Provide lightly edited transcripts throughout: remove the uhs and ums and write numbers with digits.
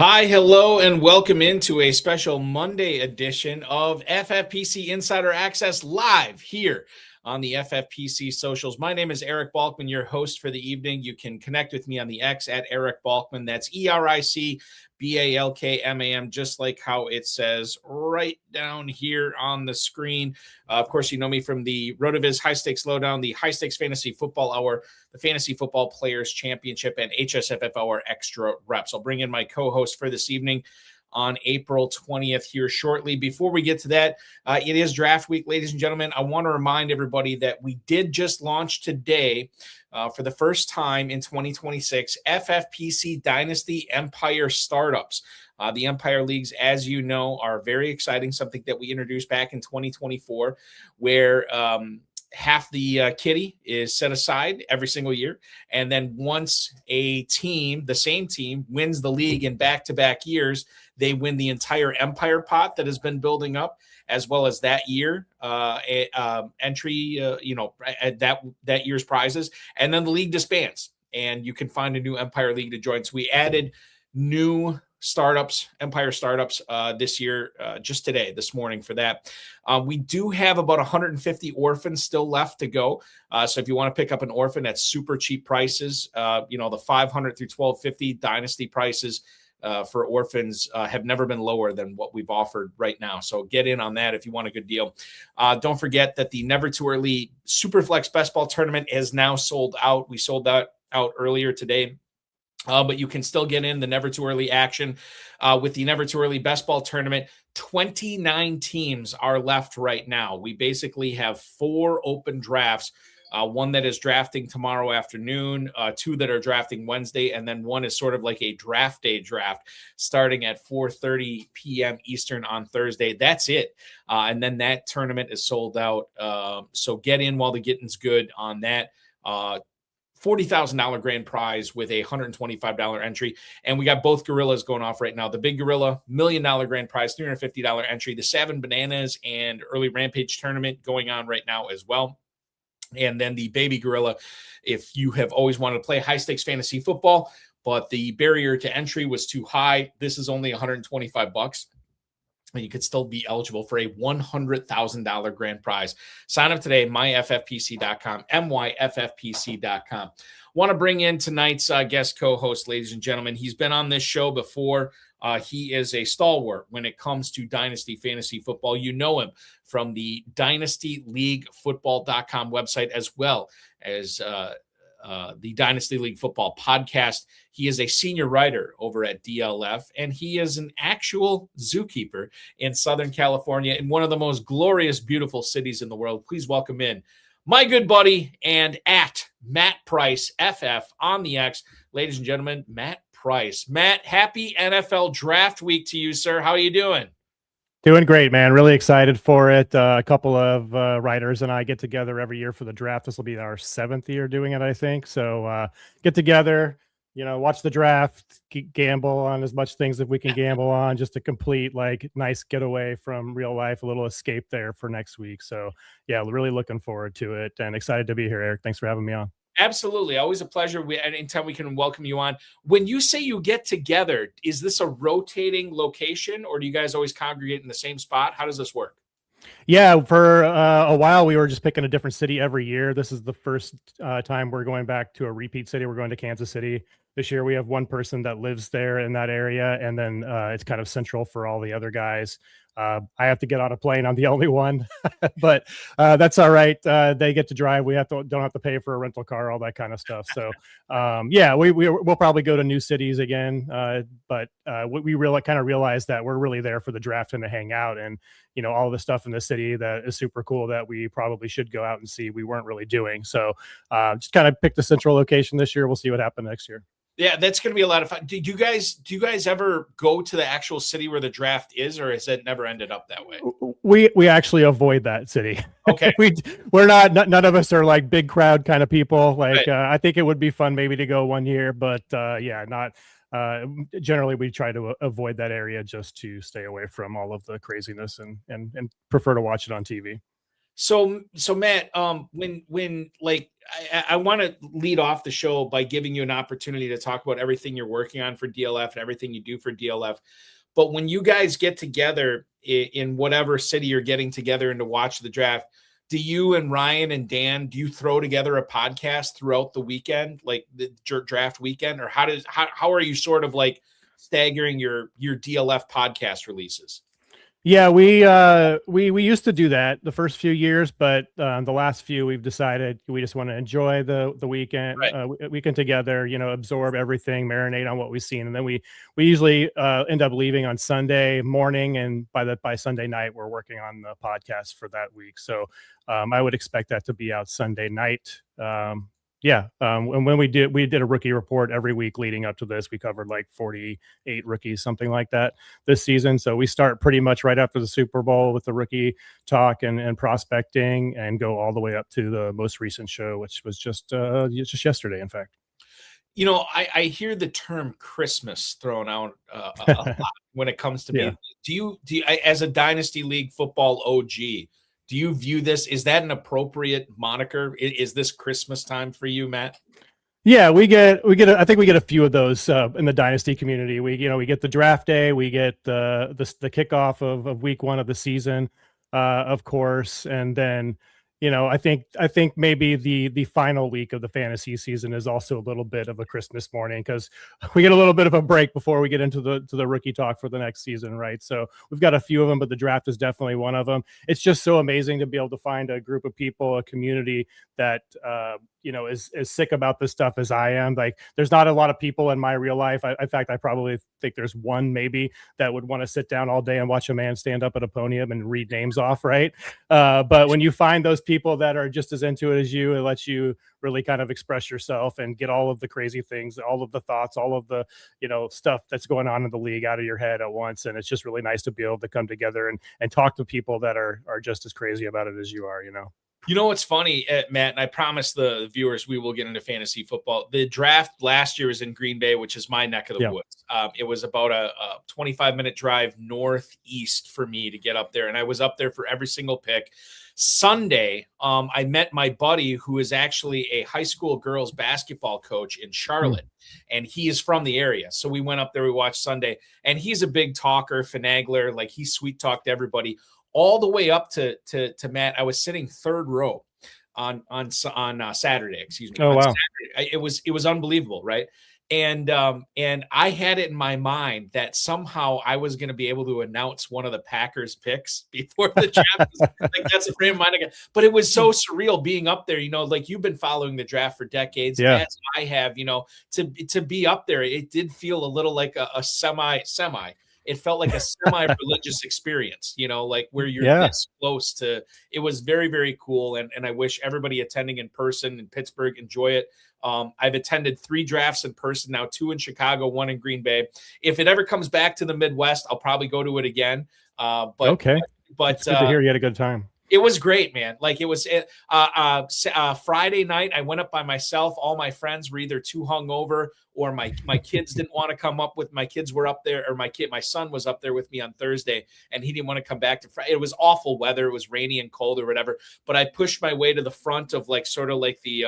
Hi, hello, and welcome into a special Monday edition of FFPC Insider Access live here on the FFPC socials. My name is Eric Balkman, your host for the evening. You can connect with me on the X at Eric Balkman. That's EricBalkman, just like how it says right down here on the screen. Of course, you know me from the RotoViz High Stakes Lowdown, the High Stakes Fantasy Football Hour, the Fantasy Football Players Championship, and HSFF Hour Extra Reps. I'll bring in my co-host for this evening on April 20th here shortly. Before we get to that, it is draft week, ladies and gentlemen. I want to remind everybody that we did just launch today for the first time in 2026, FFPC Dynasty Empire Startups. The Empire Leagues, as you know, are very exciting, something that we introduced back in 2024, where half the kitty is set aside every single year. And then once a team, the same team, wins the league in back-to-back years, they win the entire Empire pot that has been building up, as well as that year entry, that year's prizes. And then the league disbands, and you can find a new Empire League to join. So we added new startups, Empire startups this year, just today, this morning for that. We do have about 150 orphans still left to go. So if you want to pick up an orphan at super cheap prices, the 500 through 1250 dynasty prices for orphans have never been lower than what we've offered right now. So get in on that if you want a good deal. Don't forget that the Never Too Early Superflex Best Ball Tournament is now sold out. We sold that out earlier today. But you can still get in the Never Too Early action with the Never Too Early Best Ball Tournament. 29 teams are left right now. We basically have 4 open drafts. One that is drafting tomorrow afternoon, 2 that are drafting Wednesday, and then 1 is sort of like a draft day draft starting at 4:30 p.m. Eastern on Thursday. That's it. And then that tournament is sold out. So get in while the getting's good on that. $40,000 grand prize with a $125 entry. And we got both gorillas going off right now. The big gorilla, $1 million grand prize, $350 entry. The Savin Bananas and Early Rampage tournament going on right now as well. And then the baby gorilla, if you have always wanted to play high stakes fantasy football, but the barrier to entry was too high, this is only $125. And you could still be eligible for a $100,000 grand prize. Sign up today, myffpc.com, myffpc.com. Want to bring in tonight's guest co-host, ladies and gentlemen. He's been on this show before. He is a stalwart when it comes to Dynasty Fantasy Football. You know him from the Dynasty League Football.com website, as well as the Dynasty League Football podcast. He is a senior writer over at DLF, and he is an actual zookeeper in Southern California in one of the most glorious, beautiful cities in the world. Please welcome in my good buddy and at Matt Price, FF on the X. Ladies and gentlemen, Matt Price. Matt, happy NFL draft week to you, sir. How are you doing? Doing great, man. Really excited for it. A couple of writers and I get together every year for the draft. This will be our 7th year doing it, I think. So get together, watch the draft, gamble on as much things as we can gamble on, just a complete, nice getaway from real life, a little escape there for next week. So, yeah, really looking forward to it and excited to be here, Eric. Thanks for having me on. Absolutely. Always a pleasure. Anytime we can welcome you on. When you say you get together, is this a rotating location, or do you guys always congregate in the same spot? How does this work? Yeah, for a while, we were just picking a different city every year. This is the first time we're going back to a repeat city. We're going to Kansas City. This year, we have one person that lives there in that area, and then it's kind of central for all the other guys. I have to get on a plane. I'm the only one, but that's all right. They get to drive. We don't have to pay for a rental car, all that kind of stuff. So, yeah, we'll probably go to new cities again. But we really kind of realized that we're really there for the draft and to hang out, and all the stuff in the city that is super cool that we probably should go out and see. We weren't really doing. So, just kind of picked a central location this year. We'll see what happens next year. Yeah, that's going to be a lot of fun. Do you guys ever go to the actual city where the draft is, or has it never ended up that way? We actually avoid that city. Okay. we're not none of us are like big crowd kind of people. Right. I think it would be fun maybe to go one year, but yeah, not generally we try to avoid that area just to stay away from all of the craziness and prefer to watch it on TV. So Matt, when I want to lead off the show by giving you an opportunity to talk about everything you're working on for DLF and everything you do for DLF. But when you guys get together in whatever city you're getting together and to watch the draft, do you and Ryan and Dan, do you throw together a podcast throughout the weekend, like the draft weekend, or how are you sort of like staggering your DLF podcast releases? Yeah, we used to do that the first few years, but the last few we've decided we just want to enjoy the weekend, Right. Weekend together. Absorb everything, marinate on what we've seen, and then we usually end up leaving on Sunday morning, and by Sunday night we're working on the podcast for that week. So I would expect that to be out Sunday night. And when we did a rookie report every week leading up to this. We covered like 48 rookies, something like that this season. So we start pretty much right after the Super Bowl with the rookie talk and prospecting, and go all the way up to the most recent show, which was just yesterday, in fact. I hear the term Christmas thrown out a lot when it comes to me. Do you as a Dynasty League Football OG, do you view this? Is that an appropriate moniker? Is this Christmas time for you, Matt? Yeah, I think we get a few of those in the Dynasty community. We get the draft day, we get the kickoff of week 1 of the season, of course, and then I think maybe the final week of the fantasy season is also a little bit of a Christmas morning, because we get a little bit of a break before we get into the rookie talk for the next season, right? So we've got a few of them, but the draft is definitely one of them. It's just so amazing to be able to find a group of people, a community that is as sick about this stuff as I am. Like, there's not a lot of people in my real life. In fact, I probably think there's one maybe that would want to sit down all day and watch a man stand up at a podium and read names off, right? But when you find those people that are just as into it as you, it lets you really kind of express yourself and get all of the crazy things, all of the thoughts, all of the stuff that's going on in the league out of your head at once. And it's just really nice to be able to come together and talk to people that are just as crazy about it as you are. What's funny, Matt, and I promise the viewers we will get into fantasy football. The draft last year was in Green Bay, which is my neck of the woods. It was about a 25-minute drive northeast for me to get up there, and I was up there for every single pick. Sunday, I met my buddy who is actually a high school girls basketball coach in Charlotte, and he is from the area. So we went up there, we watched Sunday, and he's a big talker, finagler, like he sweet talked everybody. All the way up to Matt, I was sitting third row on Saturday. Excuse me. Oh wow! Saturday. It was unbelievable, right? And I had it in my mind that somehow I was going to be able to announce one of the Packers picks before the draft. Like, that's a frame of mind again. But it was so surreal being up there. Like, you've been following the draft for decades, as I have. To be up there, it did feel a little like a semi. It felt like a semi-religious experience, like where you're this close to. It was very, very cool, and I wish everybody attending in person in Pittsburgh enjoy it. I've attended 3 drafts in person now, 2 in Chicago, 1 in Green Bay. If it ever comes back to the Midwest, I'll probably go to it again. But it's good to hear you had a good time. It was great, man. Like, it was Friday night. I went up by myself. All my friends were either too hungover, or my kids didn't want to come up with. My kids were up there, or my son was up there with me on Thursday, and he didn't want to come back to Friday. It was awful weather. It was rainy and cold or whatever. But I pushed my way to the front of sort of like the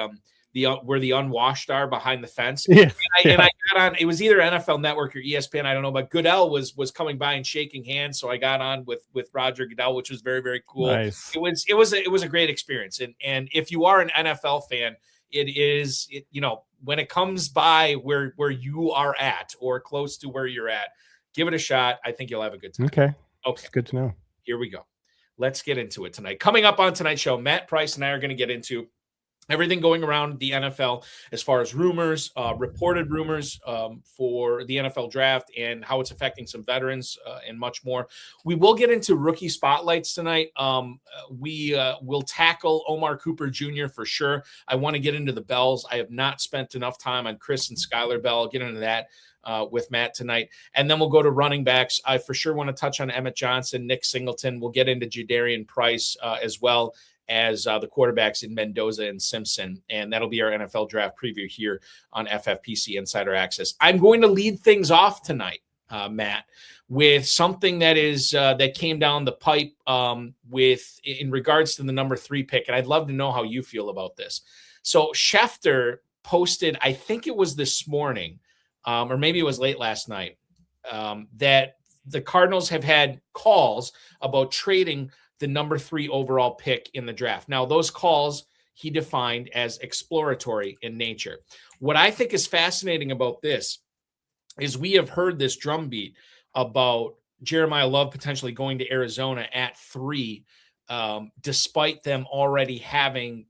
where the unwashed are behind the fence. And I got on. It was either NFL Network or ESPN. I don't know, but Goodell was coming by and shaking hands, so I got on with Roger Goodell, which was very, very cool. Nice. It was a great experience. And if you are an NFL fan, when it comes by where you are at or close to where you're at, give it a shot. I think you'll have a good time. Okay. It's good to know. Here we go. Let's get into it tonight. Coming up on tonight's show, Matt Price and I are going to get into everything going around the NFL as far as rumors, reported rumors for the NFL draft and how it's affecting some veterans and much more. We will get into rookie spotlights tonight. We will tackle Omar Cooper Jr. for sure. I want to get into the Bells. I have not spent enough time on Chris and Skylar Bell. I'll get into that with Matt tonight. And then we'll go to running backs. I for sure want to touch on Emmett Johnson, Nick Singleton. We'll get into Jadarian Price as well as the quarterbacks in Mendoza and Simpson. And that'll be our NFL draft preview here on FFPC Insider Access. I'm going to lead things off tonight, Matt, with something that came down the pipe in regards to the number 3 pick. And I'd love to know how you feel about this. So Schefter posted, I think it was this morning, or maybe it was late last night, that the Cardinals have had calls about trading the number 3 overall pick in the draft. Now, those calls he defined as exploratory in nature. What I think is fascinating about this is we have heard this drumbeat about Jeremiyah Love potentially going to Arizona at 3, despite them already having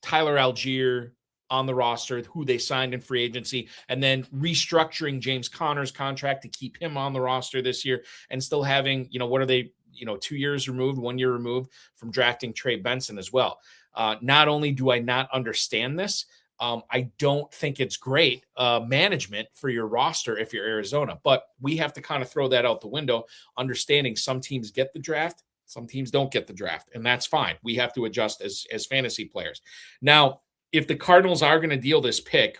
Tyler Algier on the roster, who they signed in free agency, and then restructuring James Conner's contract to keep him on the roster this year, and still having, what are they, 2 years removed, 1 year removed from drafting Trey Benson as well. Not only do I not understand this, I don't think it's great management for your roster if you're Arizona, but we have to kind of throw that out the window, understanding some teams get the draft, some teams don't get the draft, and that's fine. We have to adjust as fantasy players. Now, if the Cardinals are going to deal this pick,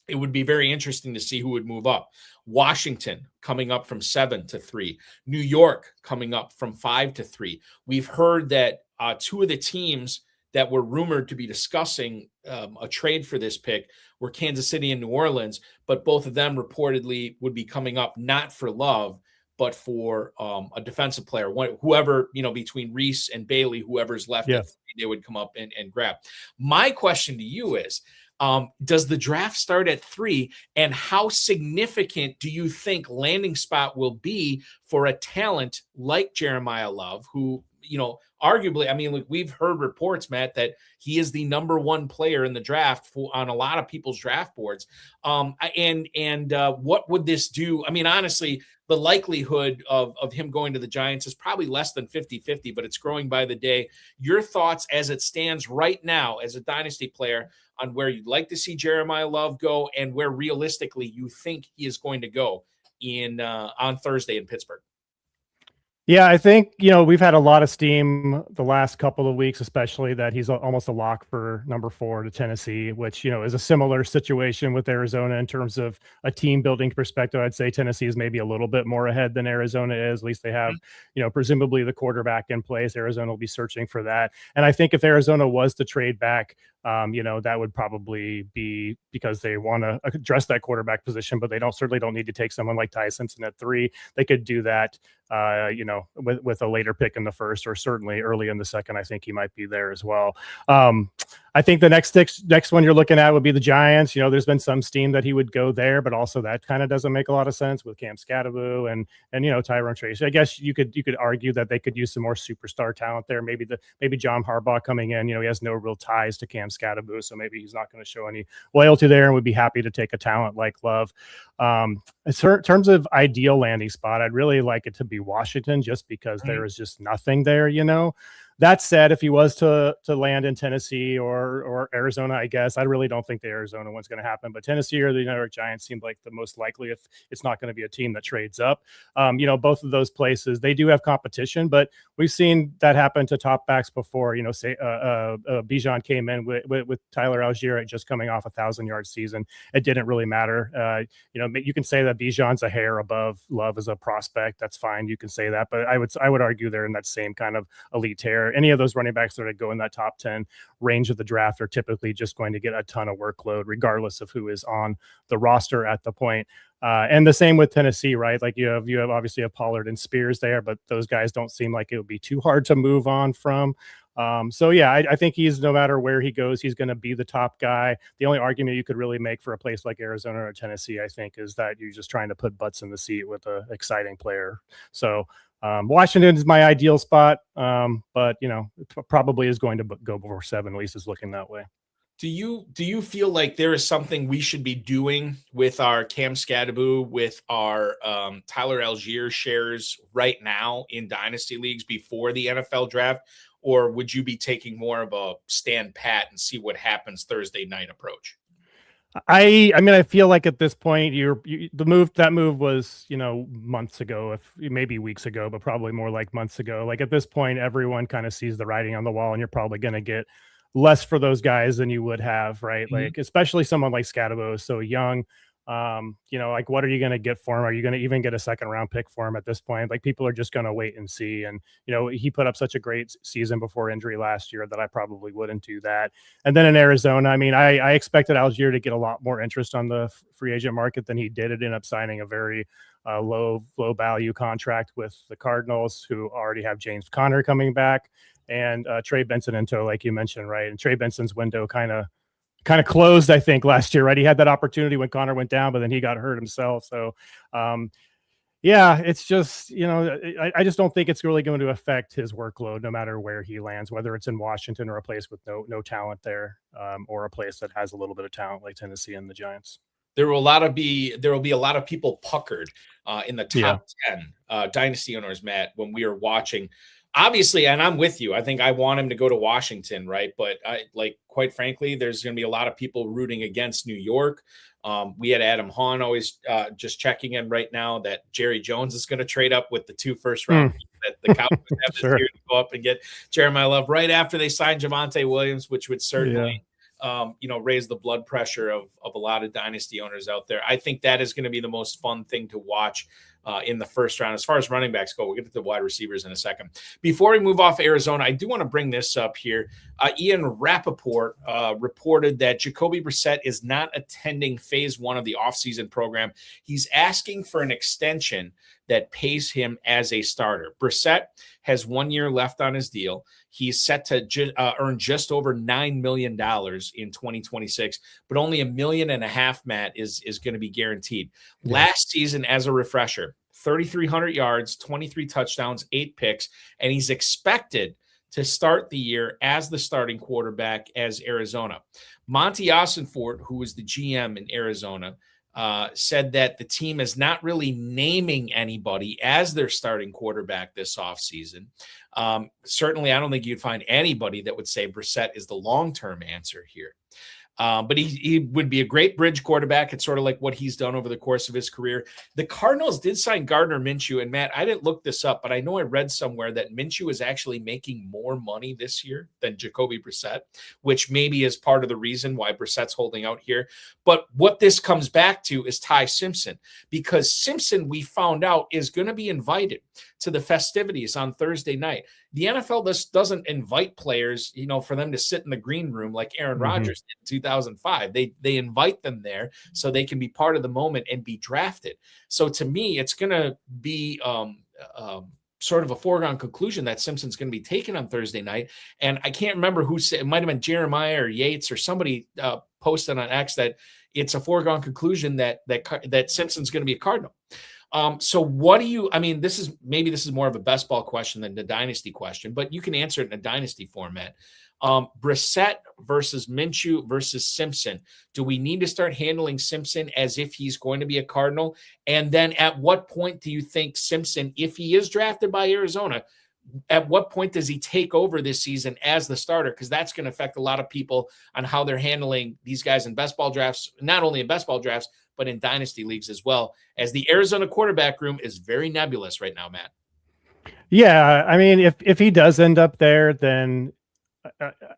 it would be very interesting to see who would move up. Washington coming up from 7 to 3. New York coming up from 5 to 3. We've heard that 2 of the teams that were rumored to be discussing a trade for this pick were Kansas City and New Orleans, but both of them reportedly would be coming up not for Love, but for a defensive player, whoever, between Reese and Bailey, whoever's left, they would come up and grab. My question to you is, does the draft start at 3, and how significant do you think landing spot will be for a talent like Jeremiyah Love, who, arguably, we've heard reports, Matt, that he is the number 1 player in the draft on a lot of people's draft boards. What would this do? Honestly, the likelihood of him going to the Giants is probably less than 50-50, but it's growing by the day. Your thoughts as it stands right now as a dynasty player on where you'd like to see Jeremiyah Love go and where realistically you think he is going to go on Thursday in Pittsburgh. Yeah, I think, we've had a lot of steam the last couple of weeks, especially that he's almost a lock for number 4 to Tennessee, which, is a similar situation with Arizona in terms of a team building perspective. I'd say Tennessee is maybe a little bit more ahead than Arizona is. At least they have, presumably the quarterback in place. Arizona will be searching for that. And I think if Arizona was to trade back, that would probably be because they want to address that quarterback position, but they certainly don't need to take someone like Ty Simpson at 3. They could do that, with a later pick in the first, or certainly early in the second. I think he might be there as well. I think the next one you're looking at would be the Giants. There's been some steam that he would go there, but also that kind of doesn't make a lot of sense with Cam Scadaboo and Tyrone Tracy. I guess you could argue that they could use some more superstar talent there. Maybe John Harbaugh coming in. He has no real ties to Cam Scadaboo, so maybe he's not going to show any loyalty there, and would be happy to take a talent like Love. In terms of ideal landing spot, I'd really like it to be Washington, just because there is just nothing there. That said, if he was to land in Tennessee or Arizona, I guess I really don't think the Arizona one's going to happen. But Tennessee or the New York Giants seem like the most likely if it's not going to be a team that trades up. Both of those places, they do have competition, but we've seen that happen to top backs before. Bijan came in with Tyler Algier just coming off 1,000-yard season. It didn't really matter. You can say that Bijan's a hair above Love as a prospect. That's fine. You can say that, but I would argue they're in that same kind of elite tier. Any of those running backs that go in that top 10 range of the draft are typically just going to get a ton of workload, regardless of who is on the roster at the point. And the same with Tennessee, right? Like you have obviously Pollard and Spears there, but those guys don't seem like it would be too hard to move on from. I think no matter where he goes, he's going to be the top guy. The only argument you could really make for a place like Arizona or Tennessee, I think, is that you're just trying to put butts in the seat with an exciting player. So Washington is my ideal spot, but it probably is going to go before 7. At least it's looking that way. Do you feel like there is something we should be doing with our Cam Scadaboo, with our Tyler Algier shares right now in dynasty leagues before the NFL draft, or would you be taking more of a stand pat and see what happens Thursday night approach? I feel like at this point, that move was, months ago, if maybe weeks ago, but probably more like months ago. Like at this point, everyone kind of sees the writing on the wall, and you're probably going to get less for those guys than you would have, right? Mm-hmm. Like, especially someone like Scadaboo is so young. Like, what are you going to get for him? Are you going to even get a second round pick for him at this point? Like, people are just going to wait and see. And, he put up such a great season before injury last year that I probably wouldn't do that. And then in Arizona, I mean, I expected Algier to get a lot more interest on the free agent market than he did. It ended up signing a very low value contract with the Cardinals, who already have James Conner coming back, and Trey Benson into, like you mentioned, right? And Trey Benson's window kind of closed, I think, last year, right? He had that opportunity when Connor went down, but then he got hurt himself. So, yeah, it's just, I just don't think it's really going to affect his workload, no matter where he lands, whether it's in Washington or a place with no talent there, or a place that has a little bit of talent like Tennessee and the Giants. There will be a lot of people puckered in the top 10 dynasty owners, Matt, when we are watching. Obviously, and I'm with you. I think I want him to go to Washington, right? But quite frankly, there's going to be a lot of people rooting against New York. We had Adam Hahn always just checking in right now that Jerry Jones is going to trade up with the 2 first-round picks that the Cowboys have this year to go up and get Jeremiyah Love right after they sign Javonte Williams, which would certainly raise the blood pressure of a lot of dynasty owners out there. I think that is going to be the most fun thing to watch in the first round. As far as running backs go, we'll get to the wide receivers in a second. Before we move off Arizona, I do want to bring this up here. Ian Rappaport reported that Jacoby Brissett is not attending phase 1 of the offseason program. He's asking for an extension that pays him as a starter. Brissett has 1 year left on his deal. He's set to earn just over $9 million in 2026, but only $1.5 million, Matt, is going to be guaranteed. Yeah. Last season, as a refresher, 3,300 yards, 23 touchdowns, 8 picks, and he's expected to start the year as the starting quarterback as Arizona. Monty Ossenfort, who is the GM in Arizona, said that the team is not really naming anybody as their starting quarterback this offseason. Certainly, I don't think you'd find anybody that would say Brissett is the long-term answer here. But he would be a great bridge quarterback. It's sort of like what he's done over the course of his career. The Cardinals did sign Gardner Minshew. And, Matt, I didn't look this up, but I know I read somewhere that Minshew is actually making more money this year than Jacoby Brissett, which maybe is part of the reason why Brissett's holding out here. But what this comes back to is Ty Simpson, because Simpson, we found out, is going to be invited to the festivities on Thursday night. The NFL doesn't invite players, for them to sit in the green room like Aaron Rodgers did in 2005. They invite them there so they can be part of the moment and be drafted. So to me, it's going to be sort of a foregone conclusion that Simpson's going to be taken on Thursday night. And I can't remember who said, it might have been Jeremiah or Yates or somebody posted on X that it's a foregone conclusion that Simpson's going to be a Cardinal. So what do you, this is more of a best ball question than the dynasty question, but you can answer it in a dynasty format. Brissett versus Minshew versus Simpson. Do we need to start handling Simpson as if he's going to be a Cardinal? And then at what point do you think Simpson, if he is drafted by Arizona, at what point does he take over this season as the starter? Because that's going to affect a lot of people on how they're handling these guys in best ball drafts, not only in best ball drafts, but in dynasty leagues as well, as the Arizona quarterback room is very nebulous right now, Matt. Yeah, if he does end up there, then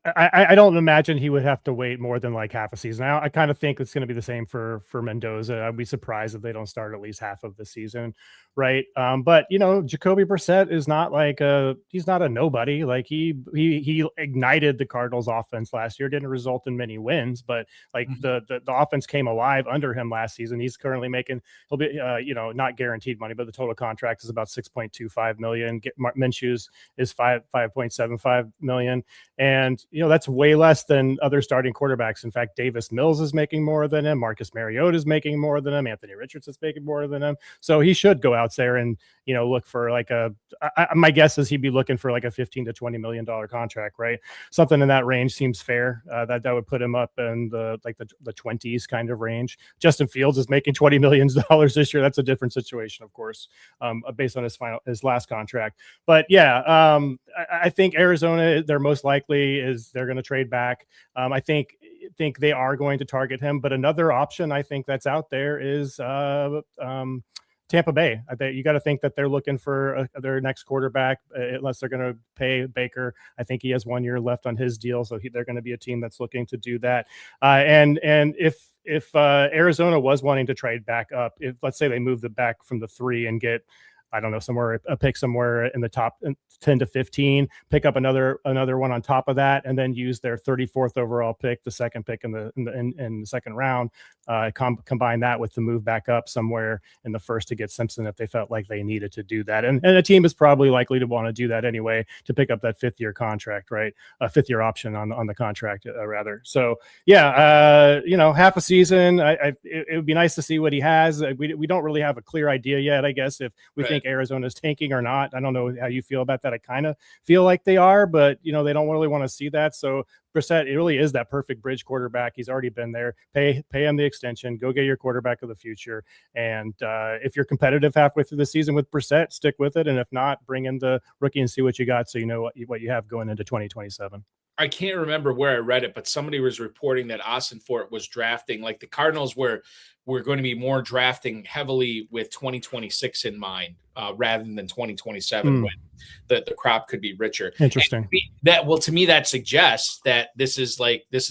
I don't imagine he would have to wait more than like half a season. I kind of think it's going to be the same for Mendoza. I'd be surprised if they don't start at least half of the season, right? But Jacoby Brissett is not he's not a nobody. Like he ignited the Cardinals offense last year. Didn't result in many wins, but the offense came alive under him last season. He's currently he'll be not guaranteed money, but the total contract is about $6.25 million. Minshew's is $5.75 million. And, that's way less than other starting quarterbacks. In fact, Davis Mills is making more than him. Marcus Mariota is making more than him. Anthony Richards is making more than him. So he should go out there and, look for my guess is he'd be looking for like a $15 to $20 million contract, right? Something in that range seems fair. That would put him up in the 20s kind of range. Justin Fields is making $20 million this year. That's a different situation, of course, based on his last contract. But yeah, I think Arizona, they're most likely is they're going to trade back. I think they are going to target him, but another option I think that's out there is Tampa Bay. You got to think that they're looking for their next quarterback, unless they're going to pay Baker. I think he has 1 year left on his deal, so they're going to be a team that's looking to do that. And if Arizona was wanting to trade back up, if let's say they move the back from the 3 and get, I don't know, somewhere a pick somewhere in the top 10 to 15, pick up another one on top of that, and then use their 34th overall pick, the second pick in the second round, combine that with the move back up somewhere in the first to get Simpson if they felt like they needed to do that. And a team is probably likely to want to do that anyway to pick up that 5th-year contract, right? A 5th-year option on the contract, rather. So yeah, half a season. It would be nice to see what he has. We don't really have a clear idea yet, I guess, if we think Arizona's tanking or not. I don't know how you feel about that. I kind of feel like they are, but they don't really want to see that. So Brissett, it really is that perfect bridge quarterback. He's already been there. Pay him the extension. Go get your quarterback of the future. And if you're competitive halfway through the season with Brissett, stick with it. And if not, bring in the rookie and see what you got, so you know what you have going into 2027. I can't remember where I read it, but somebody was reporting that Austin Fort was drafting, like the Cardinals were going to be more drafting heavily with 2026 in mind, rather than 2027 when the crop could be richer. Interesting. To me, that suggests that this is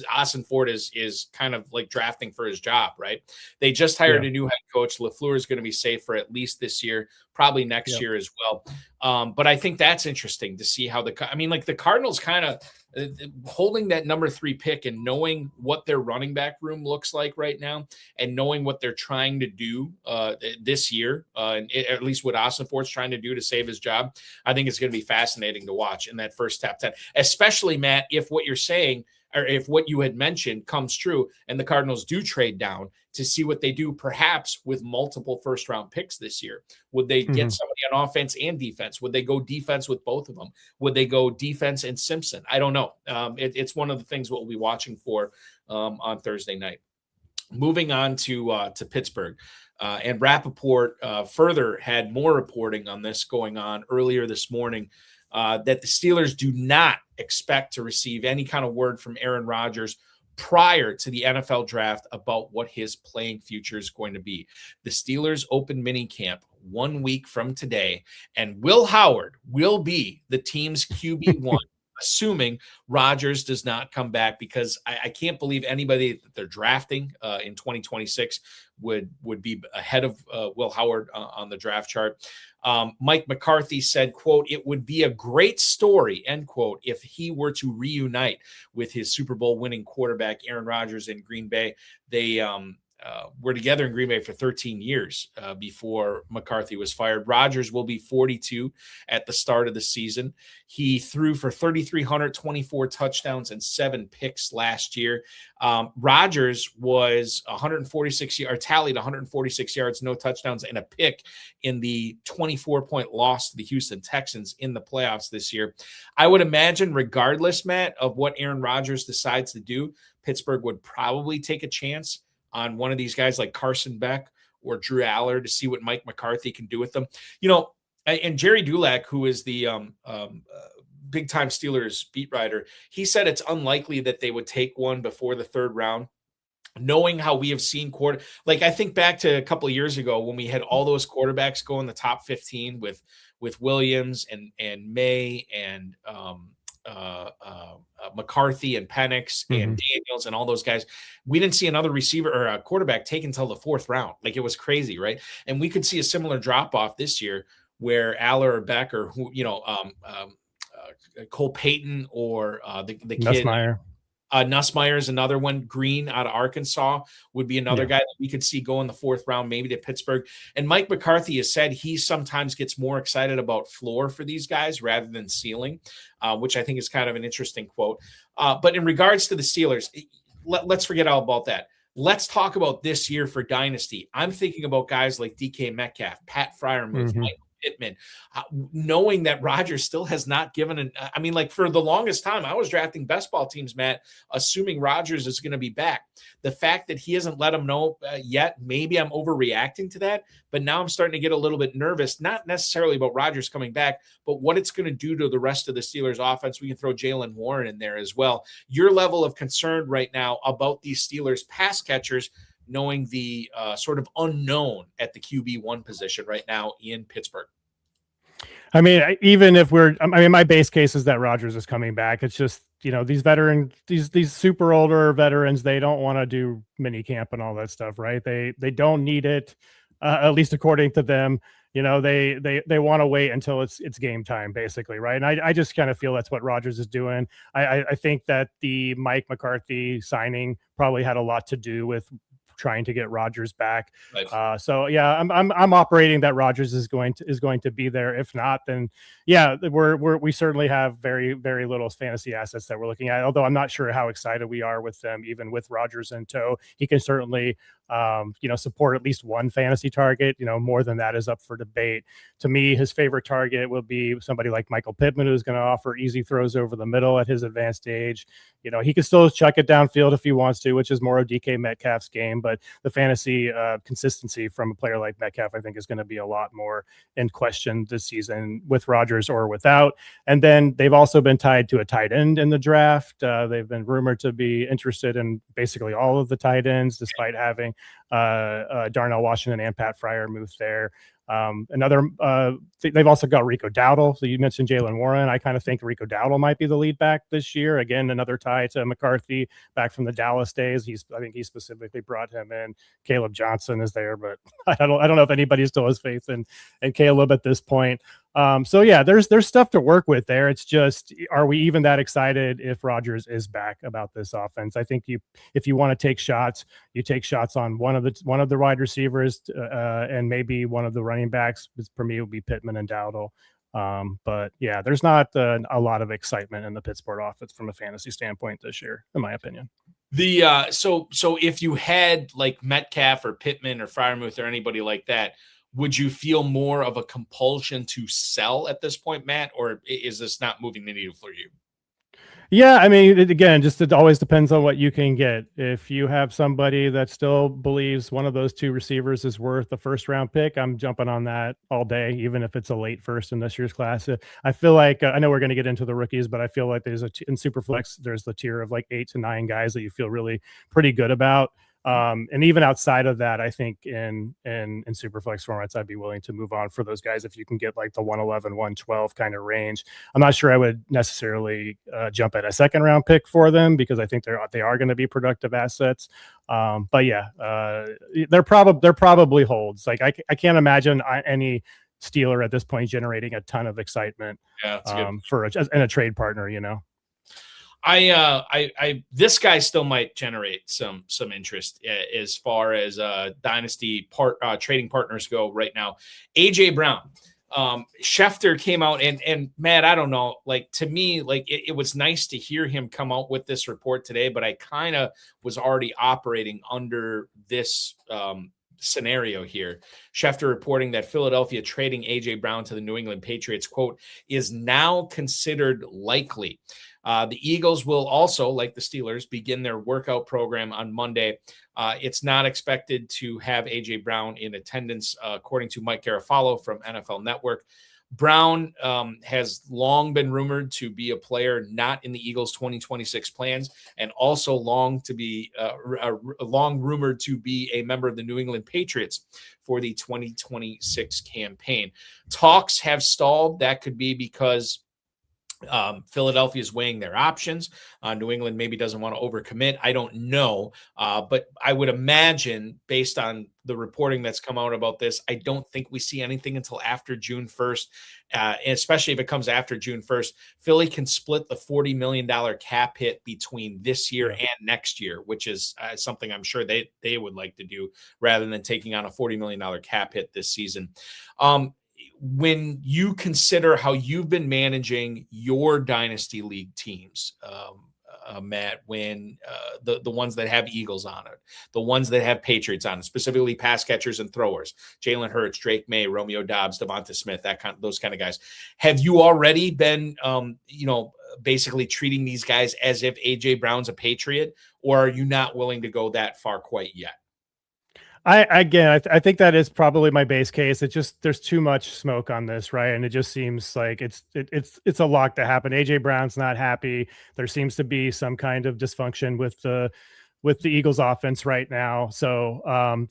Austin Fort is kind of like drafting for his job, right? They just hired a new head coach. LaFleur is going to be safe for at least this year, probably next year as well. But I think that's interesting to see how the Cardinals kind of holding that number 3 pick and knowing what their running back room looks like right now, and knowing what they're trying to do this year, and at least what Austin Fort's trying to do to save his job. I think it's going to be fascinating to watch in that first top 10, especially, Matt, if what you're saying, or if what you had mentioned comes true and the Cardinals do trade down, to see what they do perhaps with multiple first-round picks this year. Would they get somebody on offense and defense? Would they go defense with both of them? Would they go defense and Simpson? I don't know. It's one of the things we'll be watching for on Thursday night. Moving on to Pittsburgh. And Rappaport further had more reporting on this going on earlier this morning, that the Steelers do not expect to receive any kind of word from Aaron Rodgers prior to the NFL draft about what his playing future is going to be. The Steelers open minicamp 1 week from today, and Will Howard will be the team's QB1. Assuming Rodgers does not come back, because I can't believe anybody that they're drafting in 2026 would be ahead of Will Howard on the draft chart. Mike McCarthy said, quote, "It would be a great story," end quote, if he were to reunite with his Super Bowl winning quarterback, Aaron Rodgers, in Green Bay. They were together in Green Bay for 13 years before McCarthy was fired. Rodgers will be 42 at the start of the season. He threw for 3,324 touchdowns and 7 picks last year. Rodgers was tallied 146 yards, no touchdowns, and a pick in the 24-point loss to the Houston Texans in the playoffs this year. I would imagine, regardless, Matt, of what Aaron Rodgers decides to do, Pittsburgh would probably take a chance on one of these guys like Carson Beck or Drew Aller to see what Mike McCarthy can do with them. And Jerry Dulac, who is the big-time Steelers beat writer, he said it's unlikely that they would take one before the 3rd round, knowing how we have seen I think back to a couple of years ago when we had all those quarterbacks go in the top 15 with Williams and May and McCarthy and Penix and Daniels and all those guys. We didn't see another receiver or a quarterback taken until the 4th round. It was crazy, right? And we could see a similar drop off this year where Aller or Beck or Cole Payton or the kid Nussmeier. Nussmeier is another one. Green out of Arkansas would be another guy that we could see go in the 4th round, maybe to Pittsburgh. And Mike McCarthy has said he sometimes gets more excited about floor for these guys rather than ceiling, which I think is kind of an interesting quote. But in regards to the Steelers, let's forget all about that. Let's talk about this year for Dynasty. I'm thinking about guys like DK Metcalf, Pat Freiermuth, Michael Pittman, knowing that Rodgers still has not given for the longest time, I was drafting best ball teams, Matt, assuming Rodgers is going to be back. The fact that he hasn't let them know yet, maybe I'm overreacting to that, but now I'm starting to get a little bit nervous, not necessarily about Rodgers coming back, but what it's going to do to the rest of the Steelers offense. We can throw Jaylen Warren in there as well. Your level of concern right now about these Steelers pass catchers, knowing the sort of unknown at the QB1 position right now in Pittsburgh? Even if my base case is that Rodgers is coming back. It's just, these super older veterans, they don't want to do mini camp and all that stuff, right? They don't need it, at least according to them. They want to wait until it's game time, basically, right? And I just kind of feel that's what Rodgers is doing. I think that the Mike McCarthy signing probably had a lot to do with trying to get Rodgers back. Right. So yeah, I'm operating that Rodgers is going to be there. If not, then yeah, we certainly have very, very little fantasy assets that we're looking at. Although I'm not sure how excited we are with them, even with Rodgers in tow. He can certainly support at least one fantasy target. More than that is up for debate. To me, his favorite target will be somebody like Michael Pittman, who's going to offer easy throws over the middle at his advanced age. He can still chuck it downfield if he wants to, which is more of DK Metcalf's game. But the fantasy consistency from a player like Metcalf, I think, is going to be a lot more in question this season with Rodgers or without. And then they've also been tied to a tight end in the draft. They've been rumored to be interested in basically all of the tight ends, despite having Darnell Washington and Pat Fryer moved there. They've also got Rico Dowdle. So you mentioned Jalen Warren. I kind of think Rico Dowdle might be the lead back this year. Again, another tie to McCarthy back from the Dallas days. I think he specifically brought him in. Caleb Johnson is there, but I don't know if anybody still has faith in Caleb at this point. So yeah, there's stuff to work with there. It's just, are we even that excited if Rodgers is back about this offense? I think if you want to take shots, you take shots on one of the wide receivers and maybe one of the running backs. For me, it would be Pittman and Dowdle. But yeah, there's not a lot of excitement in the Pittsburgh offense from a fantasy standpoint this year, in my opinion. So if you had like Metcalf or Pittman or Freiermuth or anybody like that, would you feel more of a compulsion to sell at this point, Matt, or is this not moving the needle for you? Yeah, I mean, it always depends on what you can get. If you have somebody that still believes one of those two receivers is worth a first-round pick, I'm jumping on that all day, even if it's a late first in this year's class. I feel like I know we're going to get into the rookies, but I feel like in Superflex, there's the tier of like 8 to 9 guys that you feel really pretty good about. And even outside of that, I think in Superflex formats, I'd be willing to move on for those guys if you can get like the 111, 112 kind of range. I'm not sure I would necessarily jump at a second round pick for them because I think they are going to be productive assets. But yeah, they're probably holds. Like I can't imagine any Steeler at this point generating a ton of excitement for a trade partner, this guy still might generate some interest as far as dynasty trading partners go right now. AJ Brown, Schefter came out and Matt, I don't know, like to me, like it was nice to hear him come out with this report today, but I kind of was already operating under this scenario here. Schefter reporting that Philadelphia trading AJ Brown to the New England Patriots, quote, is now considered likely. The Eagles will also, like the Steelers, begin their workout program on Monday. It's not expected to have A.J. Brown in attendance, according to Mike Garafolo from NFL Network. Brown has long been rumored to be a player not in the Eagles' 2026 plans, and also long rumored to be a member of the New England Patriots for the 2026 campaign. Talks have stalled. That could be because Philadelphia is weighing their options. New England maybe doesn't want to overcommit. I don't know. But I would imagine, based on the reporting that's come out about this, I don't think we see anything until after June 1st. And especially if it comes after June 1st, Philly can split the $40 million cap hit between this year and next year, which is something I'm sure they would like to do rather than taking on a $40 million cap hit this season. When you consider how you've been managing your Dynasty League teams, Matt, when the ones that have Eagles on it, the ones that have Patriots on it, specifically pass catchers and throwers, Jalen Hurts, Drake May, Romeo Doubs, Devonta Smith, those kind of guys, have you already been, basically treating these guys as if AJ Brown's a Patriot, or are you not willing to go that far quite yet? I think that is probably my base case. There's too much smoke on this, right? And it just seems like it's a lock to happen. AJ Brown's not happy. There seems to be some kind of dysfunction with the with the Eagles offense right now. So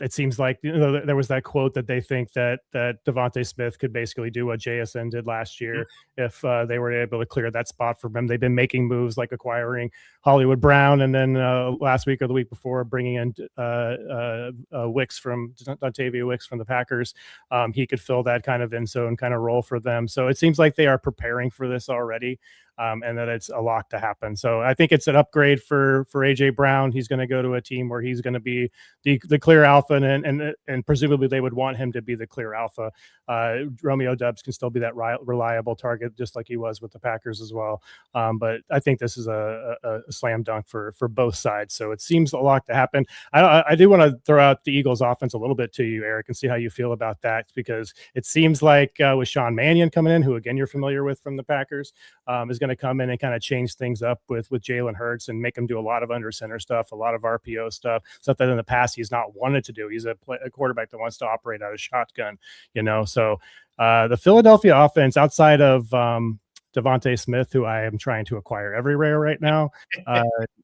it seems like, there was that quote that they think that Devontae Smith could basically do what JSN did last year if they were able to clear that spot for him. They've been making moves like acquiring Hollywood Brown, and then last week or the week before bringing in Dontavia Wicks from the Packers. He could fill that kind of end zone kind of role for them. So it seems like they are preparing for this already. And that it's a lot to happen. So I think it's an upgrade for AJ Brown. He's going to go to a team where he's going to be the clear alpha, and presumably they would want him to be the clear alpha. Romeo Doubs can still be that reliable target, just like he was with the Packers as well. But I think this is a slam dunk for both sides. So it seems a lot to happen. I do want to throw out the Eagles offense a little bit to you, Eric, and see how you feel about that, because it seems like with Sean Mannion coming in, who again you're familiar with from the Packers, is going to come in and kind of change things up with Jalen Hurts and make him do a lot of under center stuff, a lot of RPO stuff that in the past he's not wanted to do. He's a quarterback that wants to operate out of shotgun, So the Philadelphia offense, outside of Devontae Smith, who I am trying to acquire everywhere right now,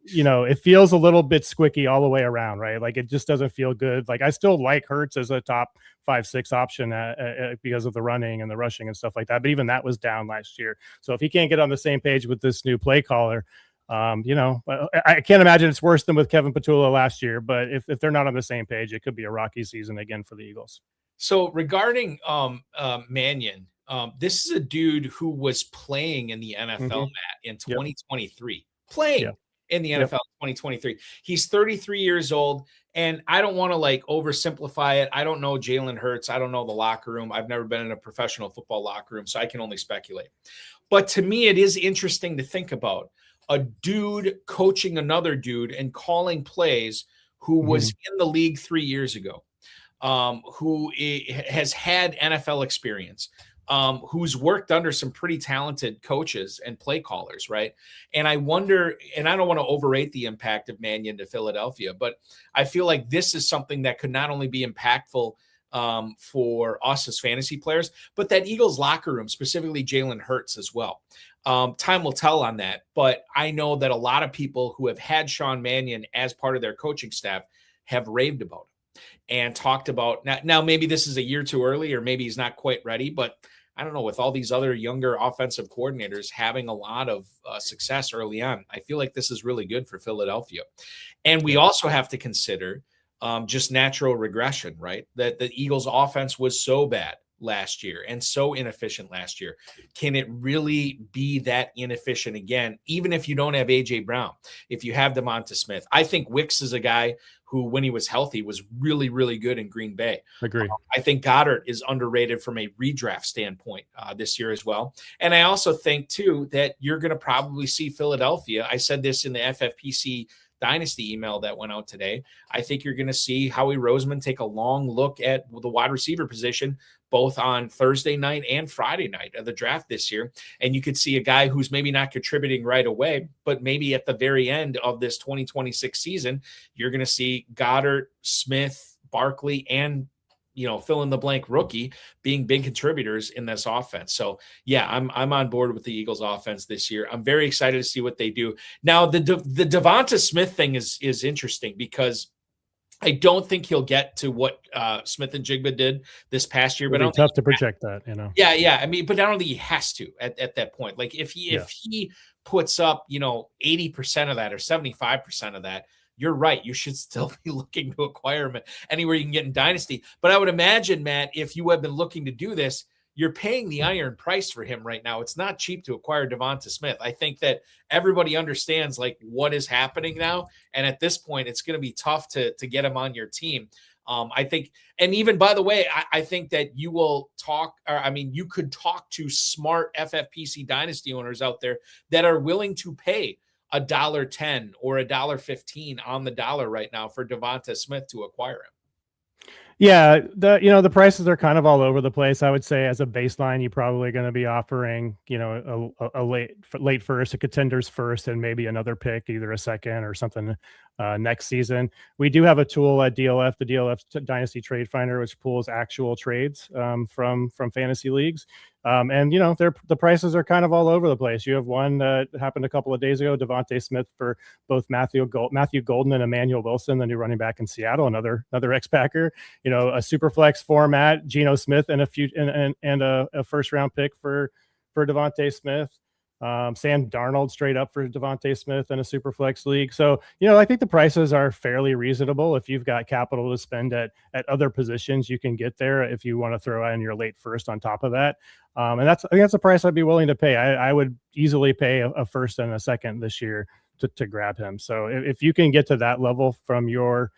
it feels a little bit squicky all the way around, right? Like, it just doesn't feel good. Like, I still like Hurts as a top 5-6 option because of the running and the rushing and stuff like that. But even that was down last year. So if he can't get on the same page with this new play caller, I can't imagine it's worse than with Kevin Patullo last year. But if they're not on the same page, it could be a rocky season again for the Eagles. So regarding Mannion, this is a dude who was playing in the NFL, Matt, in 2023. Playing in the NFL in 2023. He's 33 years old, and I don't want to oversimplify it. I don't know Jalen Hurts. I don't know the locker room. I've never been in a professional football locker room, so I can only speculate. But to me, it is interesting to think about a dude coaching another dude and calling plays who was in the league 3 years ago, who has had NFL experience, who's worked under some pretty talented coaches and play callers, right? And I wonder, and I don't want to overrate the impact of Mannion to Philadelphia, but I feel like this is something that could not only be impactful for us as fantasy players, but that Eagles locker room, specifically Jalen Hurts as well. Time will tell on that, but I know that a lot of people who have had Sean Mannion as part of their coaching staff have raved about it and talked about now maybe this is a year too early, or maybe he's not quite ready, but I don't know, with all these other younger offensive coordinators having a lot of success early on, I feel like this is really good for Philadelphia. And we also have to consider just natural regression, right? That the Eagles offense was so bad last year and so inefficient last year. Can it really be that inefficient again, even if you don't have AJ Brown, if you have Devonta Smith? I think Wicks is a guy who, when he was healthy, was really, really good in Green Bay. Agree. I think Goddard is underrated from a redraft standpoint this year as well. And I also think, too, that you're going to probably see Philadelphia. I said this in the FFPC Dynasty email that went out today. I think you're going to see Howie Roseman take a long look at the wide receiver position, both on Thursday night and Friday night of the draft this year. And you could see a guy who's maybe not contributing right away, but maybe at the very end of this 2026 season, you're going to see Goddard, Smith, Barkley, and fill in the blank rookie being big contributors in this offense. So yeah, I'm on board with the Eagles offense this year. I'm very excited to see what they do. Now the Devonta Smith thing is interesting because I don't think he'll get to what Smith and Jigba did this past year, but it's tough to project that, Yeah. I mean, but I don't think he has to at that point. Like if he puts up, 80% of that or 75% of that, you're right. You should still be looking to acquire him anywhere you can get in Dynasty. But I would imagine, Matt, if you have been looking to do this, you're paying the iron price for him right now. It's not cheap to acquire Devonta Smith. I think that everybody understands what is happening now. And at this point, it's going to be tough to get him on your team. I think, and even by the way, I think that you could talk to smart FFPC Dynasty owners out there that are willing to pay $1.10 or $1.15 on the dollar right now for Devonta Smith to acquire him. Yeah, the prices are kind of all over the place. I would say as a baseline, you're probably going to be offering, a late first, a contenders first, and maybe another pick, either a second or something next season. We do have a tool at DLF, the DLF Dynasty Trade Finder, which pulls actual trades from fantasy leagues. And the prices are kind of all over the place. You have one that happened a couple of days ago, Devontae Smith for both Matthew Golden and Emmanuel Wilson, the new running back in Seattle, another ex-Packer. A super flex format, Geno Smith and a first round pick for Devontae Smith. Sam Darnold straight up for Devontae Smith in a super flex league. So, I think the prices are fairly reasonable. If you've got capital to spend at other positions, you can get there if you want to throw in your late first on top of that. And I think that's a price I'd be willing to pay. I would easily pay a first and a second this year to grab him. So if you can get to that level from your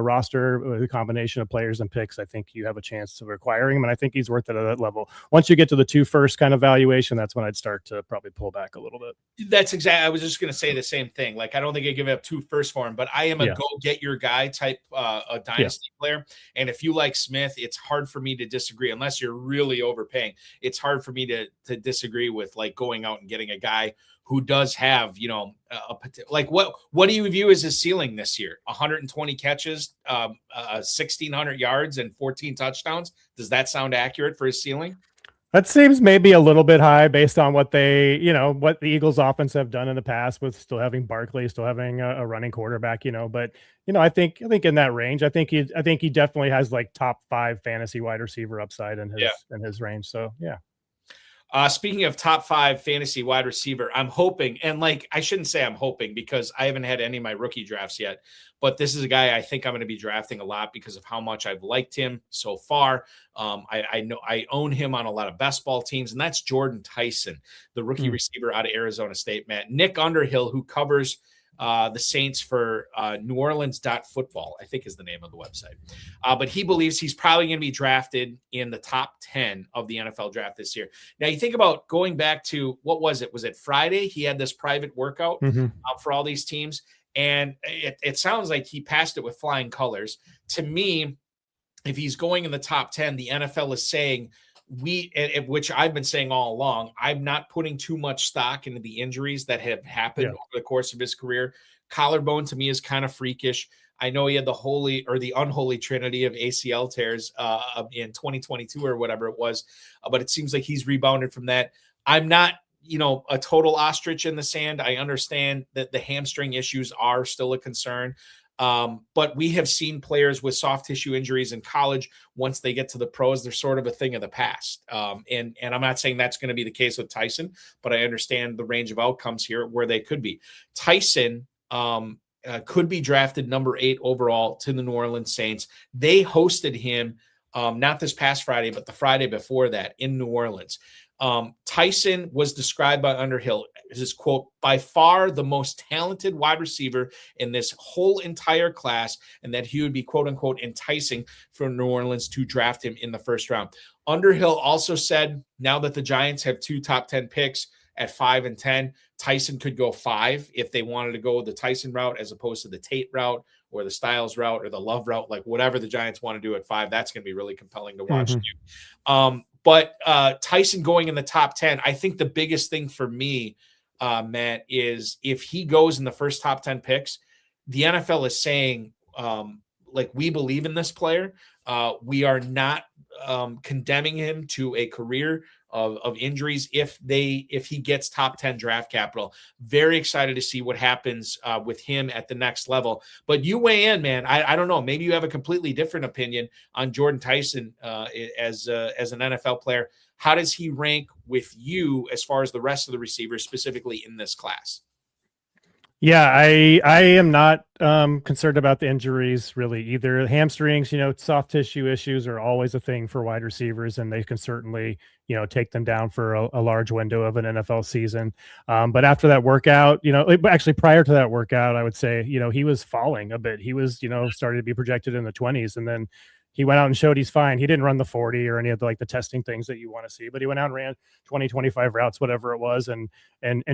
roster with a combination of players and picks, I think you have a chance of acquiring him, and I think he's worth it at that level. Once you get to the 2 first kind of valuation, that's when I'd start to probably pull back a little bit. That's exactly. I was just going to say the same thing. Like, I don't think I give up 2 first for him, but I am a go get your guy type a dynasty player. And if you like Smith, it's hard for me to disagree unless you're really overpaying. It's hard for me to disagree with like going out and getting a guy who does have, like what do you view as his ceiling this year? 120 catches, 1,600 yards, and 14 touchdowns. Does that sound accurate for his ceiling? That seems maybe a little bit high based on what what the Eagles offense have done in the past with still having Barkley, still having a running quarterback, but I think in that range, I think he definitely has like top 5 fantasy wide receiver upside in his range. So, yeah. Speaking of top 5 fantasy wide receiver, I'm hoping, and like, I shouldn't say I'm hoping because I haven't had any of my rookie drafts yet, but this is a guy I think I'm going to be drafting a lot because of how much I've liked him so far. I know I own him on a lot of best ball teams, and that's Jordan Tyson, the rookie receiver out of Arizona State, Matt. Nick Underhill, who covers the Saints for New Orleans.football, I think is the name of the website. But he believes he's probably going to be drafted in the top 10 of the NFL draft this year. Now, you think about going back to, what was it? Was it Friday? He had this private workout for all these teams, and it sounds like he passed it with flying colors. To me, if he's going in the top 10, the NFL is saying, which I've been saying all along, I'm not putting too much stock into the injuries that have happened over the course of his career. Collarbone to me is kind of freakish. I know he had the holy or the unholy trinity of ACL tears in 2022 or whatever it was, but it seems like he's rebounded from that. I'm not, a total ostrich in the sand. I understand that the hamstring issues are still a concern. But we have seen players with soft tissue injuries in college. Once they get to the pros, they're sort of a thing of the past. And I'm not saying that's going to be the case with Tyson, but I understand the range of outcomes here where they could be. Tyson could be drafted number 8 overall to the New Orleans Saints. They hosted him not this past Friday, but the Friday before that in New Orleans. Tyson was described by Underhill as, quote, by far the most talented wide receiver in this whole entire class, and that he would be, quote unquote, enticing for New Orleans to draft him in the first round. Underhill also said now that the Giants have 2 top 10 picks at 5 and 10, Tyson could go 5 if they wanted to go the Tyson route as opposed to the Tate route or the Styles route or the Love route, like whatever the Giants want to do at 5. That's going to be really compelling to watch. But Tyson going in the top 10, I think the biggest thing for me, Matt, is if he goes in the first top 10 picks, the NFL is saying, like, we believe in this player. We are not condemning him to a career of injuries if he gets top 10 draft capital. Very excited to see what happens with him at the next level. But you weigh in, man. I don't know. Maybe you have a completely different opinion on Jordan Tyson as an NFL player. How does he rank with you as far as the rest of the receivers, specifically in this class? Yeah, I am not concerned about the injuries really either. Hamstrings, soft tissue issues are always a thing for wide receivers, and they can certainly, take them down for a large window of an NFL season. But after that workout, actually prior to that workout, I would say, he was falling a bit. He was, started to be projected in the 20s, and then, he went out and showed he's fine. He didn't run the 40 or any of the, like the testing things that you want to see, but he went out and ran 20, 25 routes, whatever it was, and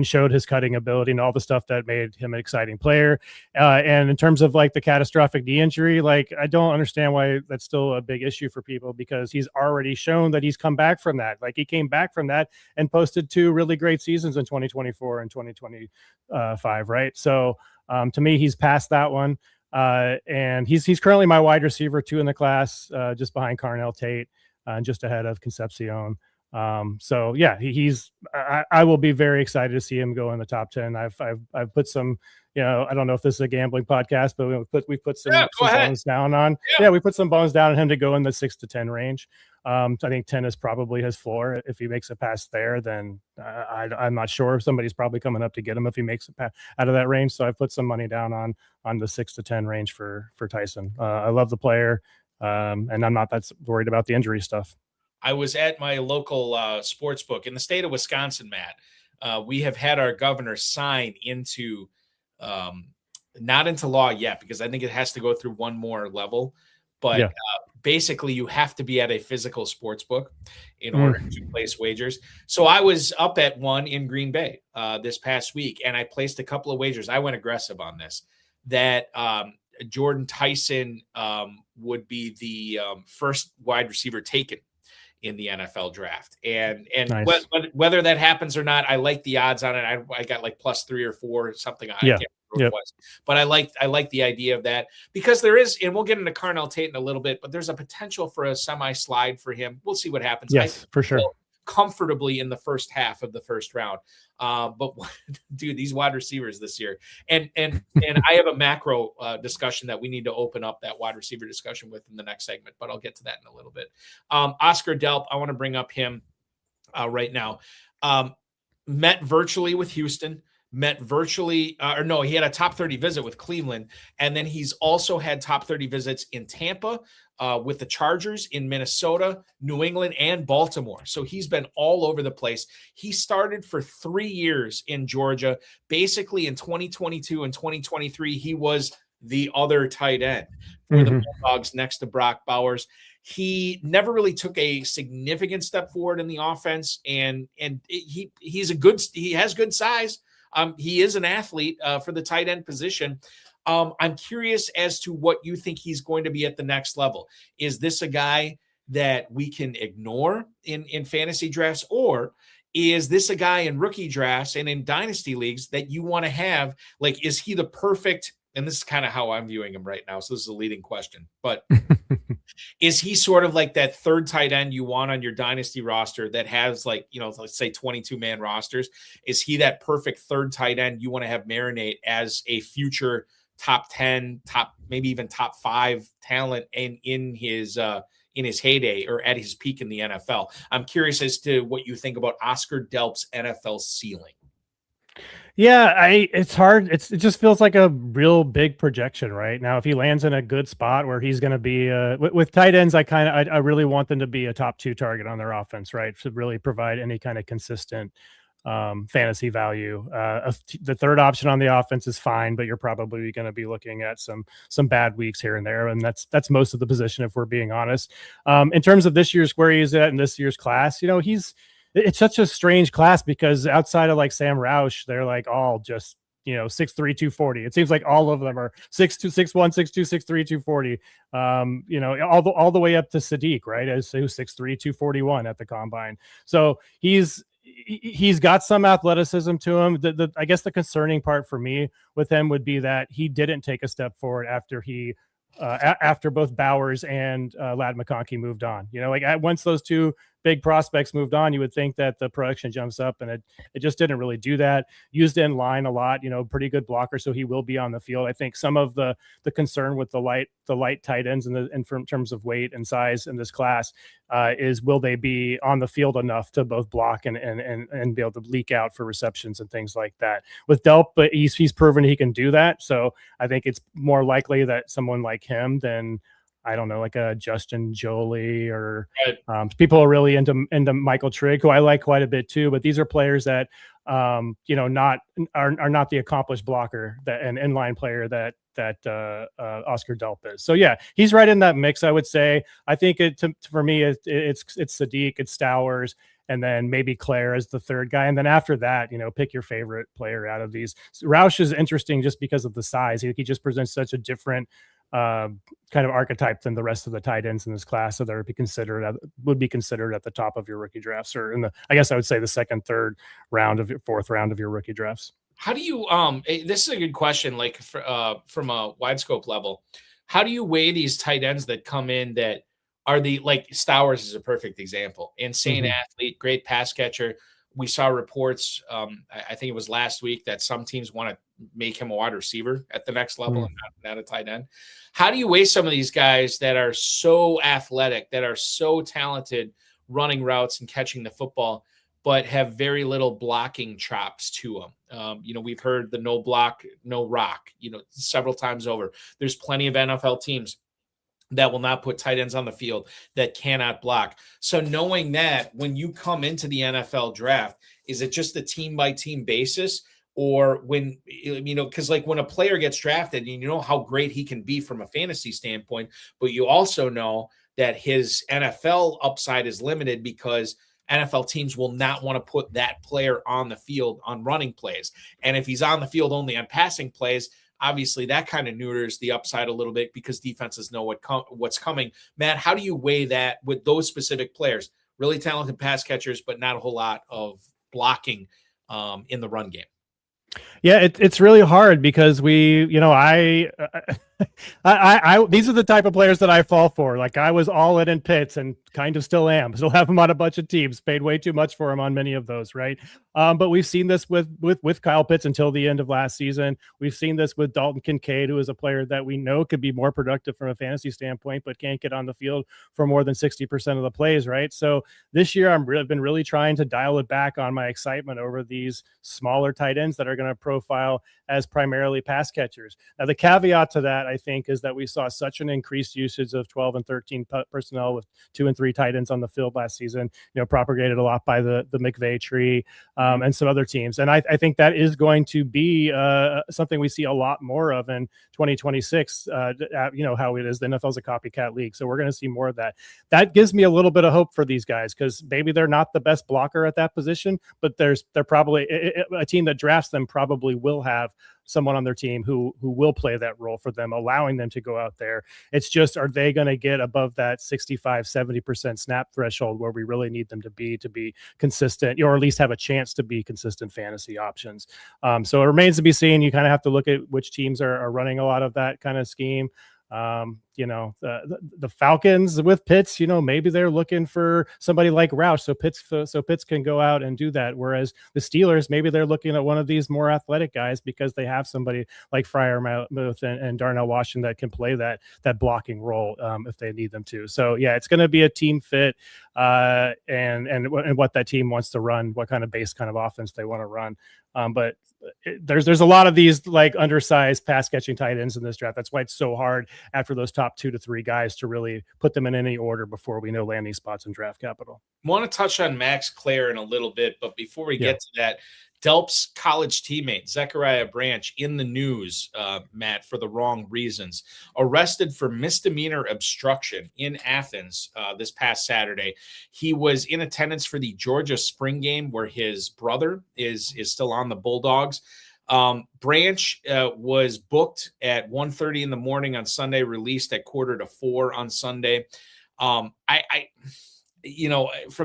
showed his cutting ability and all the stuff that made him an exciting player. And in terms of like the catastrophic knee injury, like I don't understand why that's still a big issue for people, because he's already shown that he's come back from that. Like he came back from that and posted 2 really great seasons in 2024 and 2025, right? So to me, he's past that one. And he's currently my wide receiver 2 in the class, just behind Carnell Tate, and just ahead of Concepcion. So yeah, I will be very excited to see him go in the top 10. I've put some, I don't know if this is a gambling podcast, but we put some bones down on. Yeah, we put some bones down on him to go in the 6 to 10 range. I think 10 is probably his floor. If he makes it past there, then I'm not sure. Somebody's probably coming up to get him if he makes it out of that range. So I've put some money down on the 6 to 10 range for Tyson. I love the player, and I'm not that worried about the injury stuff. I was at my local sports book in the state of Wisconsin, Matt. We have had our governor sign into not into law yet, because I think it has to go through one more level. But basically, you have to be at a physical sports book in order to place wagers. So I was up at one in Green Bay this past week, and I placed a couple of wagers. I went aggressive on this, that Jordan Tyson would be the first wide receiver taken in the NFL draft. And nice. Whether that happens or not, I like the odds on it. I got like +3 or 4 or something. I can't remember what it was. But I like the idea of that, because there is, and we'll get into Carnell Tate in a little bit, but there's a potential for a semi-slide for him. We'll see what happens. Yes, for sure. Comfortably in the first half of the first round. But dude, these wide receivers this year, and I have a macro discussion that we need to open up that wide receiver discussion with in the next segment, but I'll get to that in a little bit. Oscar Delp, I want to bring up him right now. Met virtually with Houston, he had a top 30 visit with Cleveland. And then he's also had top 30 visits in Tampa, with the Chargers, in Minnesota, New England, and Baltimore. So he's been all over the place. He started for 3 years in Georgia. Basically in 2022 and 2023, he was the other tight end for the Bulldogs next to Brock Bowers. He never really took a significant step forward in the offense. And he has good size. He is an athlete for the tight end position. I'm curious as to what you think he's going to be at the next level. Is this a guy that we can ignore in fantasy drafts, or is this a guy in rookie drafts and in dynasty leagues that you want to have? Like, is he the perfect, and this is kind of how I'm viewing him right now, so this is a leading question, but is he sort of like that third tight end you want on your dynasty roster that has, like, let's say 22-man rosters? Is he that perfect third tight end you want to have marinate as a future top 10, maybe even top 5 talent in his heyday or at his peak in the NFL? I'm curious as to what you think about Oscar Delp's NFL ceiling. Yeah, it's hard. It just feels like a real big projection right now. If he lands in a good spot where he's going to be with tight ends, I really want them to be a top 2 target on their offense, right? To really provide any kind of consistent fantasy value. The third option on the offense is fine, but you're probably going to be looking at some bad weeks here and there, and that's most of the position, if we're being honest. In terms of this year's, where he is at in this year's class, it's such a strange class, because outside of like Sam Roush, they're like all just 6'3", 240. It seems like all of them are 6'2", 6'1", 6'2", 6'3", 240. All the way up to Sadiq, right? As who's 6'3", 241 at the combine. So he's got some athleticism to him. I guess the concerning part for me with him would be that he didn't take a step forward after both Bowers and Ladd McConkey moved on. Once those 2 big prospects moved on, you would think that the production jumps up, and it just didn't really do that. Used in line a lot, pretty good blocker, so he will be on the field. I think some of the concern with the light tight ends in terms of weight and size in this class is, will they be on the field enough to both block and be able to leak out for receptions and things like that. With Delp, but he's proven he can do that, so I think it's more likely that someone like him than, I don't know, like a Justin Jolie or people are really into Michael Trigg, who I like quite a bit too. But these are players that are not the accomplished blocker, that an inline player that Oscar Delp is. So yeah, he's right in that mix, I would say. I think for me, it's Sadiq, it's Stowers, and then maybe Claire as the third guy. And then after that, pick your favorite player out of these. Roush is interesting just because of the size. He just presents such a different kind of archetype than the rest of the tight ends in this class. So would be considered at the top of your rookie drafts, or I guess I would say the second, third round of your fourth round of your rookie drafts. How do you, this is a good question, like from a wide scope level, how do you weigh these tight ends that come in that are like Stowers is a perfect example. Insane athlete, great pass catcher. We saw reports, I think it was last week, that some teams want to make him a wide receiver at the next level and not a tight end. How do you weigh some of these guys that are so athletic, that are so talented running routes and catching the football, but have very little blocking chops to them? We've heard the no block, no rock, several times over. There's plenty of NFL teams that will not put tight ends on the field, that cannot block. So knowing that, when you come into the NFL draft, is it just a team by team basis? Or when, because like when a player gets drafted, you know how great he can be from a fantasy standpoint, but you also know that his NFL upside is limited because NFL teams will not want to put that player on the field on running plays. And if he's on the field only on passing plays, obviously that kind of neuters the upside a little bit because defenses know what's coming. Matt, how do you weigh that with those specific players? Really talented pass catchers, but not a whole lot of blocking in the run game. Yeah, it's really hard because I these are the type of players that I fall for. Like I was all in Pitts and kind of still am. Still have him on a bunch of teams. Paid way too much for him on many of those, right? But we've seen this with Kyle Pitts until the end of last season. We've seen this with Dalton Kincaid, who is a player that we know could be more productive from a fantasy standpoint, but can't get on the field for more than 60% of the plays, right? So this year I've been really trying to dial it back on my excitement over these smaller tight ends that are going to profile as primarily pass catchers. Now, the caveat to that, I think, is that we saw such an increased usage of 12 and 13 personnel with 2 and 3 tight ends on the field last season, propagated a lot by the McVay tree and some other teams. And I think that is going to be something we see a lot more of in 2026. How it is. The NFL is a copycat league. So we're going to see more of that. That gives me a little bit of hope for these guys because maybe they're not the best blocker at that position, but they're probably a team that drafts them probably will have someone on their team who will play that role for them, allowing them to go out there. It's just, are they going to get above that 65-70% snap threshold where we really need them to be consistent, or at least have a chance to be consistent fantasy options? So it remains to be seen. You kind of have to look at which teams are running a lot of that kind of scheme. The Falcons with Pitts, maybe they're looking for somebody like Roush, so Pitts can go out and do that. Whereas the Steelers, maybe they're looking at one of these more athletic guys because they have somebody like Freiermuth and Darnell Washington that can play that blocking role if they need them to. So yeah, it's going to be a team fit and what that team wants to run, what kind of base kind of offense they want to run. But there's a lot of these like undersized pass catching tight ends in this draft. That's why it's so hard after those top 2 to 3 guys to really put them in any order before we know landing spots in draft capital. I want to touch on Max Clare in a little bit, but before we get to that, Delp's college teammate, Zechariah Branch, in the news, Matt, for the wrong reasons. Arrested for misdemeanor obstruction in Athens this past Saturday. He was in attendance for the Georgia spring game where his brother is still on the Bulldogs. Branch was booked at 1:30 in the morning on Sunday, released at 3:45 on Sunday. From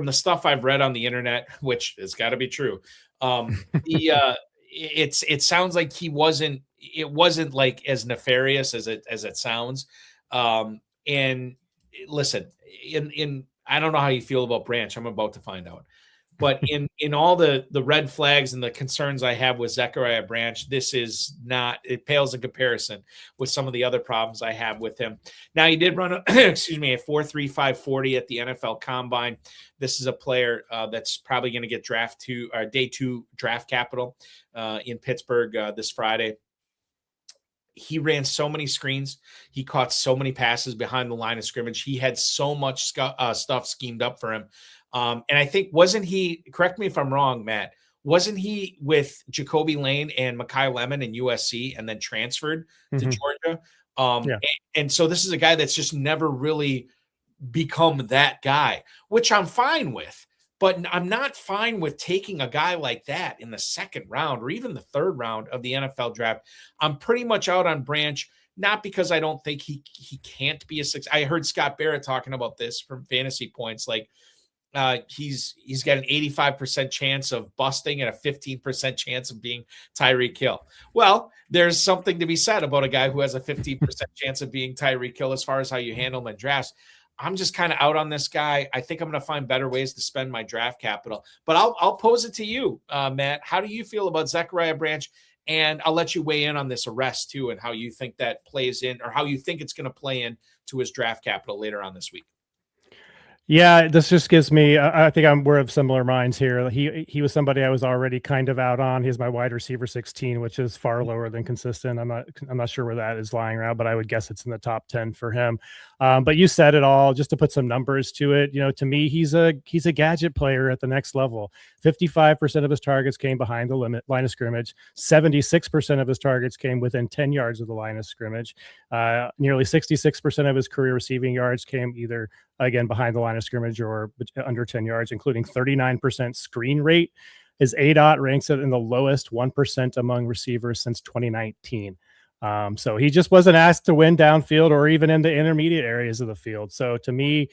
the stuff I've read on the internet, which has got to be true, it sounds like it wasn't like as nefarious as it sounds. And listen, I don't know how you feel about Branch. I'm about to find out. But in all the red flags and the concerns I have with Zechariah Branch, this is not, it pales in comparison with some of the other problems I have with him. Now, he did run a 4.35 40 at the NFL Combine. This is a player that's probably going to get day 2 draft capital in Pittsburgh this Friday. He ran so many screens. He caught so many passes behind the line of scrimmage. He had so much stuff schemed up for him. And I think, correct me if I'm wrong, Matt, Wasn't he with Jacoby Lane and Mekhi Lemon in USC and then transferred to Georgia? And so this is a guy that's just never really become that guy, which I'm fine with. But I'm not fine with taking a guy like that in the second round or even the third round of the NFL draft. I'm pretty much out on Branch, not because I don't think he can't be a six. I heard Scott Barrett talking about this from Fantasy Points. Like he's got an 85% chance of busting and a 15% chance of being Tyreek Hill. Well, there's something to be said about a guy who has a 15% chance of being Tyreek Hill as far as how you handle him in drafts. I'm just kind of out on this guy. I think I'm going to find better ways to spend my draft capital. But I'll pose it to you, Matt. How do you feel about Zachariah Branch? And I'll let you weigh in on this arrest too, and how you think that plays in, or how you think it's going to play in to his draft capital later on this week. Yeah, this just gives me, I think we're of similar minds here. He was somebody I was already kind of out on. He's my wide receiver 16, which is far lower than consistent. I'm not sure where that is lying around, but I would guess it's in the top 10 for him. But you said it all. Just to put some numbers to it, to me, he's a gadget player at the next level. 55% of his targets came behind the line of scrimmage. 76% of his targets came within 10 yards of the line of scrimmage. Nearly 66% of his career receiving yards came either, again, behind the line of scrimmage or under 10 yards, including 39% screen rate. His ADOT ranks it in the lowest 1% among receivers since 2019. So he just wasn't asked to win downfield or even in the intermediate areas of the field. So to me,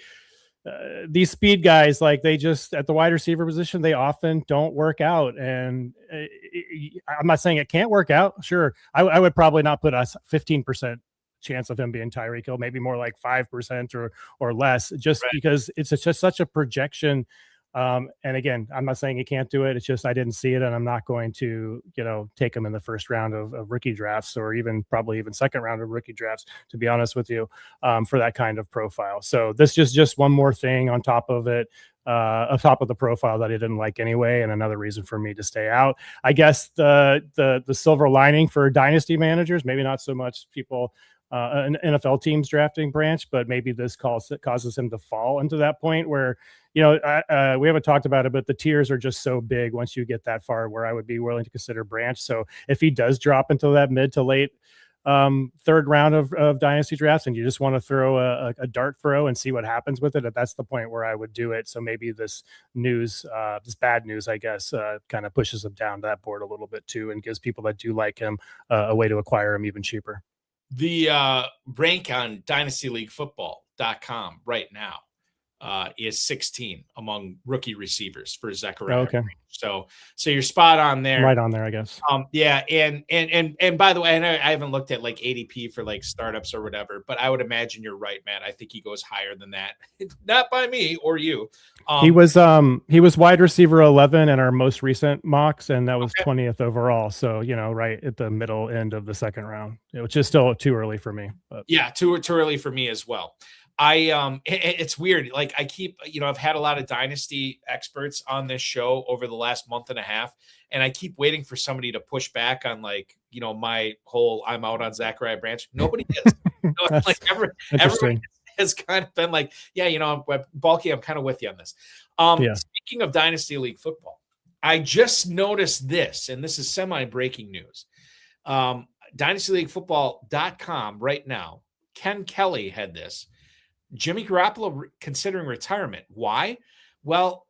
these speed guys, like they just at the wide receiver position, they often don't work out. And I'm not saying it can't work out. Sure. I would probably not put us 15% chance of him being Tyreek Hill, maybe more like 5% or less, just because it's just such a projection. And again, I'm not saying he can't do it. It's just I didn't see it, and I'm not going to, take him in the first round of rookie drafts, or probably even second round of rookie drafts, to be honest with you, for that kind of profile. So this is just one more thing on top of it, on top of the profile that I didn't like anyway, and another reason for me to stay out. I guess the silver lining for dynasty managers, maybe not so much people. An NFL teams drafting Branch, but maybe this causes him to fall into that point where, we haven't talked about it, but the tiers are just so big once you get that far where I would be willing to consider Branch. So if he does drop into that mid to late third round of dynasty drafts, and you just want to throw a dart throw and see what happens with it, that's the point where I would do it. So maybe this bad news, I guess, kind of pushes him down that board a little bit too, and gives people that do like him a way to acquire him even cheaper. The rank on DynastyLeagueFootball.com right now is 16 among rookie receivers for Zechariah. Okay. So you're spot on there. Right on there, I guess. Yeah. And by the way, I haven't looked at like ADP for like startups or whatever, but I would imagine you're right, Matt. I think he goes higher than that. Not by me or you. He was wide receiver 11 in our most recent mocks, and that was 20th overall. So, right at the middle end of the second round, which is still too early for me. But. Yeah, too early for me as well. It's weird. Like I keep, I've had a lot of dynasty experts on this show over the last month and a half, and I keep waiting for somebody to push back on like, my whole I'm out on Zachariah Branch. Nobody is. Like everyone has kind of been like, yeah, Balky, I'm kind of with you on this. Speaking of Dynasty League Football, I just noticed this, and this is semi-breaking news. DynastyLeagueFootball.com right now, Ken Kelly had this. Jimmy Garoppolo considering retirement. Why? Well,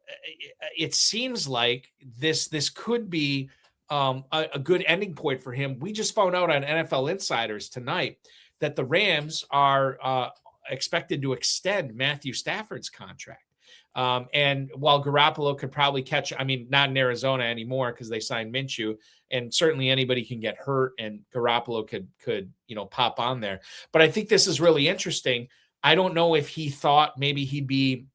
it seems like this could be a good ending point for him. We just found out on NFL Insiders tonight that the Rams are expected to extend Matthew Stafford's contract. And while Garoppolo could probably catch, not in Arizona anymore because they signed Minshew, and certainly anybody can get hurt, and Garoppolo could pop on there. But I think this is really interesting. I don't know if he thought maybe he'd be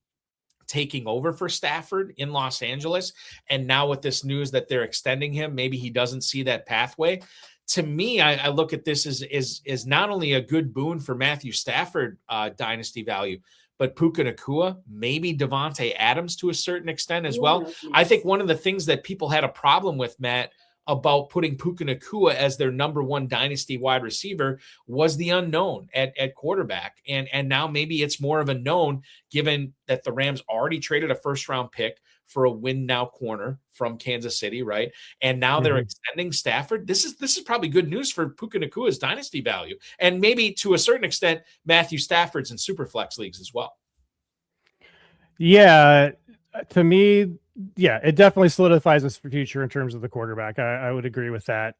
taking over for Stafford in Los Angeles. And now with this news that they're extending him, maybe he doesn't see that pathway. To me, I look at this as not only a good boon for Matthew Stafford dynasty value, but Puka Nacua, maybe Devontae Adams to a certain extent as well. Yes. I think one of the things that people had a problem with, Matt, about putting Puka Nacua as their number one dynasty wide receiver was the unknown at quarterback. And now maybe it's more of a known, given that the Rams already traded a first-round pick for a win now corner from Kansas City, right? And now they're extending Stafford. This is probably good news for Puka Nakua's dynasty value, and maybe to a certain extent Matthew Stafford's in Superflex leagues as well. Yeah, to me, yeah, it definitely solidifies his future in terms of the quarterback. I would agree with that.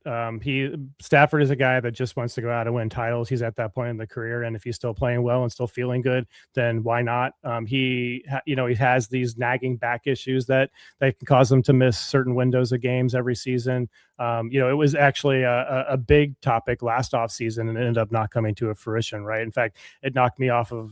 Stafford is a guy that just wants to go out and win titles. He's at that point in the career, and if he's still playing well and still feeling good, then why not? He has these nagging back issues that can cause him to miss certain windows of games every season. It was actually a big topic last offseason and it ended up not coming to a fruition, right? In fact, it knocked me off of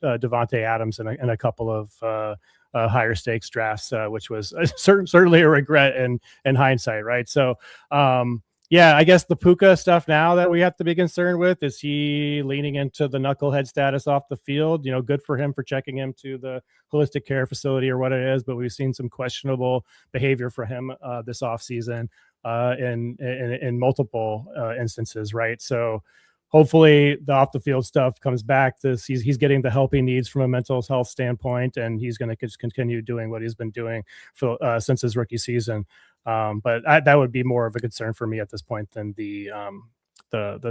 Devontae Adams in a couple of higher stakes drafts, which was certainly a regret in hindsight, right? So, I guess the Puka stuff now that we have to be concerned with, is he leaning into the knucklehead status off the field? Good for him for checking him to the holistic care facility or what it is, but we've seen some questionable behavior for him this offseason in multiple instances, right? So hopefully the off the field stuff comes back. He's getting the help he needs from a mental health standpoint, and he's going to just continue doing what he's been doing for since his rookie season. But that would be more of a concern for me at this point than the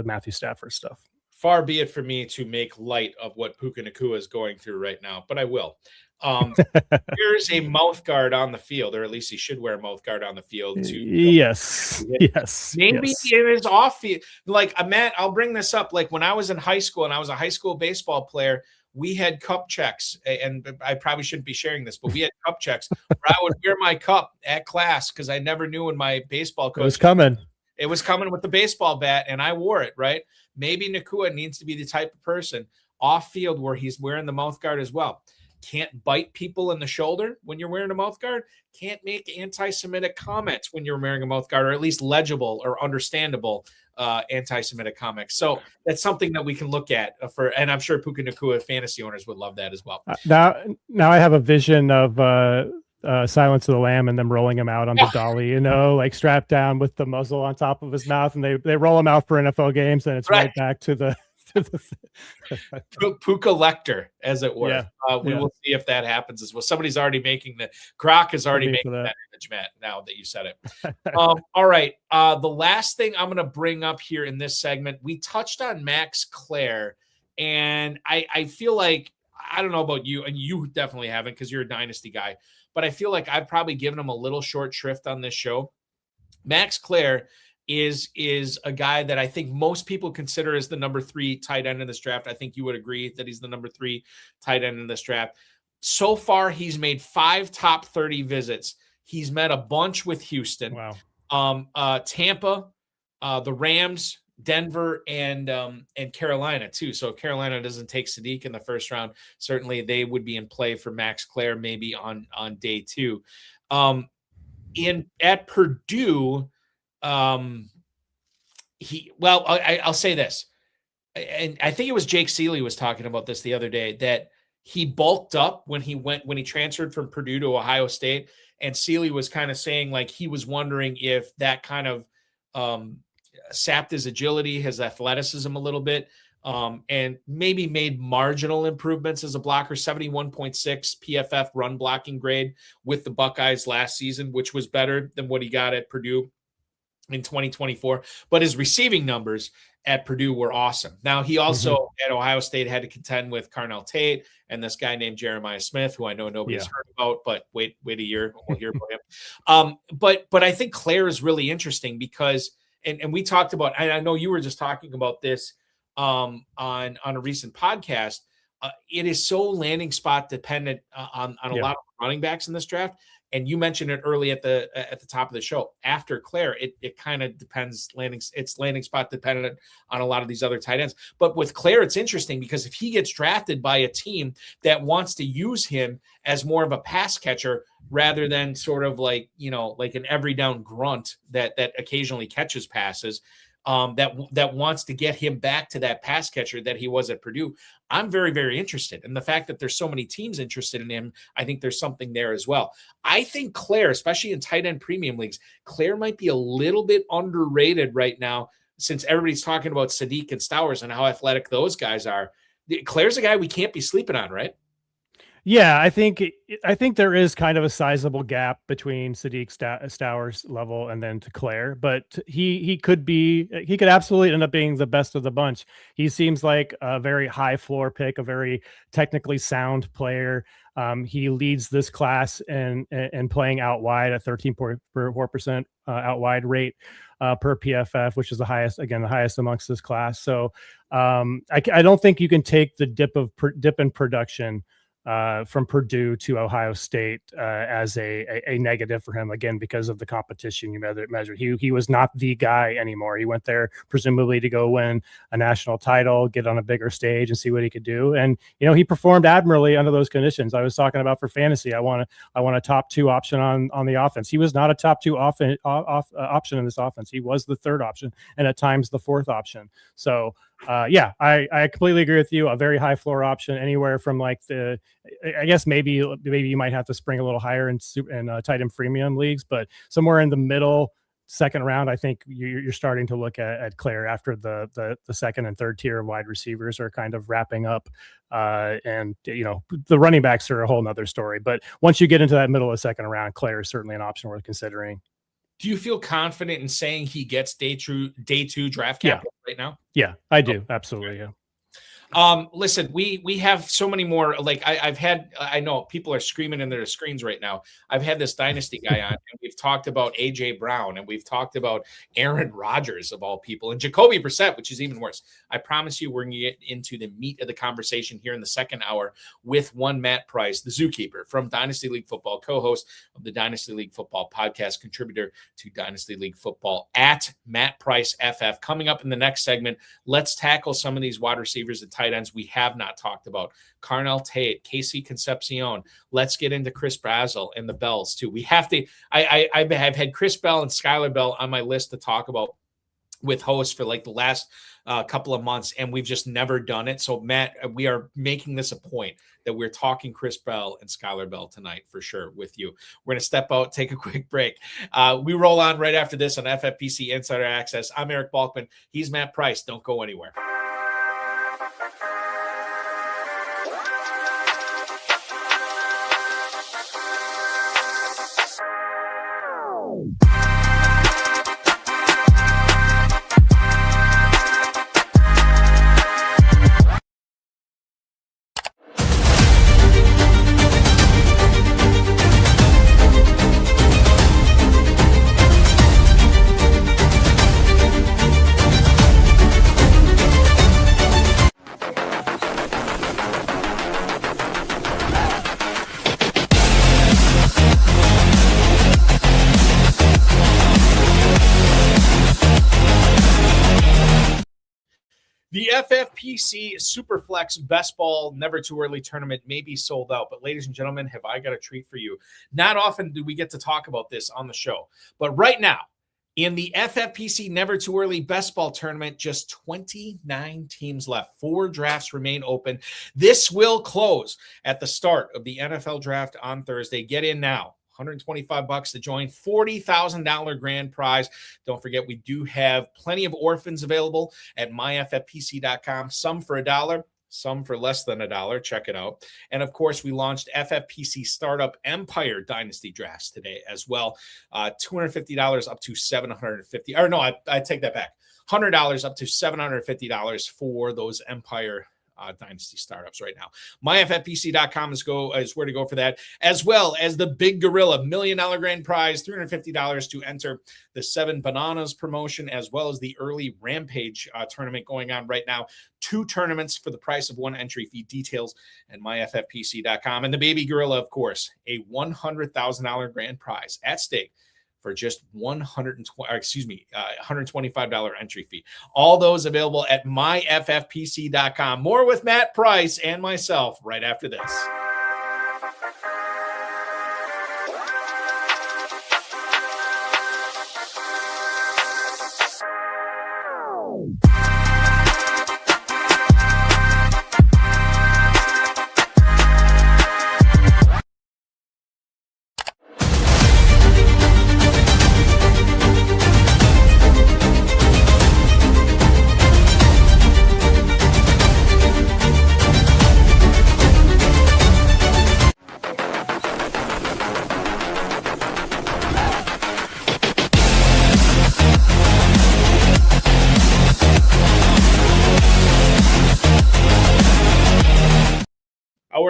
Matthew Stafford stuff. Far be it for me to make light of what Puka Nacua is going through right now, but I will. There's a mouth guard on the field, or at least he should wear a mouth guard on the field too. Yes. Maybe it is off field. Like, Matt, I'll bring this up. Like, when I was in high school and I was a high school baseball player, we had cup checks, and I probably shouldn't be sharing this, but we had cup checks where I would wear my cup at class because I never knew when my baseball coach It was coming with the baseball bat, and I wore it, right? Maybe Nacua needs to be the type of person off field where he's wearing the mouth guard as well. Can't bite people in the shoulder when you're wearing a mouth guard. Can't make anti-Semitic comments when you're wearing a mouth guard, or at least legible or understandable anti-Semitic comments. So that's something that we can look at and I'm sure Puka Nacua fantasy owners would love that as well. Now I have a vision of Silence of the Lamb and them rolling him out on the dolly, like strapped down with the muzzle on top of his mouth, and they roll him out for NFL games, and it's right back to the Puka Lecter, as it were. We will see if that happens as well. Somebody's already making Grok is already making that image, Matt, now that you said it. All right. The last thing I'm going to bring up here in this segment, we touched on Max Clare, and I feel like, I don't know about you, and you definitely haven't because you're a dynasty guy, but I feel like I've probably given him a little short shrift on this show. Max Clare is a guy that I think most people consider as the number 3 tight end in this draft. I think you would agree that he's the number 3 tight end in this draft. So far, he's made 5 top 30 visits. He's met a bunch with Houston, Tampa, the Rams, Denver, and Carolina too. So if Carolina doesn't take Sadiq in the first round, certainly they would be in play for Max Clare maybe on day 2. At Purdue, I'll say this, and I think it was Jake Seeley was talking about this the other day, that he bulked up when he transferred from Purdue to Ohio State, and Seeley was kind of saying like he was wondering if that kind of sapped his agility, his athleticism a little bit, and maybe made marginal improvements as a blocker. 71.6 PFF run blocking grade with the Buckeyes last season, which was better than what he got at Purdue in 2024, but his receiving numbers at Purdue were awesome. Now, he also at Ohio State had to contend with Carnell Tate and this guy named Jeremiah Smith, who I know nobody's heard about, but wait a year, we'll hear about him. But I think Clare is really interesting because, and we talked about, and I know you were just talking about this on a recent podcast. It is so landing spot dependent on a lot of running backs in this draft. And you mentioned it early at the top of the show. After Clare, it kind of depends. It's landing spot dependent on a lot of these other tight ends. But with Clare, it's interesting because if he gets drafted by a team that wants to use him as more of a pass catcher rather than sort of like an every down grunt that occasionally catches passes, that wants to get him back to that pass catcher that he was at Purdue, I'm very, very interested. And the fact that there's so many teams interested in him, I think there's something there as well. I think Clare, especially in tight end premium leagues, Clare might be a little bit underrated right now since everybody's talking about Sadiq and Stowers and how athletic those guys are. Clare's a guy we can't be sleeping on, right? Yeah, I think there is kind of a sizable gap between Sadiq Stour's level and then to Claire, but he could absolutely end up being the best of the bunch. He seems like a very high floor pick, a very technically sound player. He leads this class in playing out wide at 13.4% out wide rate per PFF, which is the highest amongst this class. So I don't think you can take the dip in production from Purdue to Ohio State as a negative for him, again, because of the competition you measure. He was not the guy anymore. He went there presumably to go win a national title, get on a bigger stage and see what he could do. And, he performed admirably under those conditions. I was talking about for fantasy. I want a top 2 option on the offense. He was not a top 2 option in this offense. He was the 3rd option and at times the 4th option. So I completely agree with you. A very high floor option, anywhere from I guess maybe you might have to spring a little higher in tight end premium leagues, but somewhere in the middle 2nd round, I think you're starting to look at Claire after the 2nd and 3rd tier of wide receivers are kind of wrapping up. And the running backs are a whole nother story. But once you get into that middle of 2nd round, Claire is certainly an option worth considering. Do you feel confident in saying he gets day 2 draft capital right now? Yeah, I do. Absolutely. Yeah. Listen, we have so many more. Like I know people are screaming in their screens right now. I've had this Dynasty guy on, and we've talked about AJ Brown, and we've talked about Aaron Rodgers of all people, and Jacoby Brissett, which is even worse. I promise you, we're going to get into the meat of the conversation here in the 2nd hour with one Matt Price, the zookeeper from Dynasty League Football, co-host of the Dynasty League Football podcast, contributor to Dynasty League Football at Matt Price FF. Coming up in the next segment, let's tackle some of these wide receivers and tight ends we have not talked about. Carnell Tate, Casey Concepcion. Let's get into Chris Brazzell and the Bells too. We have to. I've had Chris Bell and Skylar Bell on my list to talk about with hosts for like the last couple of months, and we've just never done it. So Matt, we are making this a point that we're talking Chris Bell and Skylar Bell tonight for sure with you. We're going to step out, take a quick break. We roll on right after this on FFPC Insider Access. I'm Eric Balkman. He's Matt Price. Don't go anywhere. The FFPC Superflex Best Ball Never Too Early Tournament may be sold out, but ladies and gentlemen, have I got a treat for you. Not often do we get to talk about this on the show, but right now, in the FFPC Never Too Early Best Ball Tournament, just 29 teams left. 4 drafts remain open. This will close at the start of the NFL Draft on Thursday. Get in now. $125 to join, $40,000 grand prize. Don't forget, we do have plenty of orphans available at myffpc.com. Some for $1, some for less than $1. Check it out. And of course, we launched FFPC Startup Empire Dynasty Drafts today as well. $250 up to $750. Or no, I take that back. $100 up to $750 for those Empire Dynasty startups right now. MyFFPC.com is where to go for that, as well as the Big Gorilla $1 million grand prize, $350 to enter the 7 Bananas promotion, as well as the early Rampage tournament going on right now. 2 tournaments for the price of 1 entry fee. Details at MyFFPC.com. And the Baby Gorilla, of course, a $100,000 grand prize at stake for just $125 entry fee. All those available at myffpc.com. More with Matt Price and myself right after this.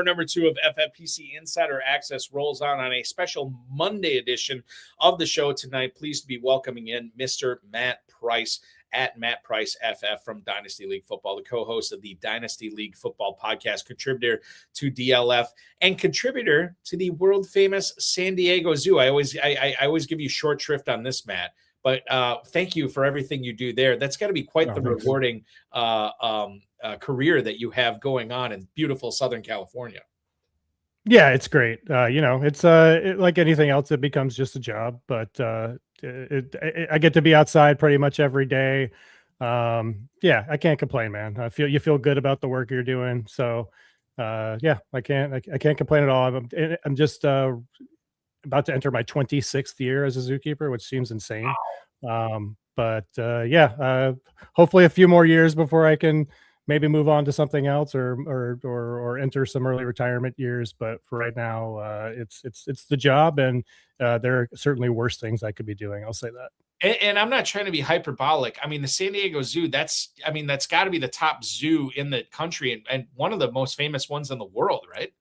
Hour number 2 of FFPC Insider Access rolls on a special Monday edition of the show tonight. Pleased to be welcoming in Mr. Matt Price at Matt Price FF from Dynasty League Football, the co-host of the Dynasty League Football podcast, contributor to DLF, and contributor to the world famous San Diego Zoo. I always give you short shrift on this, Matt, but thank you for everything you do there. That's got to be quite the rewarding career that you have going on in beautiful Southern California. Yeah, it's great. It's like anything else, it becomes just a job, but I get to be outside pretty much every day. Yeah, I can't complain, man. You feel good about the work you're doing. So, yeah, I can't complain at all. I'm just about to enter my 26th year as a zookeeper, which seems insane. But yeah, hopefully a few more years before I can maybe move on to something else or enter some early retirement years. But for right now, it's the job, and there are certainly worse things I could be doing. I'll say that. And I'm not trying to be hyperbolic. I mean, the San Diego Zoo, that's got to be the top zoo in the country and one of the most famous ones in the world, right?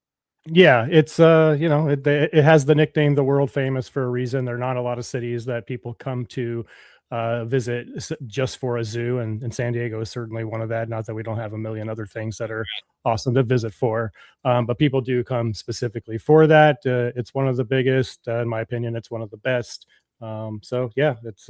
Yeah, it's it has the nickname the world famous for a reason. There are not a lot of cities that people come to visit just for a zoo, and San Diego is certainly one of that. Not that we don't have a million other things that are awesome to visit for, but people do come specifically for that. It's one of the biggest, in my opinion. It's one of the best. So yeah, it's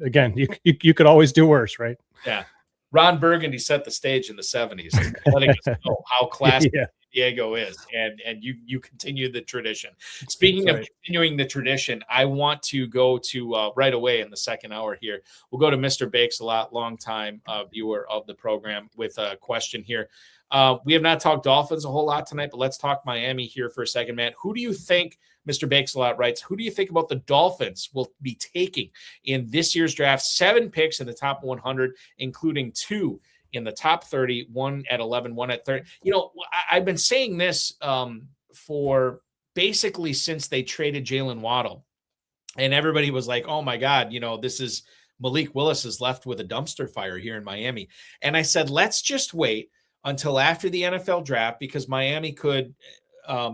again, you could always do worse, right? Yeah. Ron Burgundy set the stage in the 70s, letting us know how classy Diego is, and you continue the tradition. Speaking of continuing the tradition, I want to go to right away in the second hour here. We'll go to Mr. Bakes, a longtime viewer of the program, with a question here. We have not talked Dolphins a whole lot tonight, but let's talk Miami here for a second, Matt. Who do you think, Mr. Bakes-a-lot writes, who do you think about the Dolphins will be taking in this year's draft? 7 picks in the top 100, including 2 in the top 30, 1 at 11, 1 at 30. You know, I've been saying this for basically since they traded Jalen Waddle, and everybody was like, oh my God, this is Malik Willis is left with a dumpster fire here in Miami. And I said, let's just wait until after the NFL draft, because Miami could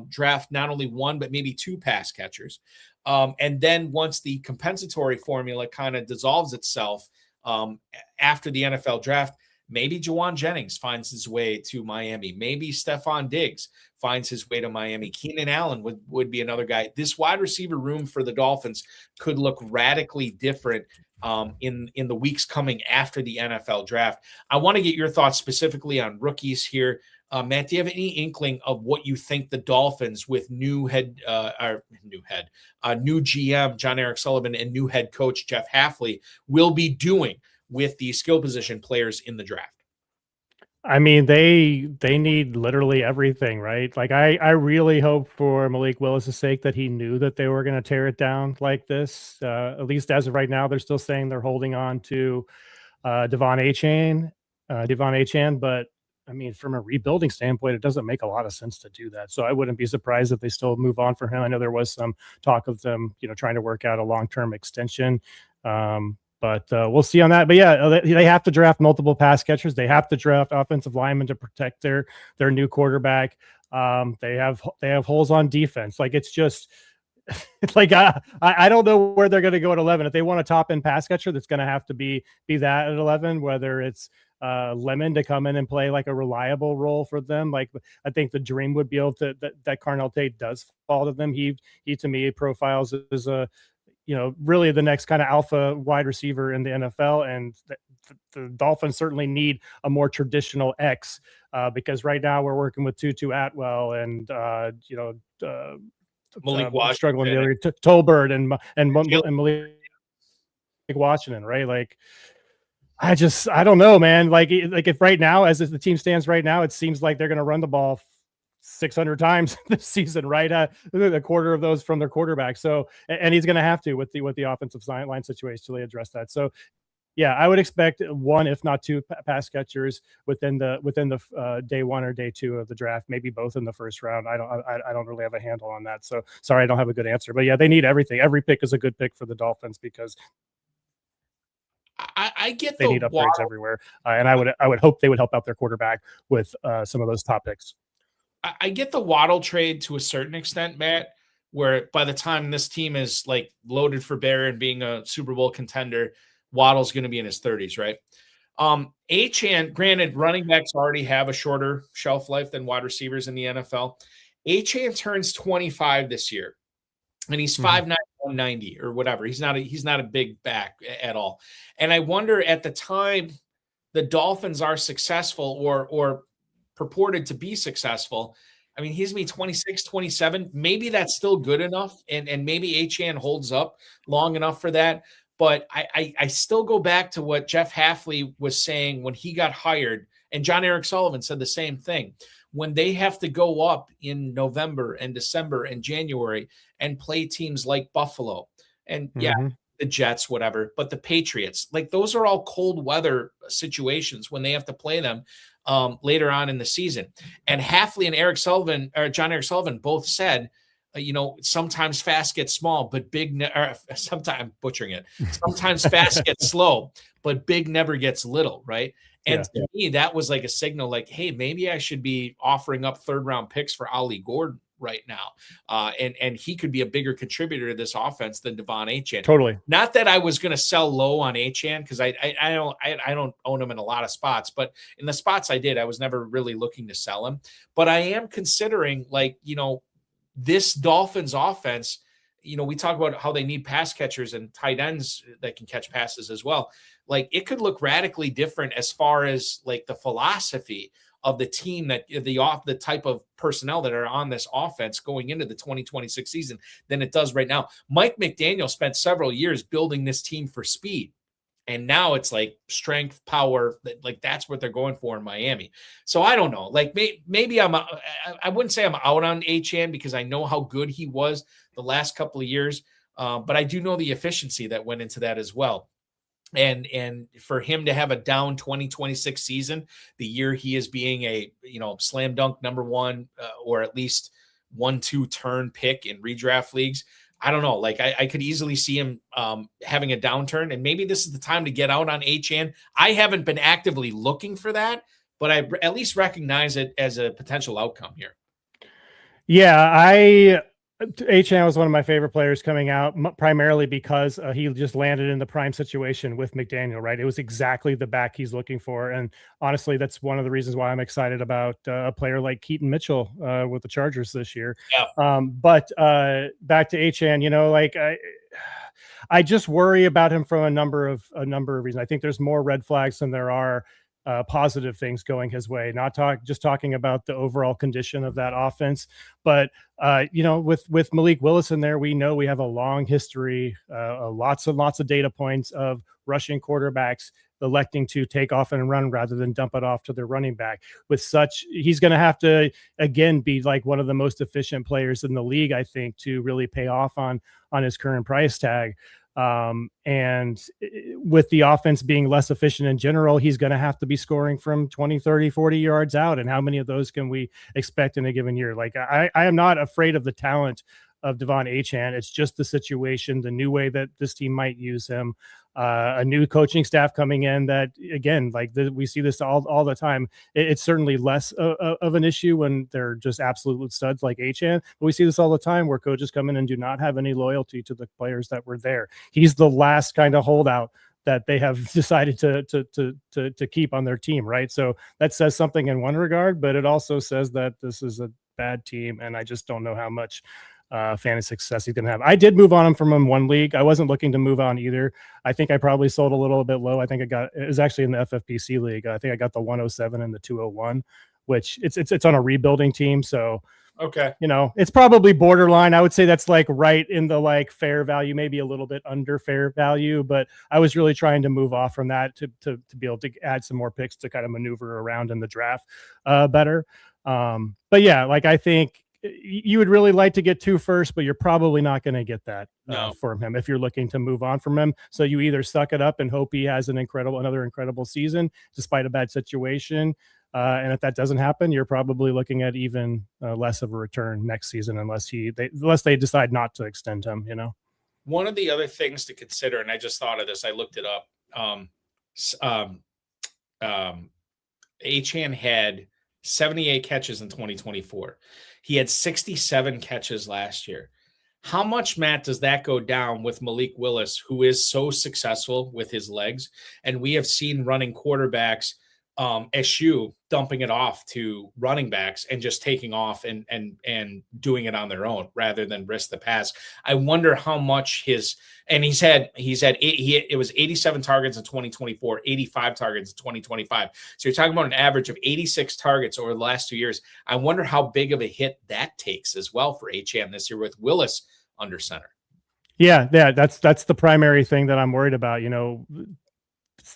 draft not only 1, but maybe 2 pass catchers. And then once the compensatory formula kind of dissolves itself after the NFL draft, maybe Jawan Jennings finds his way to Miami. Maybe Stephon Diggs finds his way to Miami. Keenan Allen would be another guy. This wide receiver room for the Dolphins could look radically different in the weeks coming after the NFL draft. I want to get your thoughts specifically on rookies here. Matt, do you have any inkling of what you think the Dolphins, with new GM John Eric Sullivan and new head coach Jeff Hafley, will be doing with the skill position players in the draft? I mean, they need literally everything, right? Like I really hope for Malik Willis' sake that he knew that they were going to tear it down like this. At least as of right now, they're still saying they're holding on to Devon Achane, but I mean, from a rebuilding standpoint, it doesn't make a lot of sense to do that. So I wouldn't be surprised if they still move on for him. I know there was some talk of them, trying to work out a long-term extension. But we'll see on that. But yeah, they have to draft multiple pass catchers. They have to draft offensive linemen to protect their new quarterback. They have holes on defense. Like, it's just like I don't know where they're going to go at 11. If they want a top end pass catcher, that's going to have to be that at 11. Whether it's Lemon to come in and play like a reliable role for them. Like, I think the dream would be able to that Carnell Tate does fall to them. He to me profiles as a really the next kind of alpha wide receiver in the NFL. And the Dolphins certainly need a more traditional X because right now we're working with Tutu Atwell and, Malik Washington, struggling the other Tolbert and Malik Washington, right? Like, I don't know, man. Like if right now, as the team stands right now, it seems like they're going to run the ball 600 times this season, right? A quarter of those from their quarterback. So, and he's going to have to with the offensive line situation till they address that. So, yeah, I would expect 1, if not 2 pass catchers within the day 1 or day 2 of the draft, maybe both in the first round. I don't really have a handle on that. So sorry, I don't have a good answer, but yeah, they need everything. Every pick is a good pick for the Dolphins because I get they need upgrades everywhere. And I would hope they would help out their quarterback with some of those top picks. I get the Waddle trade to a certain extent, Matt, where by the time this team is like loaded for bear and being a Super Bowl contender, Waddle's going to be in his 30s, right? Achane, granted, running backs already have a shorter shelf life than wide receivers in the NFL. Achane turns 25 this year, and he's 5'9", 190 or whatever. He's not a big back at all. And I wonder at the time the Dolphins are successful or purported to be successful. I mean, he's me 26, 27. Maybe that's still good enough, and maybe Achane holds up long enough for that. But I still go back to what Jeff Hafley was saying when he got hired, and John Eric Sullivan said the same thing. When they have to go up in November and December and January and play teams like Buffalo and the Jets, whatever, but the Patriots, like those are all cold weather situations when they have to play them later on in the season. And Hafley and Eric Sullivan, or John Eric Sullivan, both said, sometimes fast gets small, but big, sometimes butchering it. Sometimes fast gets slow, but big never gets little, right? And to me, that was like a signal like, hey, maybe I should be offering up 3rd-round picks for Ollie Gordon right now. And he could be a bigger contributor to this offense than Devon Achane. Totally. Not that I was going to sell low on Achane because I don't own him in a lot of spots, but in the spots I did, I was never really looking to sell him. But I am considering this Dolphins offense, we talk about how they need pass catchers and tight ends that can catch passes as well. Like it could look radically different as far as like the philosophy of the team that the type of personnel that are on this offense going into the 2026 season than it does right now. Mike McDaniel spent several years building this team for speed. And now it's like strength, power, like that's what they're going for in Miami. So I don't know. Like maybe I wouldn't say I'm out on Achane because I know how good he was the last couple of years. But I do know the efficiency that went into that as well. And for him to have a down 2026 season, the year he is being a, slam dunk number 1 or at least 1-2 turn pick in redraft leagues, I don't know. Like I could easily see him having a downturn, and maybe this is the time to get out on Achane. I haven't been actively looking for that, but I at least recognize it as a potential outcome here. Yeah, Achane was one of my favorite players coming out, primarily because he just landed in the prime situation with McDaniel, right? It was exactly the back he's looking for. And honestly, that's one of the reasons why I'm excited about a player like Keaton Mitchell with the Chargers this year. Yeah. But back to Achane, I just worry about him from a number of reasons. I think there's more red flags than there are positive things going his way. Just talking about the overall condition of that offense, but with Malik Willis in there, we know we have a long history, lots and lots of data points of rushing quarterbacks electing to take off and run rather than dump it off to their running back. He's going to have to again be like one of the most efficient players in the league, I think, to really pay off on his current price tag. And with the offense being less efficient in general, he's going to have to be scoring from 20, 30, 40 yards out. And how many of those can we expect in a given year? Like I am not afraid of the talent of Devon Achane. It's just the situation, the new way that this team might use him, a new coaching staff coming in that, again, we see this all the time. It's certainly less of an issue when they're just absolute studs like Achane, but we see this all the time where coaches come in and do not have any loyalty to the players that were there. He's the last kind of holdout that they have decided to keep on their team, right? So that says something in one regard, but it also says that this is a bad team, and I just don't know how much fantasy success he's going to have. I did move on him from one league. I wasn't looking to move on either. I think I probably sold a little bit low. I think it was actually in the FFPC league. I think I got the 107 and the 201, which it's on a rebuilding team. So, okay. It's probably borderline. I would say that's like right in the like fair value, maybe a little bit under fair value, but I was really trying to move off from that to be able to add some more picks to kind of maneuver around in the draft better. But yeah, like I think you would really like to get 2 first, but you're probably not going to get that from him if you're looking to move on from him. So you either suck it up and hope he has another incredible season despite a bad situation. And if that doesn't happen, you're probably looking at even less of a return next season unless they decide not to extend him, One of the other things to consider, and I just thought of this, I looked it up. Achane had 78 catches in 2024. He had 67 catches last year. How much, Matt, does that go down with Malik Willis, who is so successful with his legs? And we have seen running quarterbacks, SU dumping it off to running backs and just taking off and doing it on their own rather than risk the pass. I wonder how much it was 87 targets in 2024, 85 targets in 2025. So you're talking about an average of 86 targets over the last 2 years. I wonder how big of a hit that takes as well for HM this year with Willis under center. Yeah, that's the primary thing that I'm worried about.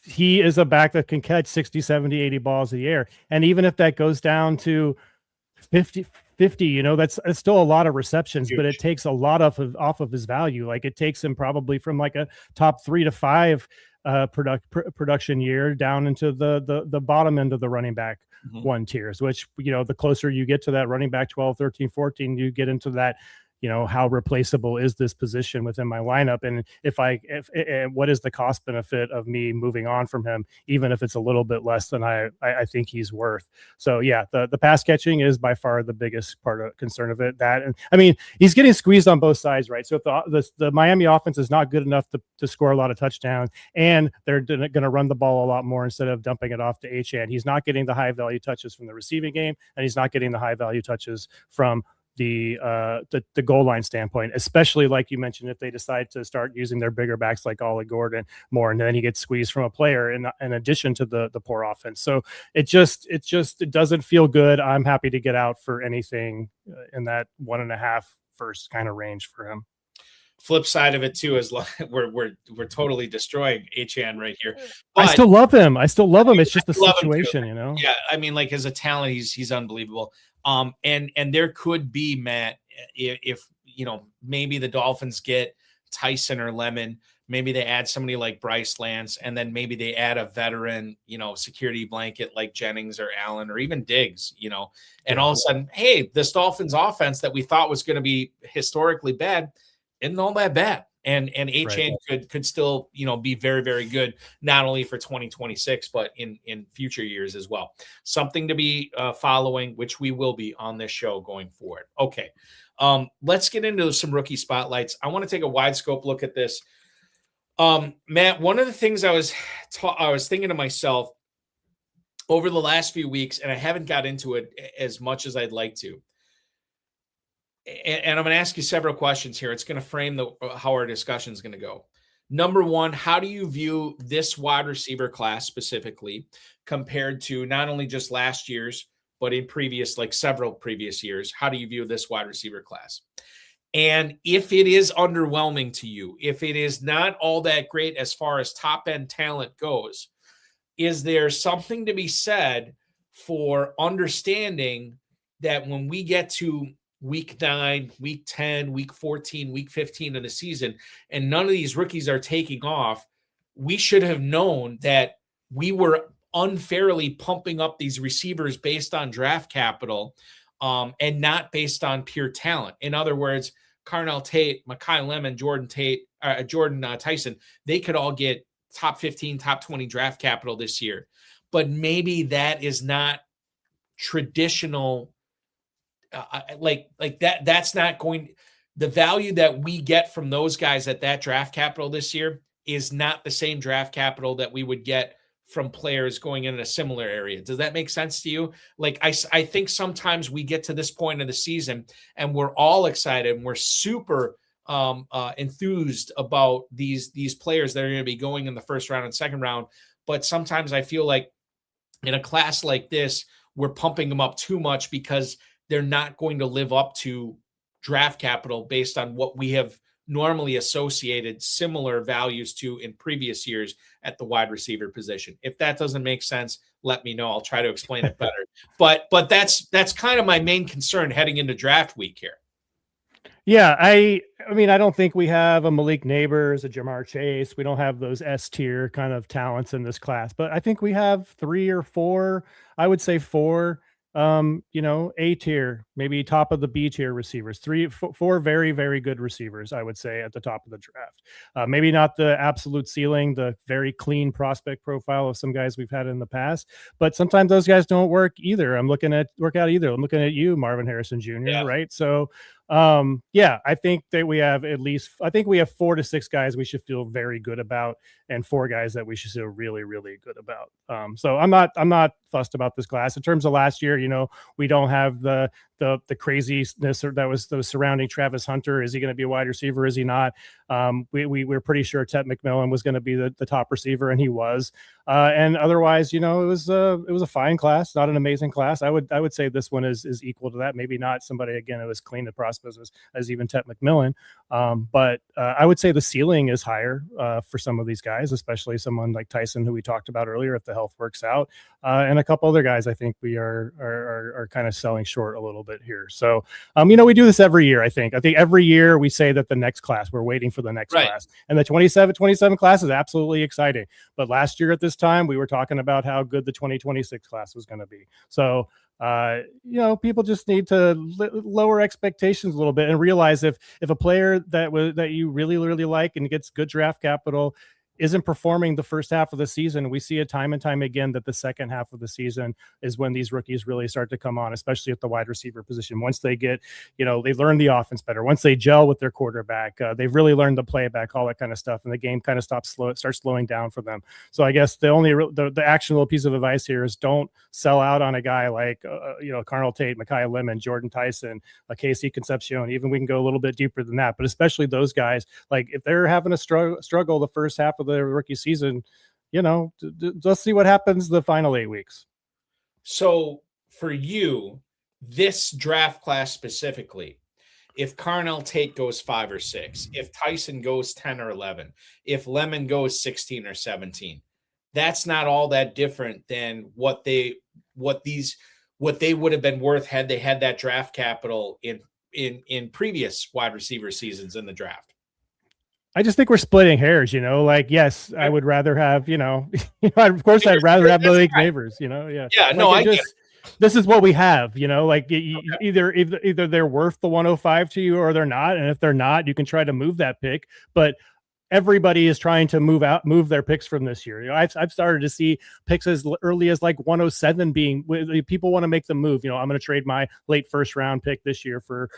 He is a back that can catch 60, 70, 80 balls a year. And even if that goes down to 50, that's still a lot of receptions. Huge. But it takes a lot off of his value. Like, it takes him probably from like a top 3 to 5 production year down into the bottom end of the running back one tiers, which, the closer you get to that running back 12, 13, 14, you get into that, how replaceable is this position within my lineup? And what is the cost benefit of me moving on from him, even if it's a little bit less than I think he's worth. So yeah, the pass catching is by far the biggest part of concern of it. He's getting squeezed on both sides, right? So if the Miami offense is not good enough to score a lot of touchdowns, and they're going to run the ball a lot more instead of dumping it off to Achane, he's not getting the high value touches from the receiving game, and he's not getting the high value touches from the goal line standpoint, especially like you mentioned, if they decide to start using their bigger backs like Ollie Gordon more, and then he gets squeezed from a player in addition to the poor offense. So it doesn't feel good. I'm happy to get out for anything in that 1.5 first kind of range for him. Flip side of it too is we're totally destroying Achane right here. But I still love him. It's just the situation, Yeah, like, as a talent, he's unbelievable. And there could be, Matt, if maybe the Dolphins get Tyson or Lemon, maybe they add somebody like Bryce Lance, and then maybe they add a veteran, security blanket like Jennings or Allen or even Diggs, and all of a sudden, hey, this Dolphins offense that we thought was going to be historically bad isn't all that bad. And Achane could still, be very, very good, not only for 2026, but in future years as well. Something to be following, which we will be on this show going forward. Okay. Let's get into some rookie spotlights. I want to take a wide scope look at this. Matt, one of the things I was thinking to myself over the last few weeks, and I haven't got into it as much as I'd like to, and I'm going to ask you several questions here. It's going to frame how our discussion is going to go. Number one, how do you view this wide receiver class specifically compared to not only just last year's, but in several previous years? How do you view this wide receiver class? And if it is underwhelming to you, if it is not all that great as far as top end talent goes, is there something to be said for understanding that when we get to week 9, week 10, week 14, week 15 of the season, and none of these rookies are taking off, we should have known that we were unfairly pumping up these receivers based on draft capital and not based on pure talent. In other words, Carnell Tate, Mekhi Lemon, Jordan Tyson, they could all get top 15, top 20 draft capital this year. But maybe that is not traditional. That's not going. The value that we get from those guys at that draft capital this year is not the same draft capital that we would get from players going in a similar area. Does that make sense to you? I think sometimes we get to this point of the season and we're all excited and we're super enthused about these players that are going to be going in the first round and second round. But sometimes I feel like in a class like this, we're pumping them up too much because they're not going to live up to draft capital based on what we have normally associated similar values to in previous years at the wide receiver position. If that doesn't make sense, let me know. I'll try to explain it better. But that's kind of my main concern heading into draft week here. Yeah, I don't think we have a Malik Neighbors, a Jamar Chase. We don't have those S tier kind of talents in this class, but I think we have 3 or 4, I would say 4 A tier, maybe top of the B tier receivers, four very, very good receivers, I would say, at the top of the draft. Maybe not the absolute ceiling, the very clean prospect profile of some guys we've had in the past, but sometimes those guys don't work either. I'm looking at you, Marvin Harrison Jr., right? So, I think that we have 4 to 6 guys we should feel very good about, and 4 guys that we should feel really, really good about. So I'm not fussed about this class. In terms of last year, we don't have the craziness that was surrounding Travis Hunter. Is he going to be a wide receiver? Is he not? We're pretty sure Ted McMillan was going to be the top receiver, and he was. And otherwise, it was a fine class, not an amazing class. I would say this one is equal to that. Maybe not somebody again who was clean to prospects as even Ted McMillan, but I would say the ceiling is higher for some of these guys, especially someone like Tyson, who we talked about earlier, if the health works out, and a couple other guys. I think we are kind of selling short a little bit here. So, we do this every year. I think every year we say that the next class, we're waiting for the next class, and the 27 class is absolutely exciting. But last year at this time, we were talking about how good the 2026 class was going to be. So, people just need to lower expectations a little bit and realize if a player that you really, really like and gets good draft capital isn't performing the first half of the season, we see it time and time again that the second half of the season is when these rookies really start to come on, especially at the wide receiver position. Once they get, they learn the offense better. Once they gel with their quarterback, they've really learned the playback, all that kind of stuff, and the game kind of starts slowing down for them. So I guess the actionable piece of advice here is don't sell out on a guy like Carnell Tate, Micaiah Lemon, Jordan Tyson, Casey Concepcion. Even we can go a little bit deeper than that, but especially those guys, like if they're having a struggle the first half of the rookie season, let's see what happens the final 8 weeks. So for you, this draft class specifically, if Carnell Tate goes 5 or 6, if Tyson goes 10 or 11, if Lemon goes 16 or 17, that's not all that different than what they would have been worth had they had that draft capital in previous wide receiver seasons in the draft. I just think we're splitting hairs, yes, I would rather have, of course I'd rather have Malik Neighbors, this is what we have, either they're worth the 105 to you or they're not. And if they're not, you can try to move that pick, but everybody is trying to move their picks from this year. I've started to see picks as early as like 107 being, people want to make the move. I'm going to trade my late first round pick this year for,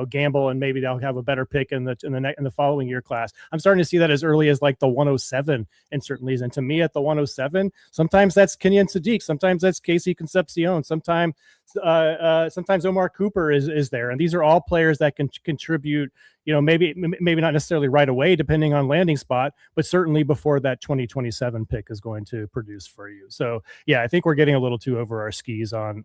gamble, and maybe they'll have a better pick in the following year class. I'm starting to see that as early as like the 107 in certain leagues. And to me, at the 107, sometimes that's Kenyon Sadiq, sometimes that's Casey Concepcion, sometimes Omar Cooper is there. And these are all players that can contribute, maybe not necessarily right away, depending on landing spot, but certainly before that 2027 pick is going to produce for you. So I think we're getting a little too over our skis on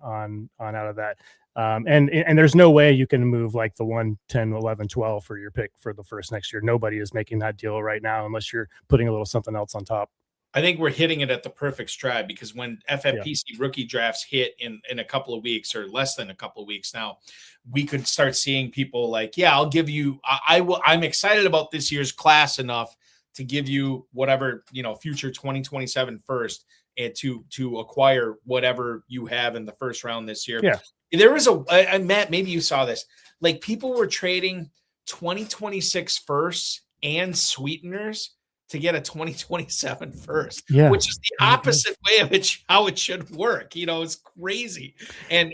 out of that. And there's no way you can move like the 1, 10, 11, 12 for your pick for the first next year. Nobody is making that deal right now unless you're putting a little something else on top. I think we're hitting it at the perfect stride, because when FFPC rookie drafts hit in a couple of weeks or less than a couple of weeks now, we could start seeing people like, I'll give you, I'm excited about this year's class enough to give you whatever, future 2027 first, and to acquire whatever you have in the first round this year. Yeah. There was Matt, maybe you saw this, like people were trading 2026 firsts and sweeteners to get a 2027 first, which is the opposite way of it, how it should work. It's crazy. And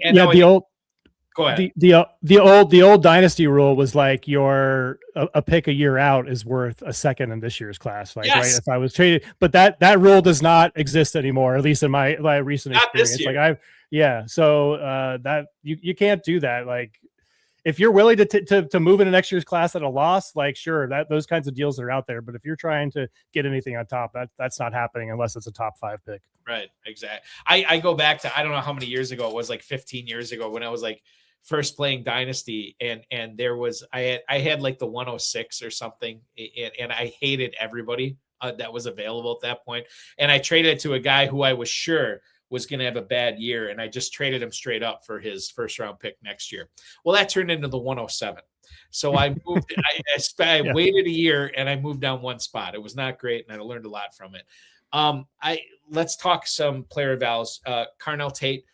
go ahead. The old Dynasty rule was like a pick a year out is worth a second in this year's class. Like, right, if I was traded, but that rule does not exist anymore, at least in my recent experience. So that you can't do that. Like, if you're willing to move into next year's class at a loss, like, sure, those kinds of deals are out there. But if you're trying to get anything on top, that's not happening unless it's a top 5 pick. Right. Exactly. I go back to, I don't know how many years ago it was, like 15 years ago, when I was like first playing Dynasty, and there was, I had like the 106 or something, and I hated everybody that was available at that point. And I traded it to a guy who I was sure was going to have a bad year, and I just traded him straight up for his first round pick next year. Well, that turned into the 107. So I moved, I waited a year, and I moved down one spot. It was not great, and I learned a lot from it. Let's talk some player evals. Carnell Tate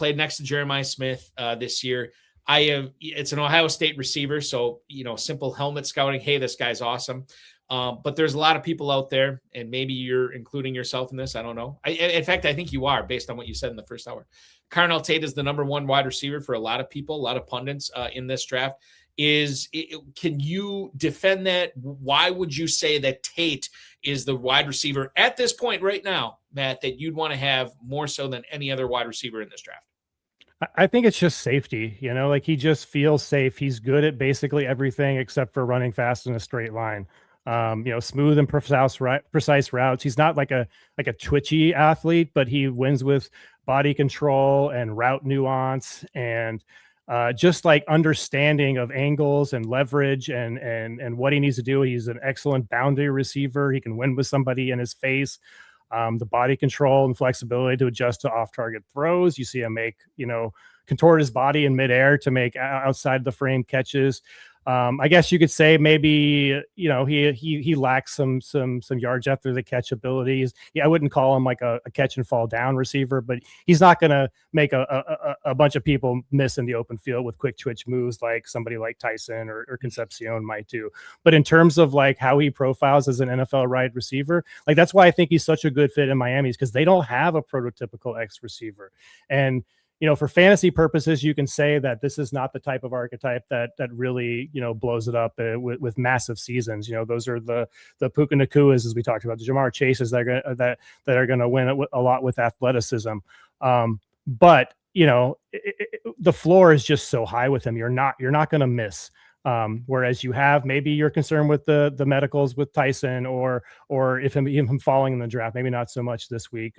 played next to Jeremiah Smith this year. It's an Ohio State receiver, so simple helmet scouting. Hey, this guy's awesome. But there's a lot of people out there, and maybe you're including yourself in this. I don't know. In fact, I think you are, based on what you said in the first hour. Carnell Tate is the number one wide receiver for a lot of people, a lot of pundits in this draft. Can you defend that? Why would you say that Tate is the wide receiver at this point right now, Matt, that you'd want to have more so than any other wide receiver in this draft? I think it's just safety, like he just feels safe. He's good at basically everything except for running fast in a straight line. Smooth and precise routes. He's not like a twitchy athlete, but he wins with body control and route nuance and just like understanding of angles and leverage and what he needs to do. He's an excellent boundary receiver. He can win with somebody in his face. The body control and flexibility to adjust to off-target throws. You see him make, contort his body in midair to make outside the frame catches. I guess you could say maybe, he lacks some yards after the catch abilities. Yeah, I wouldn't call him like a catch and fall down receiver, but he's not going to make a bunch of people miss in the open field with quick twitch moves like somebody like Tyson or Concepcion might do. But in terms of like how he profiles as an NFL wide receiver, like that's why I think he's such a good fit in Miami, is because they don't have a prototypical X receiver. And for fantasy purposes, you can say that this is not the type of archetype that really, blows it up with massive seasons. Those are the Puka Nakuas, as we talked about, the Jamar Chases that are going to win a lot with athleticism. But the floor is just so high with him. You're not going to miss. Whereas maybe you're concerned with the medicals with Tyson or if him falling in the draft, maybe not so much this week.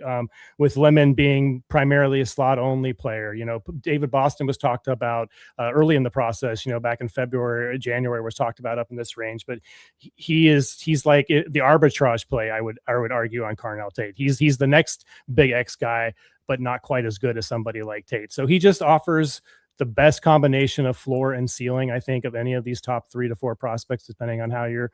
With Lemon being primarily a slot only player, David Boston was talked about early in the process, back in February or January was talked about up in this range, but he's like the arbitrage play. I would argue on Carnell Tate. He's the next big X guy, but not quite as good as somebody like Tate. So he just offers the best combination of floor and ceiling, I think, of any of these top 3 to 4 prospects, depending on how you're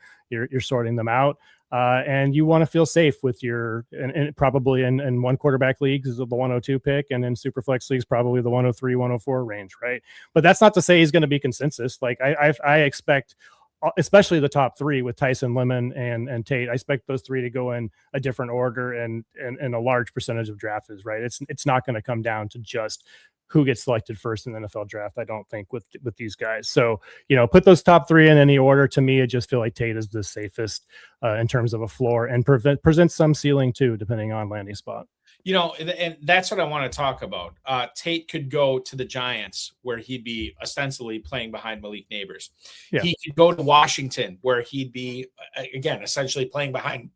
sorting them out. And you want to feel safe with and probably in one quarterback leagues is the 102 pick, and in Superflex leagues, probably the 103, 104 range, right? But that's not to say he's going to be consensus. Like I expect, especially the top 3 with Tyson, Lemon, and Tate, I expect those 3 to go in a different order and a large percentage of drafters, right? It's not going to come down to just who gets selected first in the NFL draft, I don't think, with these guys. So, put those top 3 in any order. To me, I just feel like Tate is the safest in terms of a floor and presents some ceiling too, depending on landing spot. And that's what I want to talk about. Tate could go to the Giants, where he'd be ostensibly playing behind Malik Neighbors. Yeah. He could go to Washington, where he'd be, again, essentially playing behind,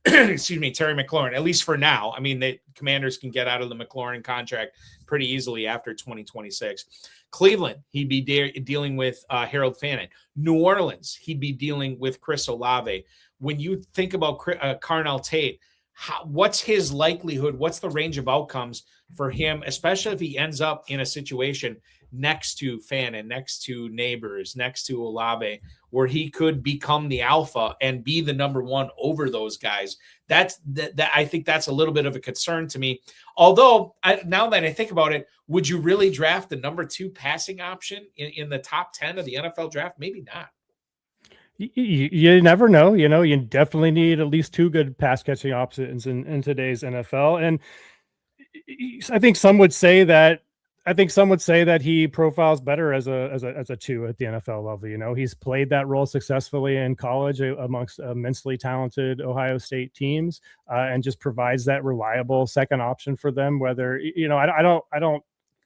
Terry McLaurin, at least for now. I mean, the Commanders can get out of the McLaurin contract pretty easily after 2026. Cleveland, he'd be dealing with Harold Fannin. New Orleans, he'd be dealing with Chris Olave. When you think about Carnell Tate, what's his likelihood? What's the range of outcomes for him, especially if he ends up in a situation next to Fannin, next to Neighbors, next to Olave, where he could become the alpha and be the number 1 over those guys? That I think that's a little bit of a concern to me. Although, now that I think about it, would you really draft the number 2 passing option in the top 10 of the NFL draft? Maybe not. You never know. You definitely need at least 2 good pass catching options in today's NFL. And I think some would say that he profiles better as a 2 at the NFL level. He's played that role successfully in college amongst immensely talented Ohio State teams, and just provides that reliable second option for them. Whether,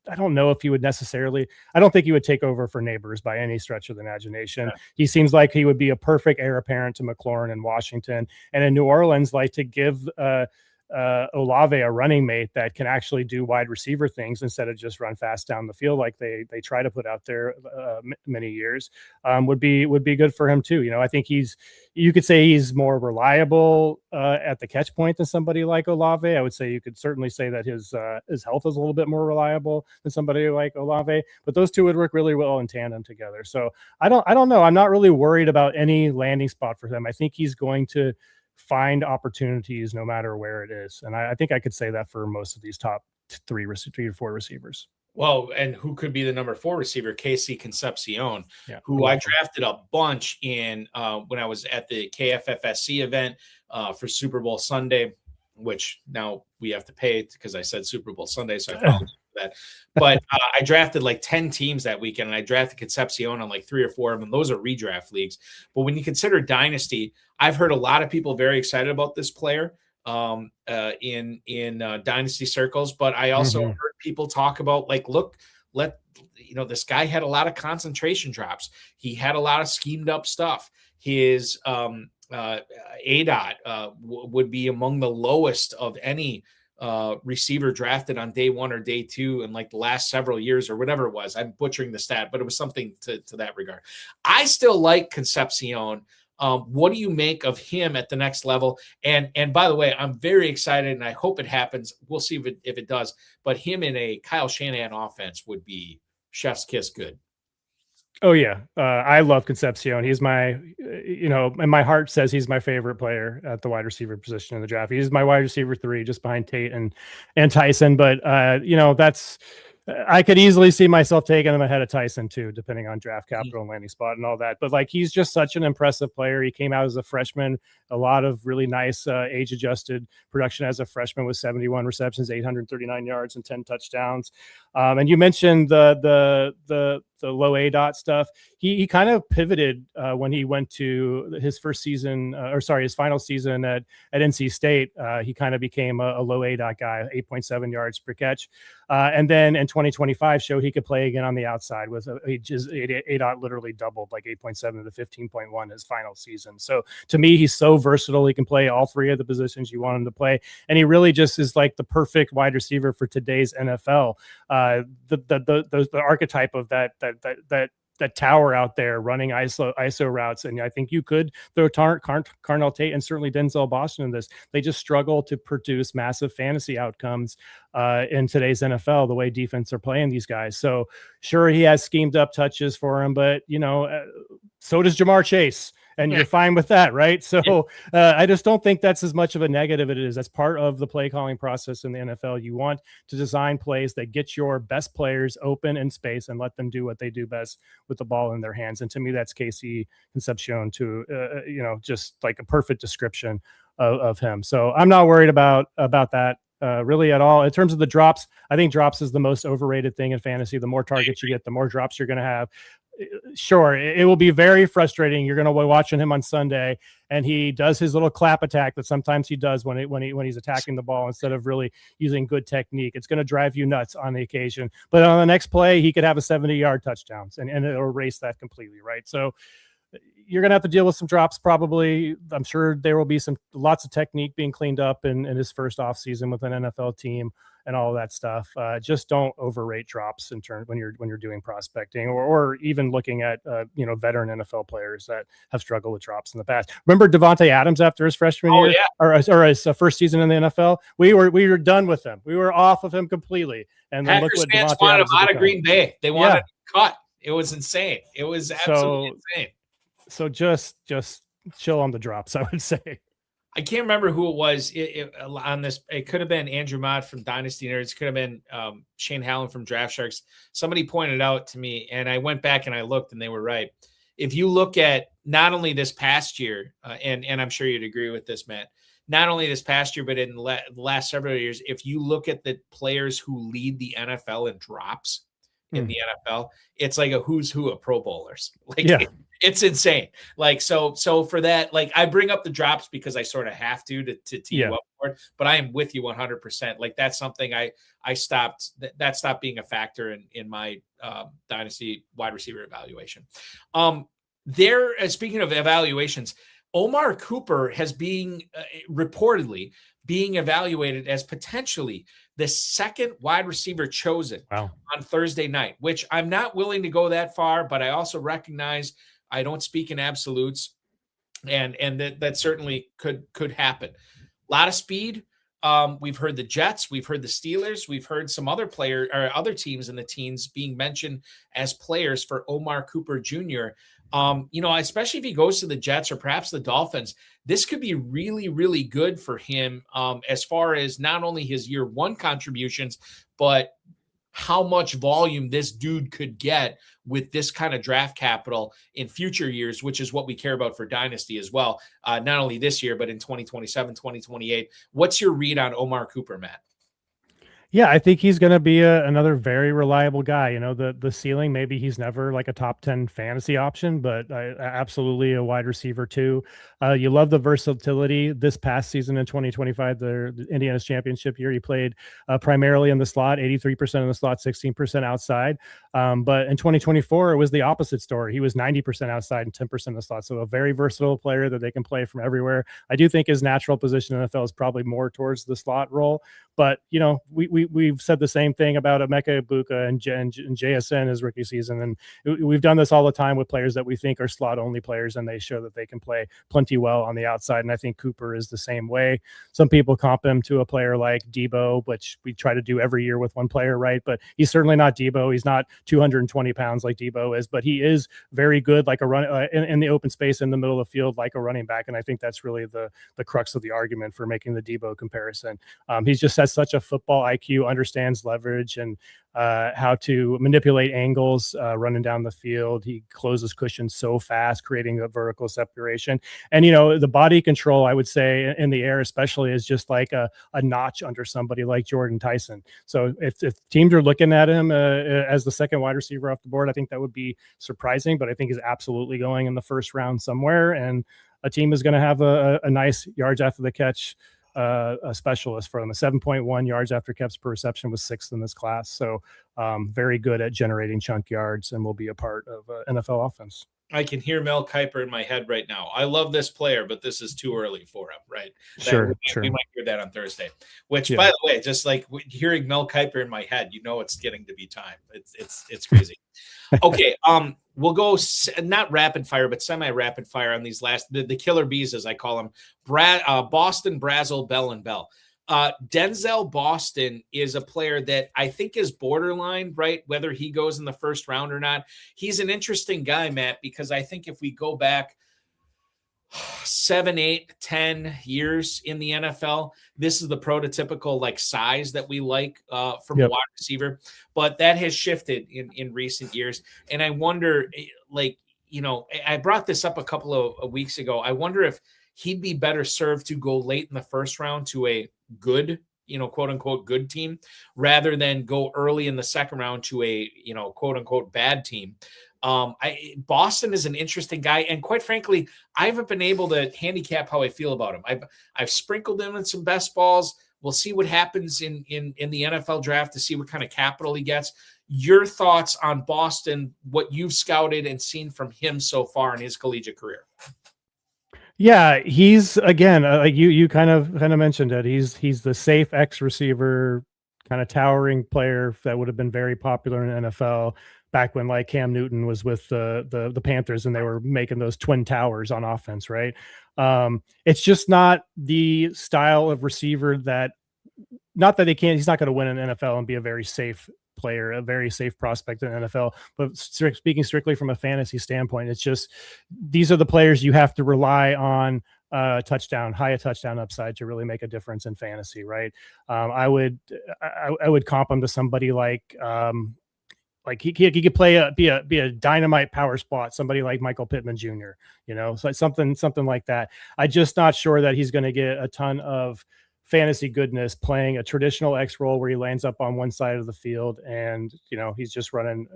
I don't know if he would necessarily, I don't think he would take over for Neighbors by any stretch of the imagination. Yeah. He seems like he would be a perfect heir apparent to McLaurin in Washington, and in New Orleans, like to give Olave a running mate that can actually do wide receiver things instead of just run fast down the field like they try to put out there many years, would be good for him too. I think you could say he's more reliable at the catch point than somebody like Olave. I would say you could certainly say that his health is a little bit more reliable than somebody like Olave, but those 2 would work really well in tandem together. So I don't know. I'm not really worried about any landing spot for him. I think he's going to find opportunities no matter where it is. And I think I could say that for most of these top three or four receivers. Well, and who could be the number 4 receiver? Casey Concepcion, who I drafted a bunch in when I was at the KFFSC event for Super Bowl Sunday, which now we have to pay because I said Super Bowl Sunday, so I apologize for that. But I drafted like 10 teams that weekend, and I drafted Concepcion on like 3 or 4 of them. Those are redraft leagues. But when you consider Dynasty, I've heard a lot of people very excited about this player in Dynasty circles, but I also heard people talk about like, look, this guy had a lot of concentration drops. He had a lot of schemed up stuff. His ADOT would be among the lowest of any receiver drafted on day 1 or day 2 in like the last several years or whatever it was. I'm butchering the stat, but it was something to that regard. I still like Concepcion. What do you make of him at the next level? And by the way, I'm very excited, and I hope it happens. We'll see if it does. But him in a Kyle Shanahan offense would be chef's kiss good. Oh yeah, I love Concepcion. He's my, and my heart says he's my favorite player at the wide receiver position in the draft. He's my wide receiver 3, just behind Tate and Tyson. But that's. I could easily see myself taking him ahead of Tyson too, depending on draft capital and landing spot and all that. But like, he's just such an impressive player. He came out as a freshman, a lot of really nice age-adjusted production as a freshman with 71 receptions, 839 yards, and 10 touchdowns. And you mentioned the low ADOT stuff. He kind of pivoted when he went to his his final season at NC State. He kind of became a low ADOT guy, 8.7 yards per catch. And then in 2025 showed he could play again on the outside with ADOT literally doubled, like 8.7 to 15.1 his final season. So to me, he's so versatile. He can play all 3 of the positions you want him to play. And he really just is like the perfect wide receiver for today's NFL. The archetype of that tower out there running ISO routes. And I think you could throw Carnell Tate and certainly Denzel Boston in this. They just struggle to produce massive fantasy outcomes in today's NFL, the way defense are playing these guys. So sure, he has schemed up touches for him, but so does Jamar Chase. And you're fine with that, right? So I just don't think that's as much of a negative as it is. That's part of the play calling process in the NFL. You want to design plays that get your best players open in space and let them do what they do best with the ball in their hands. And to me, that's Casey Concepcion just like a perfect description of him. So I'm not worried about that. Really at all. In terms of the drops, I think drops is the most overrated thing in fantasy. The more targets you get, the more drops you're going to have. Sure, it will be very frustrating. You're going to be watching him on Sunday, and he does his little clap attack that sometimes he does when he's attacking the ball instead of really using good technique. It's going to drive you nuts on the occasion. But on the next play, he could have a 70-yard touchdown, and it'll erase that completely, right? So you're going to have to deal with some drops probably. I'm sure there will be lots of technique being cleaned up in his first offseason with an NFL team and all of that stuff. Just don't overrate drops in turn when you're doing prospecting or even looking at veteran NFL players that have struggled with drops in the past. Remember Devontae Adams after his freshman year or his first season in the NFL? We were done with him. We were off of him completely. And then Packers fans wanted him out of Green Bay. They wanted him cut. It was insane. It was absolutely insane. So just chill on the drops, I would say. I can't remember who it was on this. It could have been Andrew Mott from Dynasty Nerds. It could have been Shane Hallen from Draft Sharks. Somebody pointed out to me, and I went back and I looked, and they were right. If you look at not only this past year, and I'm sure you'd agree with this, Matt, not only this past year, but in the last several years, if you look at the players who lead the NFL in drops in the NFL, it's like a who's who of Pro Bowlers. It's insane. Like, so for that, like I bring up the drops because I sort of have to tee you up for it, but I am with you 100%. Like that's something I stopped, that stopped being a factor in my Dynasty wide receiver evaluation. Speaking of evaluations, Omar Cooper has been reportedly being evaluated as potentially the second wide receiver chosen on Thursday night, which I'm not willing to go that far, but I also recognize I don't speak in absolutes, and that certainly could happen. A lot of speed, We've heard the Jets, we've heard the Steelers, we've heard some other other teams in the teens being mentioned as players for Omar Cooper Jr. Especially if he goes to the Jets or perhaps the Dolphins, this could be really, really good for him as far as not only his year one contributions, but how much volume this dude could get with this kind of draft capital in future years, which is what we care about for Dynasty as well. Not only this year, but in 2027, 2028. What's your read on Omar Cooper, Matt? Yeah, I think he's going to be another very reliable guy. You know, the ceiling, maybe he's never like a top 10 fantasy option, but absolutely a wide receiver too. You love the versatility. This past season in 2025, the Indiana's championship year, he played primarily in the slot, 83% in the slot, 16% outside. But in 2024, it was the opposite story. He was 90% outside and 10% in the slot. So a very versatile player that they can play from everywhere. I do think his natural position in the NFL is probably more towards the slot role. But, you know, we've said the same thing about Emeka Egbuka and JSN his rookie season. And we've done this all the time with players that we think are slot only players, and they show that they can play plenty well on the outside. And I think Cooper is the same way. Some people comp him to a player like Debo, which we try to do every year with one player, right? But he's certainly not Debo. He's not 220 pounds like Debo is, but he is very good, like a run in the open space in the middle of the field, like a running back. And I think that's really the crux of the argument for making the Debo comparison. He's just has such a football IQ, understands leverage and how to manipulate angles running down the field. He closes cushions so fast, creating a vertical separation. And, you know, the body control, I would say, in the air especially, is just like a notch under somebody like Jordan Tyson. So if teams are looking at him as the second wide receiver off the board, I think that would be surprising, but I think he's absolutely going in the first round somewhere. And a team is going to have a nice yards after the catch a specialist for them. A 7.1 yards after catch per reception was sixth in this class. So very good at generating chunk yards and will be a part of NFL offense. I can hear Mel Kiper in my head right now. I love this player, but this is too early for him, right? Sure. We might hear that on Thursday, which, by the way, just like hearing Mel Kiper in my head, you know, it's getting to be time. It's crazy. Okay. We'll go not rapid fire, but semi-rapid fire on these last, the killer bees, as I call them, Boston, Brazel, Bell, and Bell. Denzel Boston is a player that I think is borderline, right? Whether he goes in the first round or not. He's an interesting guy, Matt, because I think if we go back 7, 8, 10 years in the NFL, this is the prototypical like size that we like from a wide receiver, but that has shifted in recent years. And I wonder, like, you know, I brought this up a couple of weeks ago. I wonder if he'd be better served to go late in the first round to a good, you know, quote unquote good team, rather than go early in the second round to a, you know, quote unquote bad team. Boston is an interesting guy, and quite frankly, I haven't been able to handicap how I feel about him. I've sprinkled him in some best balls. We'll see what happens in the NFL draft to see what kind of capital he gets. Your thoughts on Boston, what you've scouted and seen from him so far in his collegiate career? Yeah, he's again, like you kind of mentioned it. He's the safe X receiver, kind of towering player that would have been very popular in the NFL back when like Cam Newton was with the Panthers and they were making those twin towers on offense, right? It's just not the style of receiver that, not that he's not going to win in the NFL and be a very safe player, a very safe prospect in the NFL, but speaking strictly from a fantasy standpoint, it's just, these are the players you have to rely on high touchdown upside to really make a difference in fantasy, right? I would comp him to somebody like he could be a dynamite power spot, somebody like Michael Pittman Jr., you know, so something like that. I'm just not sure that he's going to get a ton of fantasy goodness playing a traditional X role where he lands up on one side of the field and, you know, he's just running,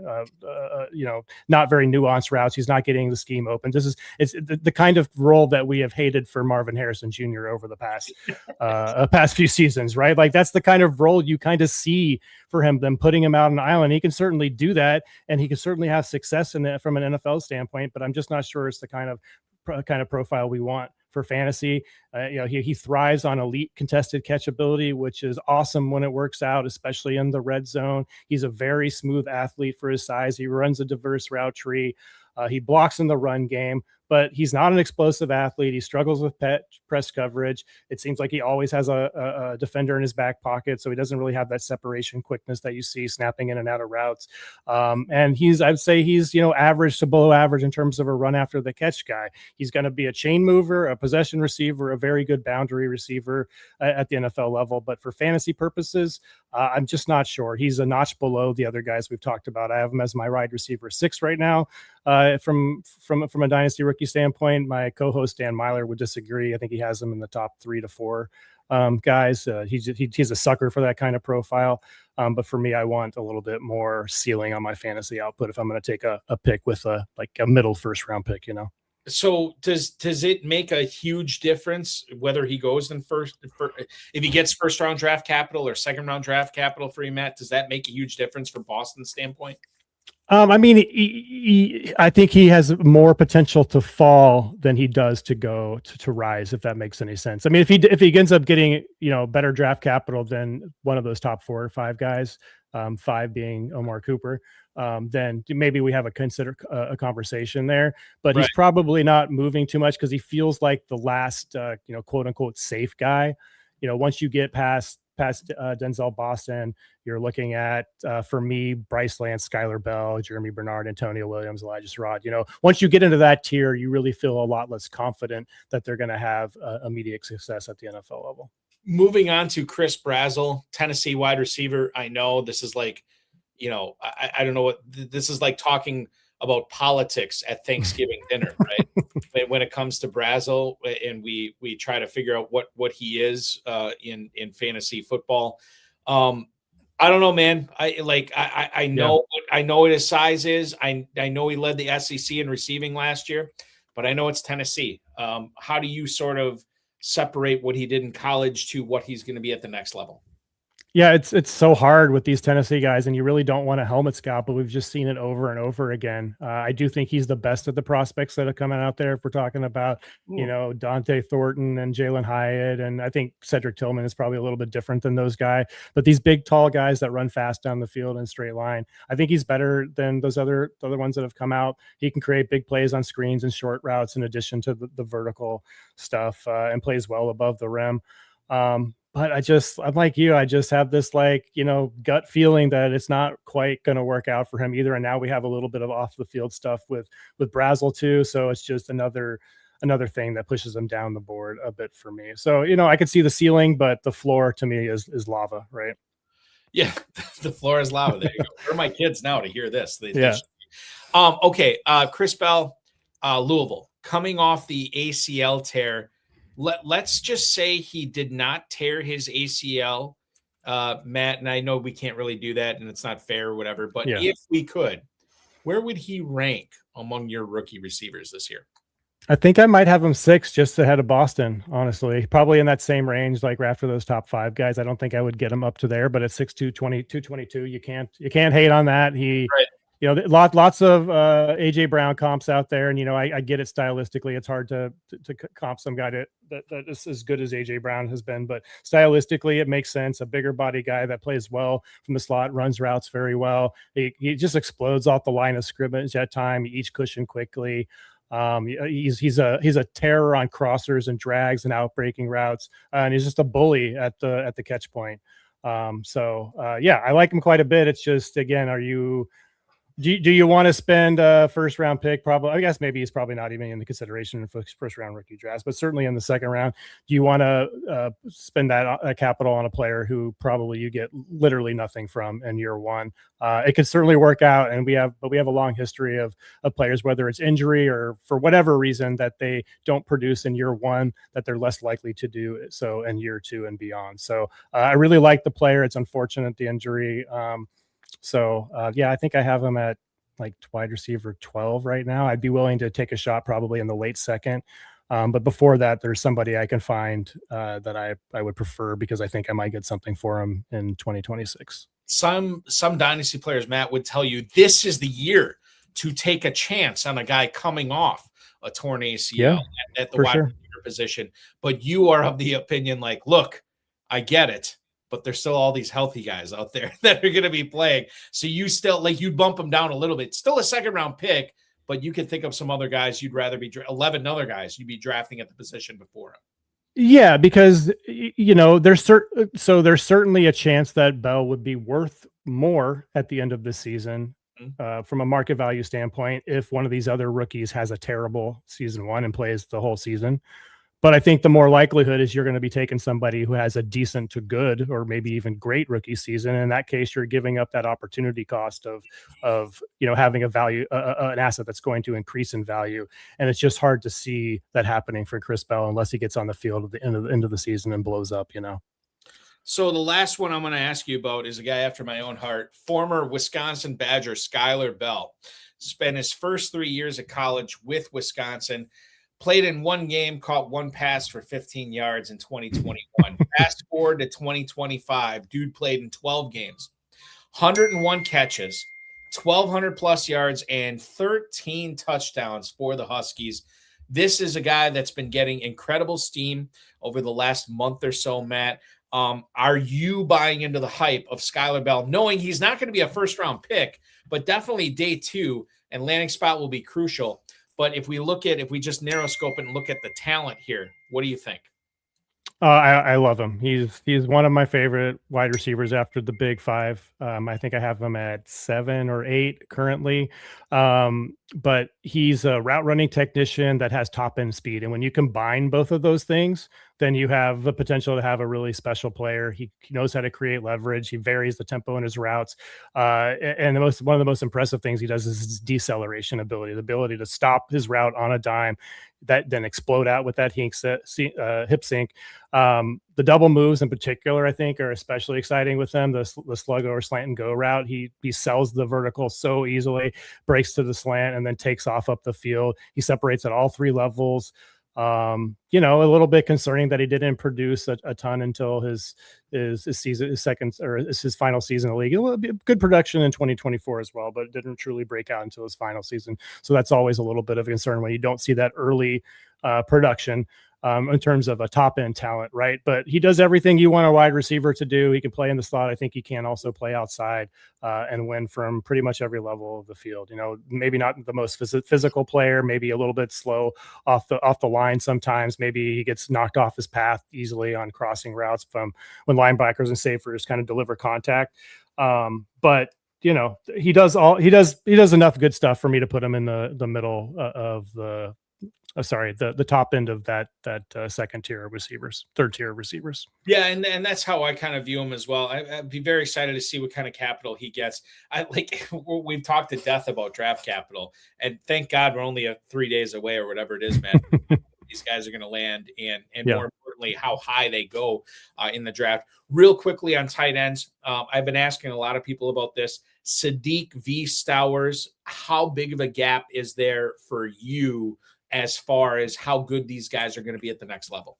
you know, not very nuanced routes. He's not getting the scheme open. It's the kind of role that we have hated for Marvin Harrison Jr. over the past few seasons, right? Like that's the kind of role you kind of see for him, them putting him out on an island. He can certainly do that, and he can certainly have success in it from an NFL standpoint, but I'm just not sure it's the kind of profile we want for fantasy. You know, he thrives on elite contested catch ability, which is awesome when it works out, especially in the red zone. He's a very smooth athlete for his size. He runs a diverse route tree. He blocks in the run game, but he's not an explosive athlete. He struggles with press coverage. It seems like he always has a defender in his back pocket, so he doesn't really have that separation quickness that you see snapping in and out of routes. And I'd say he's, average to below average in terms of a run after the catch guy. He's going to be a chain mover, a possession receiver, a very good boundary receiver at the NFL level. But for fantasy purposes, I'm just not sure. He's a notch below the other guys we've talked about. I have him as my wide receiver 6 right now. From a dynasty rookie standpoint, my co-host Dan Myler would disagree. I think he has him in the top 3 to 4 guys. He's a sucker for that kind of profile. But for me, I want a little bit more ceiling on my fantasy output if I'm going to take a pick with a middle first round pick. So does it make a huge difference whether he goes in if he gets first round draft capital or second round draft capital for you, Matt? Does that make a huge difference from Boston's standpoint? I mean, I think he has more potential to fall than he does to go to rise, if that makes any sense. I mean, if he ends up getting, better draft capital than one of those top 4 or 5 guys, 5 being Omar Cooper, then maybe we have a conversation there, but he's probably not moving too much because he feels like the last, quote unquote safe guy. Once you get past Denzel Boston, you're looking at, for me, Bryce Lance, Skylar Bell, Jeremy Bernard, Antonio Williams, Elijah Sherrod. Once you get into that tier, you really feel a lot less confident that they're going to have immediate success at the NFL level. Moving on to Chris Brazzell, Tennessee wide receiver. I know this is like, I don't know what this is like talking about politics at Thanksgiving dinner, right? When it comes to Brazzell, and we try to figure out what he is in fantasy football. I don't know, man. I know what his size is. I know he led the SEC in receiving last year, but I know it's Tennessee. How do you sort of separate what he did in college to what he's going to be at the next level? Yeah, it's so hard with these Tennessee guys, and you really don't want to helmet scout, but we've just seen it over and over again. I do think he's the best of the prospects that are coming out there. If we're talking about, Dante Thornton and Jalen Hyatt, and I think Cedric Tillman is probably a little bit different than those guys. But these big, tall guys that run fast down the field in a straight line, I think he's better than those other ones that have come out. He can create big plays on screens and short routes in addition to the vertical stuff, and plays well above the rim. But I'm like you. I just have this gut feeling that it's not quite going to work out for him either. And now we have a little bit of off the field stuff with Brazzell too. So it's just another thing that pushes him down the board a bit for me. So, I could see the ceiling, but the floor to me is lava, right? Yeah, the floor is lava. There you go. Where are my kids now to hear this? Okay. Chris Bell, Louisville, coming off the ACL tear. Let's just say he did not tear his ACL, Matt, and I know we can't really do that and it's not fair or whatever, but if we could, where would he rank among your rookie receivers this year? I think I might have him 6 just ahead of Boston, honestly. Probably in that same range, like after those top 5 guys. I don't think I would get him up to there, but at 6'2", 222, you can't hate on that. Lots of AJ Brown comps out there, and I get it stylistically. It's hard to comp some guy that is as good as AJ Brown has been, but stylistically it makes sense. A bigger body guy that plays well from the slot, runs routes very well. He just explodes off the line of scrimmage at time. He eats cushion quickly. He's a terror on crossers and drags and out-breaking routes, and he's just a bully at the catch point. I like him quite a bit. It's just, again, do you want to spend a first round pick? Probably, I guess maybe he's probably not even in the consideration for first round rookie drafts, but certainly in the second round, do you want to spend that capital on a player who probably you get literally nothing from in year one? It could certainly work out, and we have a long history of players, whether it's injury or for whatever reason that they don't produce in year one, that they're less likely to do so in year 2 and beyond. So I really like the player. It's unfortunate the injury. I think I have him at wide receiver 12 right now. I'd be willing to take a shot probably in the late second. But before that, there's somebody I can find that I would prefer because I think I might get something for him in 2026. Some dynasty players, Matt, would tell you this is the year to take a chance on a guy coming off a torn ACL at the wide receiver position. But you are of the opinion look, I get it, but there's still all these healthy guys out there that are going to be playing. So you still you'd bump them down a little bit. Still a second round pick, but you can think of some other guys you'd rather be 11 other guys you'd be drafting at the position before him. Yeah, because there's certainly a chance that Bell would be worth more at the end of the season from a market value standpoint if one of these other rookies has a terrible season one and plays the whole season. But I think the more likelihood is you're going to be taking somebody who has a decent to good or maybe even great rookie season. In that case, you're giving up that opportunity cost of having a value, an asset that's going to increase in value. And it's just hard to see that happening for Chris Bell unless he gets on the field at the end of the season and blows up. So the last one I'm going to ask you about is a guy after my own heart, former Wisconsin Badger Skylar Bell. Spent his first 3 years of college with Wisconsin. Played in one game, caught one pass for 15 yards in 2021. Fast forward to 2025, dude played in 12 games, 101 catches, 1,200 plus yards, and 13 touchdowns for the Huskies. This is a guy that's been getting incredible steam over the last month or so, Matt. Are you buying into the hype of Skylar Bell, knowing he's not going to be a first-round pick, but definitely day two, and landing spot will be crucial? But if we just narrow scope and look at the talent here, what do you think? I love him. He's one of my favorite wide receivers after the big five. I think I have him at 7 or 8 currently. But he's a route running technician that has top end speed. And when you combine both of those things, then you have the potential to have a really special player. He knows how to create leverage. He varies the tempo in his routes. And one of the most impressive things he does is his deceleration ability, the ability to stop his route on a dime, that then explode out with that hip sync. The double moves in particular, I think, are especially exciting with them. The slug or slant and go route, he sells the vertical so easily, breaks to the slant, and then takes off up the field. He separates at all 3 levels. A little bit concerning that he didn't produce a ton until his season, his final season in the league. It will be good production in 2024 as well, but didn't truly break out until his final season. So that's always a little bit of a concern when you don't see that early production in terms of a top end talent, right? But he does everything you want a wide receiver to do. He can play in the slot. I think he can also play outside and win from pretty much every level of the field. Maybe not the most physical player, maybe a little bit slow off the line sometimes. Maybe he gets knocked off his path easily on crossing routes from when linebackers and safers kind of deliver contact. But he does enough good stuff for me to put him in the middle of the top end of that second tier of receivers, third tier of receivers. Yeah, and that's how I kind of view him as well. I'd be very excited to see what kind of capital he gets. We've talked to death about draft capital, and thank God we're only 3 days away or whatever it is, man. These guys are going to land, and more importantly, how high they go in the draft. Real quickly on tight ends, I've been asking a lot of people about this. Sadiq v. Stowers, how big of a gap is there for you as far as how good these guys are going to be at the next level?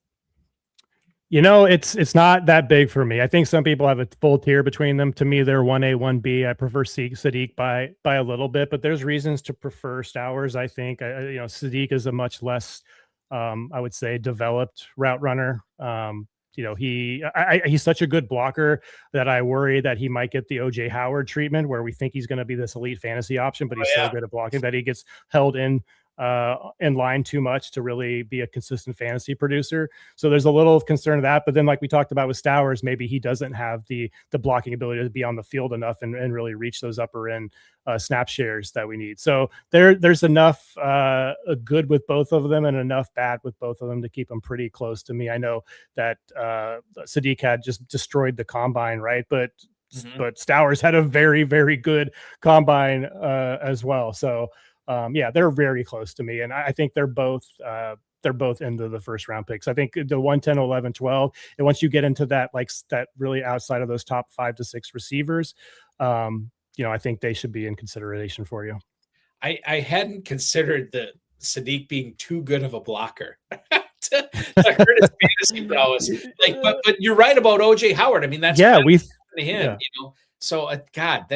It's not that big for me. I think some people have a full tier between them. To me, they're 1A, 1B. I prefer Sadiq by a little bit, but there's reasons to prefer Stowers. I think, Sadiq is a much less, I would say, developed route runner. He's such a good blocker that I worry that he might get the OJ Howard treatment where we think he's going to be this elite fantasy option, but he's so good at blocking that he gets held in line too much to really be a consistent fantasy producer. So there's a little concern of that. But then, like we talked about with Stowers, maybe he doesn't have the blocking ability to be on the field enough and really reach those upper end snap shares that we need. So there's enough good with both of them and enough bad with both of them to keep them pretty close to me. I know that Sadiq had just destroyed the combine, right? But Stowers had a very, very good combine as well. So they're very close to me. And I think they're both into the first round picks. I think the 1, 10, 11, 12, and once you get into that, that really outside of those top 5 to 6 receivers, I think they should be in consideration for you. I hadn't considered the Sadiq being too good of a blocker to hurt his fantasy prowess. But you're right about OJ Howard. I mean, that's to him, So God,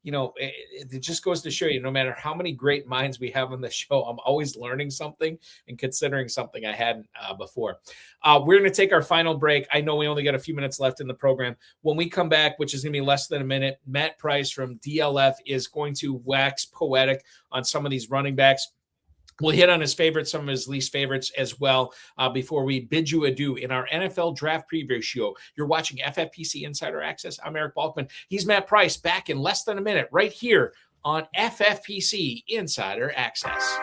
it just goes to show you, no matter how many great minds we have on the show, I'm always learning something and considering something I hadn't before. We're going to take our final break. I know we only got a few minutes left in the program. When we come back, which is going to be less than a minute, Matt Price from DLF is going to wax poetic on some of these running backs. We'll hit on his favorites, some of his least favorites as well, before we bid you adieu in our NFL Draft Preview Show. You're watching FFPC Insider Access. I'm Eric Balkman. He's Matt Price, back in less than a minute right here on FFPC Insider Access.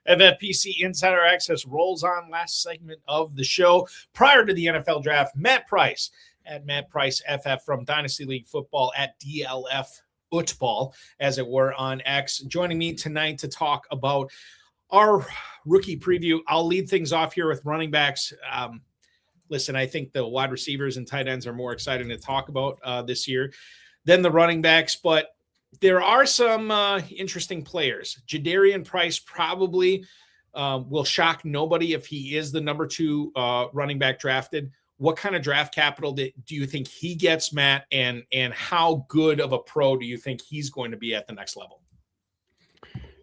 FFPC Insider Access rolls on. Last segment of the show prior to the NFL Draft. Matt Price at Matt Price FF from Dynasty League Football at DLF Football, as it were, on X. Joining me tonight to talk about our rookie preview. I'll lead things off here with running backs. Listen, I think the wide receivers and tight ends are more exciting to talk about this year than the running backs, but there are some interesting players. Jadarian Price probably will shock nobody if he is the number 2 running back drafted. What kind of draft capital do you think he gets, Matt? And how good of a pro do you think he's going to be at the next level?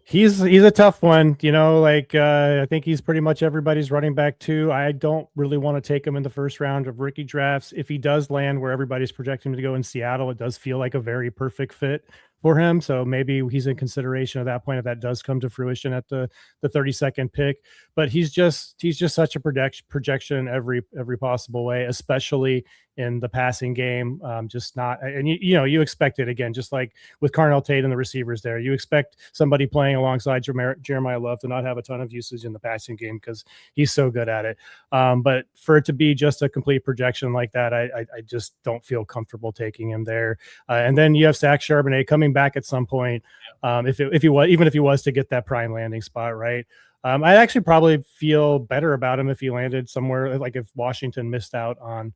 He's a tough one, I think he's pretty much everybody's running back too. I don't really want to take him in the first round of rookie drafts. If he does land where everybody's projecting him to go in Seattle, it does feel like a very perfect fit for him. So maybe he's in consideration at that point if that does come to fruition at the 32nd pick. But he's just such a projection every possible way, especially in the passing game. Just not, and you expect it again, just like with Carnell Tate and the receivers there. You expect somebody playing alongside Jeremiyah Love to not have a ton of usage in the passing game because he's so good at it. But for it to be just a complete projection like that, I just don't feel comfortable taking him there. And then you have Zach Charbonnet coming back at some point. If he was to get that prime landing spot, right? I'd actually probably feel better about him if he landed somewhere like if Washington missed out on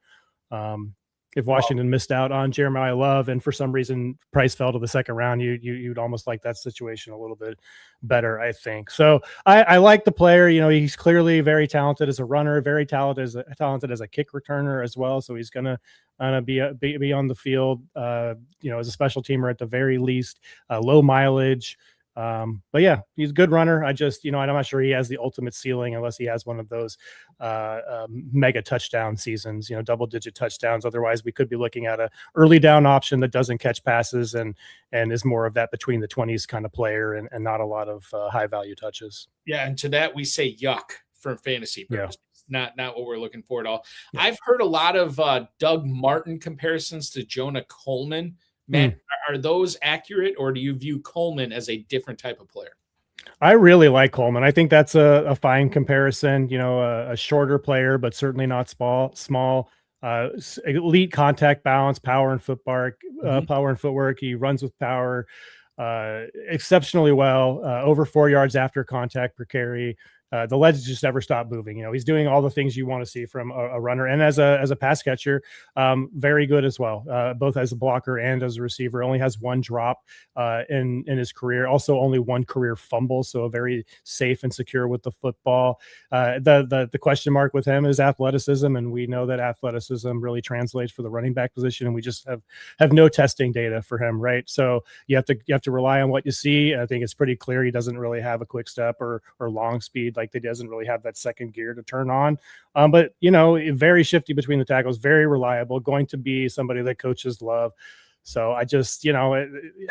Jeremiyah Love and for some reason Price fell to the second round, you'd almost like that situation a little bit better, I think. So I like the player. He's clearly very talented as a runner, very talented as a kick returner as well. So he's gonna be on the field, as a special teamer at the very least. Low mileage. But yeah, he's a good runner. I'm not sure he has the ultimate ceiling unless he has one of those mega touchdown seasons, double-digit touchdowns. Otherwise, we could be looking at a early down option that doesn't catch passes and is more of that between the 20s kind of player and not a lot of high-value touches. Yeah, and to that we say yuck for fantasy purposes. Yeah. Not what we're looking for at all. Yeah. I've heard a lot of Doug Martin comparisons to Jonah Coleman. Matt, are those accurate, or do you view Coleman as a different type of player? I really like Coleman. I think that's a fine comparison. A shorter player, but certainly not small. Elite contact balance, power and footwork. He runs with power exceptionally well. Over 4 yards after contact per carry. The legs just never stop moving. He's doing all the things you want to see from a runner, and as a pass catcher, very good as well. Both as a blocker and as a receiver. Only has 1 drop in his career. Also, only 1 career fumble. So very safe and secure with the football. The question mark with him is athleticism, and we know that athleticism really translates for the running back position, and we just have no testing data for him, right? So you have to rely on what you see. I think it's pretty clear he doesn't really have a quick step or long speed. He doesn't really have that second gear to turn on. But very shifty between the tackles, very reliable, going to be somebody that coaches love. So I just,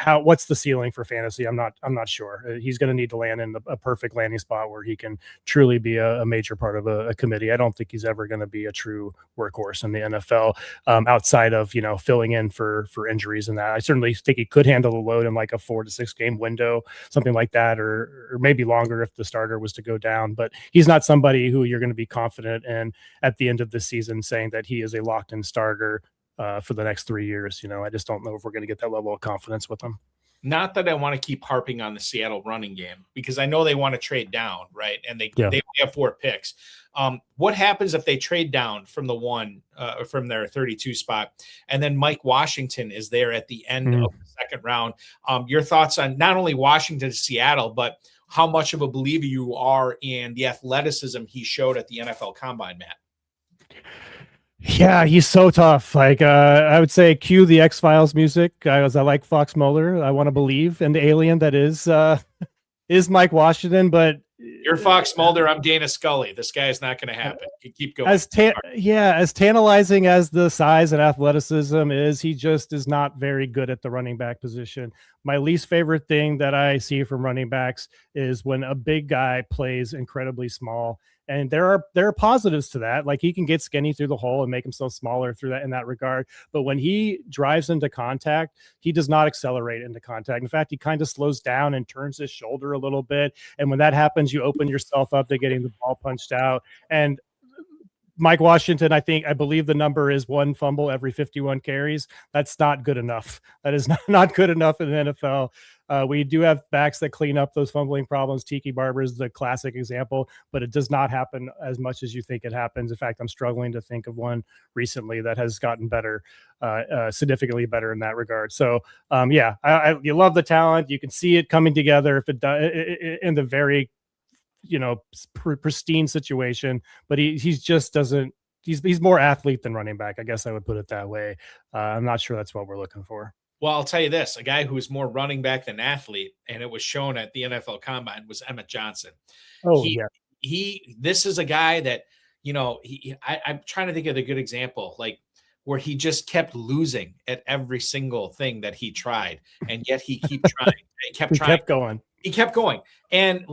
what's the ceiling for fantasy? I'm not sure. He's going to need to land in a perfect landing spot where he can truly be a major part of a committee. I don't think he's ever going to be a true workhorse in the NFL, outside of, filling in for injuries and that. I certainly think he could handle the load in like a 4 to 6 game window, something like that, or maybe longer if the starter was to go down. But he's not somebody who you're going to be confident in at the end of the season saying that he is a locked in starter for the next 3 years. I just don't know if we're going to get that level of confidence with him. Not that I want to keep harping on the Seattle running game, because I know they want to trade down, right? And they have 4 picks. What happens if they trade down from from their 32 spot, and then Mike Washington is there at the end of the second round? Your thoughts on not only Washington to Seattle, but how much of a believer you are in the athleticism he showed at the NFL Combine, Matt? Yeah, he's so tough. Like, I would say cue the X-Files music. I like Fox Mulder. I want to believe in the alien that is Mike Washington, but you're Fox Mulder. I'm Dana Scully. This guy is not going to happen. Keep going. As tantalizing as the size and athleticism is, he just is not very good at the running back position. My least favorite thing that I see from running backs is when a big guy plays incredibly small. And there are positives to that. Like, he can get skinny through the hole and make himself smaller through that in that regard. But when he drives into contact, he does not accelerate into contact. In fact, he kind of slows down and turns his shoulder a little bit. And when that happens, you open yourself up to getting the ball punched out. And Mike Washington, I believe the number is 1 fumble every 51 carries. That's not good enough. That is not good enough in the NFL. We do have backs that clean up those fumbling problems. Tiki Barber is the classic example, but it does not happen as much as you think it happens. In fact, I'm struggling to think of one recently that has gotten better, significantly better in that regard. So, you love the talent. You can see it coming together if it does in the very pristine situation, but he's just doesn't. He's more athlete than running back. I guess I would put it that way. I'm not sure that's what we're looking for. Well, I'll tell you this: a guy who is more running back than athlete, and it was shown at the NFL Combine, was Emmett Johnson. This is a guy that I'm trying to think of the good example, like where he just kept losing at every single thing that he tried, and yet he kept trying. He kept going. He kept going. And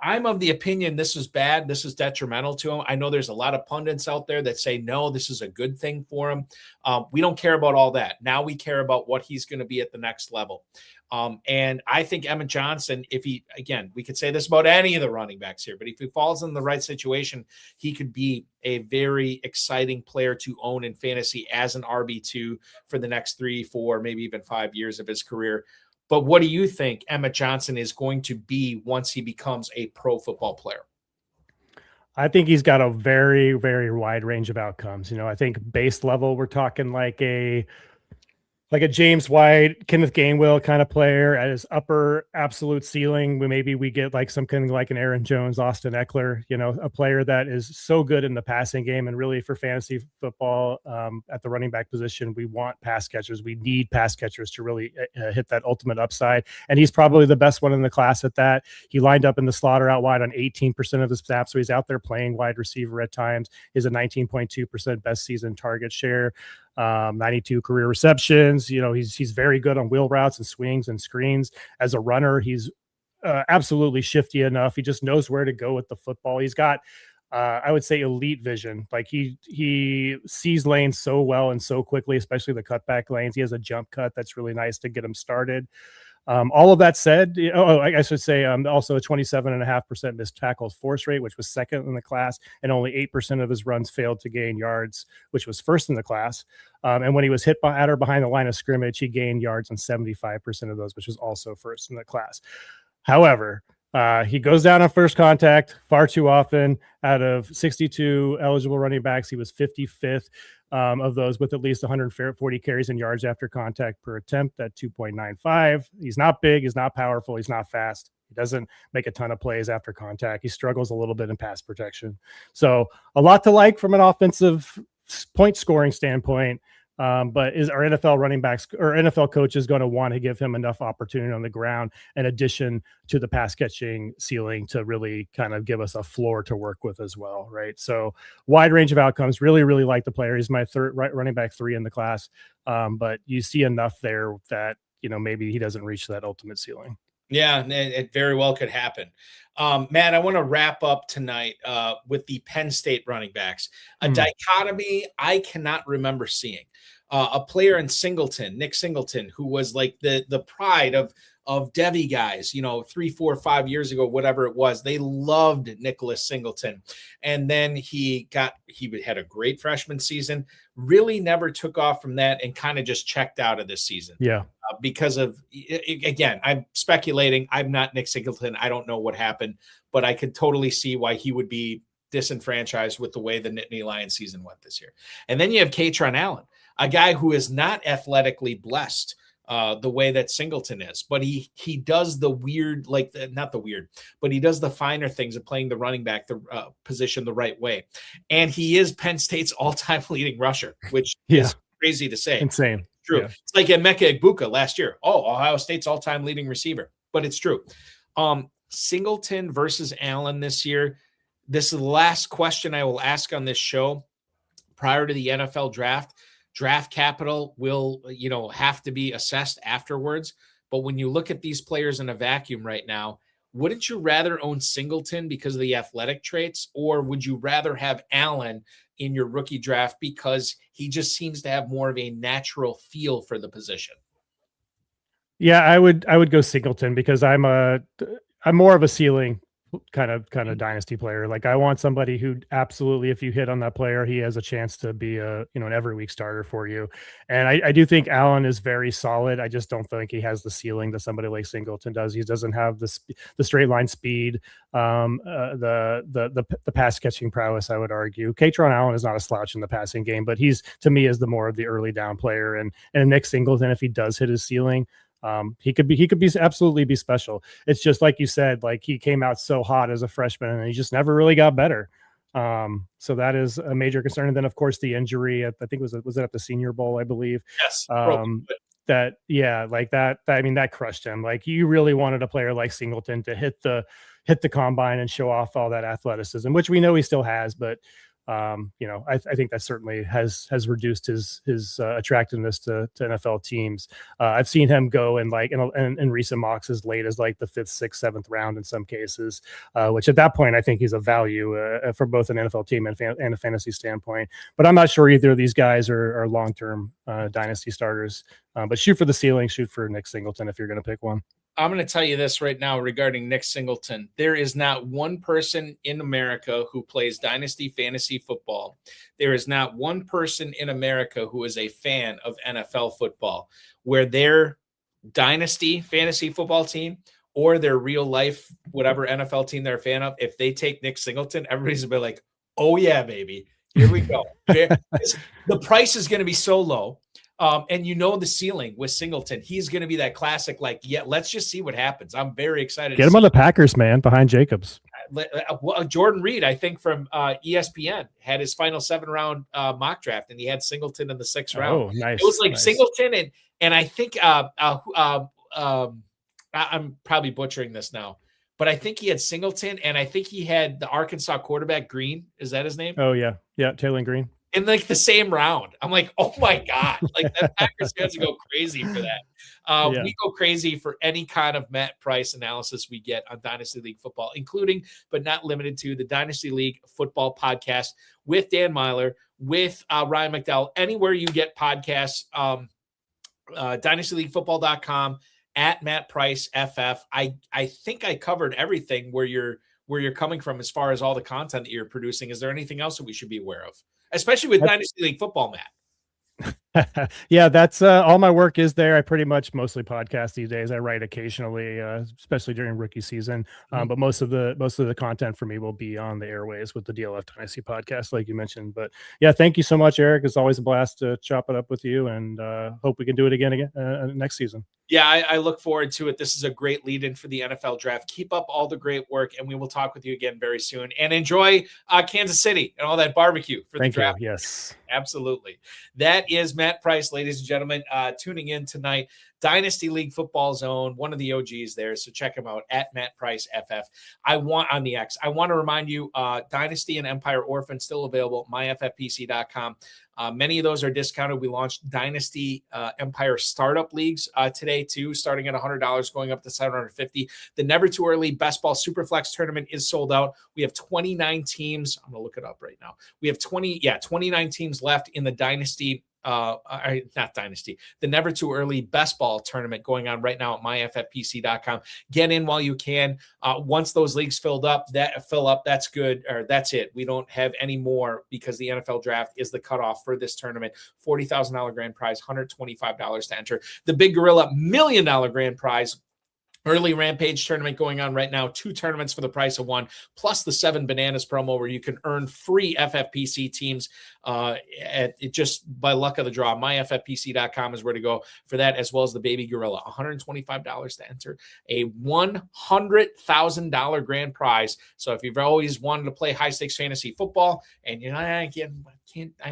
I'm of the opinion this is bad. This is detrimental to him. I know there's a lot of pundits out there that say, no, this is a good thing for him. We don't care about all that. Now we care about what he's going to be at the next level. And I think Emmett Johnson, we could say this about any of the running backs here, but if he falls in the right situation, he could be a very exciting player to own in fantasy as an RB2 for the next 3, 4, maybe even 5 years of his career. But what do you think Emmett Johnson is going to be once he becomes a pro football player? I think he's got a very, very wide range of outcomes. I think base level, we're talking like a James White, Kenneth Gainwell kind of player. At his upper absolute ceiling, maybe we get like something like an Aaron Jones, Austin Eckler, a player that is so good in the passing game. And really for fantasy football, at the running back position, we want pass catchers. We need pass catchers to really hit that ultimate upside. And he's probably the best one in the class at that. He lined up in the slaughter out wide on 18% of the snaps. So he's out there playing wide receiver at times. Is a 19.2% best season target share. 92 career receptions. He's very good on wheel routes and swings and screens. As a runner, he's absolutely shifty enough. He just knows where to go with the football. He's got, I would say, elite vision. Like he sees lanes so well and so quickly, especially the cutback lanes. He has a jump cut that's really nice to get him started. All of that said, I should say also a 27.5% missed tackles force rate, which was second in the class, and only 8% of his runs failed to gain yards, which was first in the class. And when he was hit at or behind the line of scrimmage, he gained yards on 75% of those, which was also first in the class. However, he goes down on first contact far too often. Out of 62 eligible running backs, he was 55th of those with at least 140 carries and yards after contact per attempt at 2.95. He's not big. He's not powerful. He's not fast. He doesn't make a ton of plays after contact. He struggles a little bit in pass protection. So a lot to like from an offensive point scoring standpoint, But is our NFL running backs or NFL coaches going to want to give him enough opportunity on the ground in addition to the pass catching ceiling to really kind of give us a floor to work with as well, right? So wide range of outcomes. Really, really like the player. He's my third running back 3 in the class, but you see enough there that maybe he doesn't reach that ultimate ceiling. Yeah, it very well could happen. Matt, I want to wrap up tonight with the Penn State running backs. A dichotomy I cannot remember seeing. A player in Singleton, Nick Singleton, who was like the pride of Devy guys, 3, 4, 5 years ago, whatever it was. They loved Nicholas Singleton. And then he had a great freshman season, really never took off from that, and kind of just checked out of this season. Yeah. Because of, again, I'm speculating. I'm not Nick Singleton. I don't know what happened, but I could totally see why he would be disenfranchised with the way the Nittany Lions season went this year. And then you have Carnell Tate, a guy who is not athletically blessed the way that Singleton is, but he does the weird, but he does the finer things of playing the running back position the right way. And he is Penn State's all-time leading rusher, which is crazy to say. Insane. True. Yeah. It's like Emeka Egbuka last year. Ohio State's all-time leading receiver, but it's true. Singleton versus Allen this year. This is the last question I will ask on this show prior to the NFL draft. Draft capital will, have to be assessed afterwards. But when you look at these players in a vacuum right now, wouldn't you rather own Singleton because of the athletic traits, or would you rather have Allen in your rookie draft because he just seems to have more of a natural feel for the position? Yeah, I would go Singleton because I'm more of a ceiling kind of dynasty player. Like I want somebody who absolutely, if you hit on that player, he has a chance to be an every week starter for you. And I do think Allen is very solid. I just don't think he has the ceiling that somebody like Singleton does. He doesn't have the straight line speed, the pass catching prowess, I would argue. Carnell Allen is not a slouch in the passing game, but he's, to me, is the more of the early down player. And Nick Singleton, if he does hit his ceiling, he could be absolutely be special. It's just like you said, like he came out so hot as a freshman and he just never really got better. So that is a major concern. And then of course the injury, I think was it at the Senior Bowl, I believe. Yes. That crushed him. Like you really wanted a player like Singleton to hit the combine and show off all that athleticism, which we know he still has, but I think that certainly has reduced his attractiveness to NFL teams. I've seen him go in recent mocks as late as like the 5th, 6th, 7th round in some cases, which at that point I think he's a value for both an NFL team and a fantasy standpoint. But I'm not sure either of these guys are long-term dynasty starters. But shoot for the ceiling, shoot for Nick Singleton if you're going to pick one. I'm going to tell you this right now regarding Nick Singleton. There is not one person in America who plays dynasty fantasy football. There is not one person in America who is a fan of NFL football where their dynasty fantasy football team or their real life, whatever NFL team they're a fan of, if they take Nick Singleton, everybody's going to be like, oh yeah, baby, here we go. The price is going to be so low. And the ceiling with Singleton, he's going to be that classic, let's just see what happens. I'm very excited. Get him on the Packers, man, behind Jacobs. Jordan Reed, I think from ESPN, had his final 7-round mock draft, and he had Singleton in the 6th round. Oh, nice. It was nice. Singleton and I think I'm probably butchering this now, but I think he had Singleton, and I think he had the Arkansas quarterback Green. Is that his name? Oh yeah, Taylor Green. In the same round. I'm like, oh my God. The Packers fans go crazy for that. We go crazy for any kind of Matt Price analysis we get on Dynasty League Football, including, but not limited to, the Dynasty League Football podcast with Dan Myler, with Ryan McDowell, anywhere you get podcasts, dynastyleaguefootball.com, at Matt Price FF. I think I covered everything where you're coming from as far as all the content that you're producing. Is there anything else that we should be aware of? Especially with Dynasty League Football, Matt. Yeah, that's all my work is there. I pretty much mostly podcast these days. I write occasionally, especially during rookie season. But most of the content for me will be on the airways with the DLF Dynasty podcast, like you mentioned. But yeah, thank you so much, Eric. It's always a blast to chop it up with you, and hope we can do it again next season. Yeah, I look forward to it. This is a great lead-in for the NFL draft. Keep up all the great work, and we will talk with you again very soon. And enjoy Kansas City and all that barbecue for the draft. Thank you. Yes, absolutely. That is Matt Price, ladies and gentlemen, tuning in tonight. Dynasty League Football Zone, one of the OGs there. So check him out at Matt Price FF. On the X. I want to remind you, Dynasty and Empire Orphan still available at myffpc.com. Many of those are discounted. We launched Dynasty Empire Startup Leagues today, too, starting at $100, going up to $750. The Never Too Early Best Ball Superflex Tournament is sold out. We have 29 teams. I'm going to look it up right now. We have 29 teams left in the Dynasty. Not Dynasty, the Never Too Early Best Ball Tournament going on right now at myffpc.com. Get in while you can. Once those leagues fill up, that's good, or that's it. We don't have any more because the NFL Draft is the cutoff for this tournament. $40,000 grand prize, $125 to enter. The Big Gorilla $1 million grand prize. Early Rampage tournament going on right now. 2 tournaments for the price of 1, plus the 7 Bananas promo where you can earn free FFPC teams just by luck of the draw. MyFFPC.com is where to go for that, as well as the Baby Gorilla. $125 to enter a $100,000 grand prize. So if you've always wanted to play high stakes fantasy football and you're not, I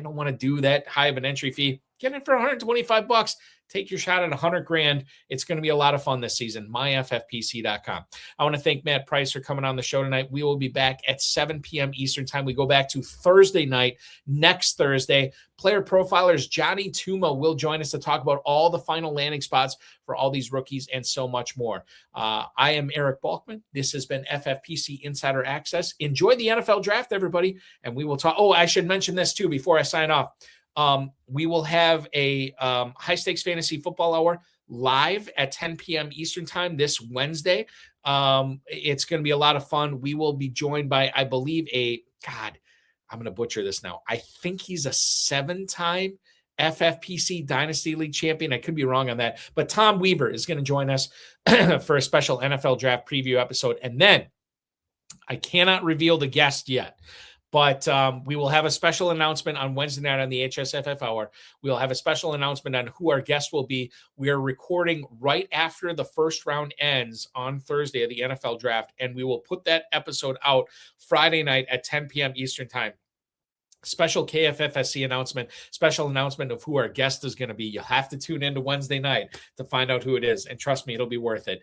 don't want to do that high of an entry fee, get it for $125. Take your shot at $100,000. It's going to be a lot of fun this season. MyFFPC.com. I want to thank Matt Price for coming on the show tonight. We will be back at 7 p.m. Eastern time. We go back to Thursday night, next Thursday. Player profilers Johnny Tuma will join us to talk about all the final landing spots for all these rookies and so much more. I am Eric Balkman. This has been FFPC Insider Access. Enjoy the NFL Draft, everybody, and we will talk. Oh, I should mention this too before I sign off. We will have a high stakes fantasy football hour live at 10 p.m. Eastern time this Wednesday. It's going to be a lot of fun. We will be joined by, I believe, I'm going to butcher this now. I think he's a 7-time FFPC Dynasty League champion. I could be wrong on that, but Tom Weaver is going to join us for a special NFL draft preview episode. And then I cannot reveal the guest yet, but we will have a special announcement on Wednesday night on the HSFF Hour. We'll have a special announcement on who our guest will be. We are recording right after the first round ends on Thursday of the NFL Draft, and we will put that episode out Friday night at 10 p.m. Eastern Time. Special KFFSC announcement, special announcement of who our guest is going to be. You'll have to tune into Wednesday night to find out who it is, and trust me, it'll be worth it.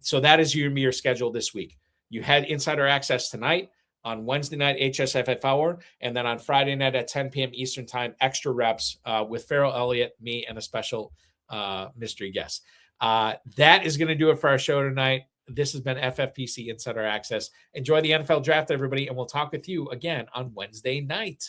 So that is your schedule this week. You had insider access tonight. On Wednesday night, HSFF Hour, and then on Friday night at 10 p.m. Eastern Time, extra reps with Farrell Elliott, me, and a special mystery guest. That is going to do it for our show tonight. This has been FFPC Insider Access. Enjoy the NFL Draft, everybody, and we'll talk with you again on Wednesday night.